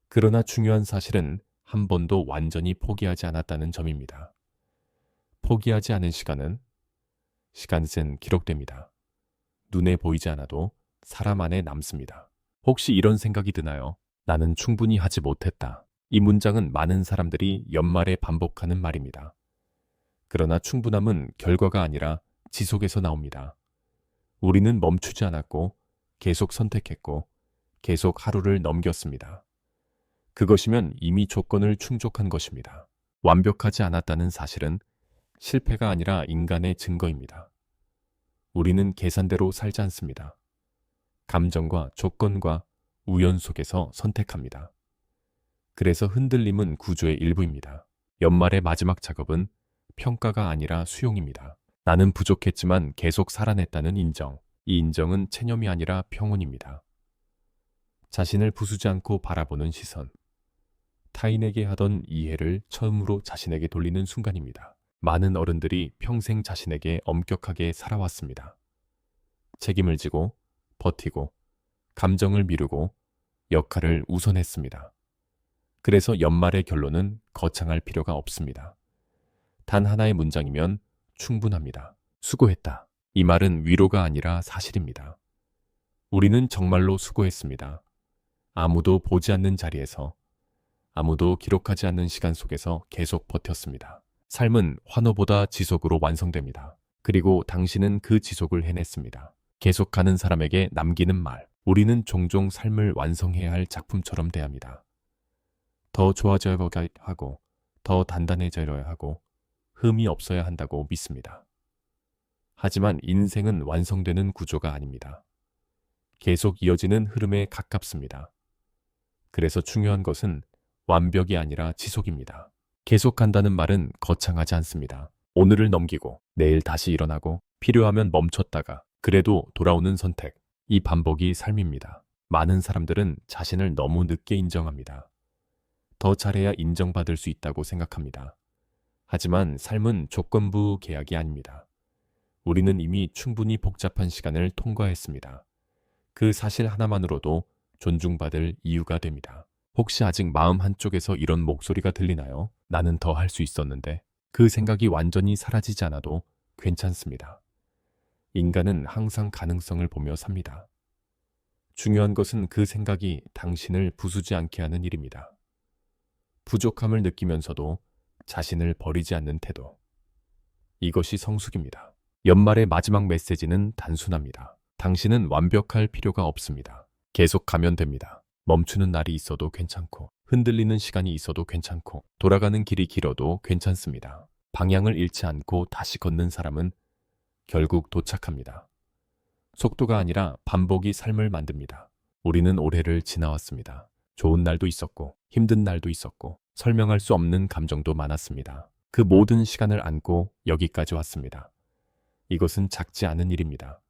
그러나 중요한 사실은 한 번도 완전히 포기하지 않았다는 점입니다. 포기하지 않은 시간은 기록됩니다. 눈에 보이지 않아도 사람 안에 남습니다. 혹시 이런 생각이 드나요? 나는 충분히 하지 못했다. 이 문장은 많은 사람들이 연말에 반복하는 말입니다. 그러나 충분함은 결과가 아니라 지속에서 나옵니다. 우리는 멈추지 않았고, 계속 선택했고, 계속 하루를 넘겼습니다. 그것이면 이미 조건을 충족한 것입니다. 완벽하지 않았다는 사실은 실패가 아니라 인간의 증거입니다. 우리는 계산대로 살지 않습니다. 감정과 조건과 우연 속에서 선택합니다. 그래서 흔들림은 구조의 일부입니다. 연말의 마지막 작업은 평가가 아니라 수용입니다. 나는 부족했지만 계속 살아냈다는 인정. 이 인정은 체념이 아니라 평온입니다. 자신을 부수지 않고 바라보는 시선. 타인에게 하던 이해를 처음으로 자신에게 돌리는 순간입니다. 많은 어른들이 평생 자신에게 엄격하게 살아왔습니다. 책임을 지고, 버티고, 감정을 미루고, 역할을 우선했습니다. 그래서 연말의 결론은 거창할 필요가 없습니다. 단 하나의 문장이면 충분합니다. 수고했다. 이 말은 위로가 아니라 사실입니다. 우리는 정말로 수고했습니다. 아무도 보지 않는 자리에서, 아무도 기록하지 않는 시간 속에서 계속 버텼습니다. 삶은 환호보다 지속으로 완성됩니다. 그리고 당신은 그 지속을 해냈습니다. 계속 가는 사람에게 남기는 말. 우리는 종종 삶을 완성해야 할 작품처럼 대합니다. 더 좋아져야 하고, 더 단단해져야 하고, 흠이 없어야 한다고 믿습니다. 하지만 인생은 완성되는 구조가 아닙니다. 계속 이어지는 흐름에 가깝습니다. 그래서 중요한 것은 완벽이 아니라 지속입니다. 계속 간다는 말은 거창하지 않습니다. 오늘을 넘기고, 내일 다시 일어나고, 필요하면 멈췄다가, 그래도 돌아오는 선택. 이 반복이 삶입니다. 많은 사람들은 자신을 너무 늦게 인정합니다. 더 잘해야 인정받을 수 있다고 생각합니다. 하지만 삶은 조건부 계약이 아닙니다. 우리는 이미 충분히 복잡한 시간을 통과했습니다. 그 사실 하나만으로도 존중받을 이유가 됩니다. 혹시 아직 마음 한쪽에서 이런 목소리가 들리나요? 나는 더 할 수 있었는데. 그 생각이 완전히 사라지지 않아도 괜찮습니다. 인간은 항상 가능성을 보며 삽니다. 중요한 것은 그 생각이 당신을 부수지 않게 하는 일입니다. 부족함을 느끼면서도 자신을 버리지 않는 태도. 이것이 성숙입니다. 연말의 마지막 메시지는 단순합니다. 당신은 완벽할 필요가 없습니다. 계속 가면 됩니다. 멈추는 날이 있어도 괜찮고, 흔들리는 시간이 있어도 괜찮고, 돌아가는 길이 길어도 괜찮습니다. 방향을 잃지 않고 다시 걷는 사람은 결국 도착합니다. 속도가 아니라 반복이 삶을 만듭니다. 우리는 올해를 지나왔습니다. 좋은 날도 있었고, 힘든 날도 있었고, 설명할 수 없는 감정도 많았습니다. 그 모든 시간을 안고 여기까지 왔습니다. 이것은 작지 않은 일입니다.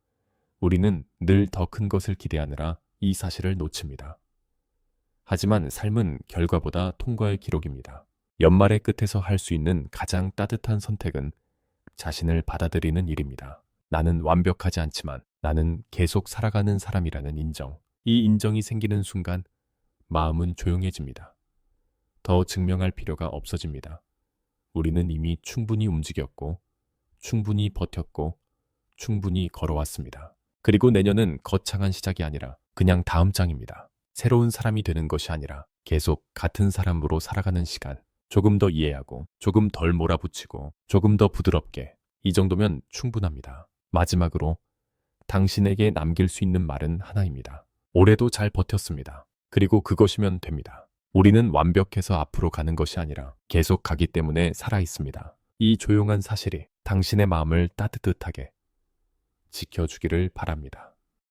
우리는 늘 더 큰 것을 기대하느라 이 사실을 놓칩니다. 하지만 삶은 결과보다 통과의 기록입니다. 연말의 끝에서 할 수 있는 가장 따뜻한 선택은 자신을 받아들이는 일입니다. 나는 완벽하지 않지만 나는 계속 살아가는 사람이라는 인정. 이 인정이 생기는 순간 마음은 조용해집니다. 더 증명할 필요가 없어집니다. 우리는 이미 충분히 움직였고, 충분히 버텼고, 충분히 걸어왔습니다. 그리고 내년은 거창한 시작이 아니라 그냥 다음 장입니다. 새로운 사람이 되는 것이 아니라 계속 같은 사람으로 살아가는 시간. 조금 더 이해하고, 조금 덜 몰아붙이고, 조금 더 부드럽게. 이 정도면 충분합니다. 마지막으로 당신에게 남길 수 있는 말은 하나입니다. 올해도 잘 버텼습니다. 그리고 그것이면 됩니다. 우리는 완벽해서 앞으로 가는 것이 아니라 계속 가기 때문에 살아있습니다. 이 조용한 사실이 당신의 마음을 따뜻하게 지켜주기를 바랍니다.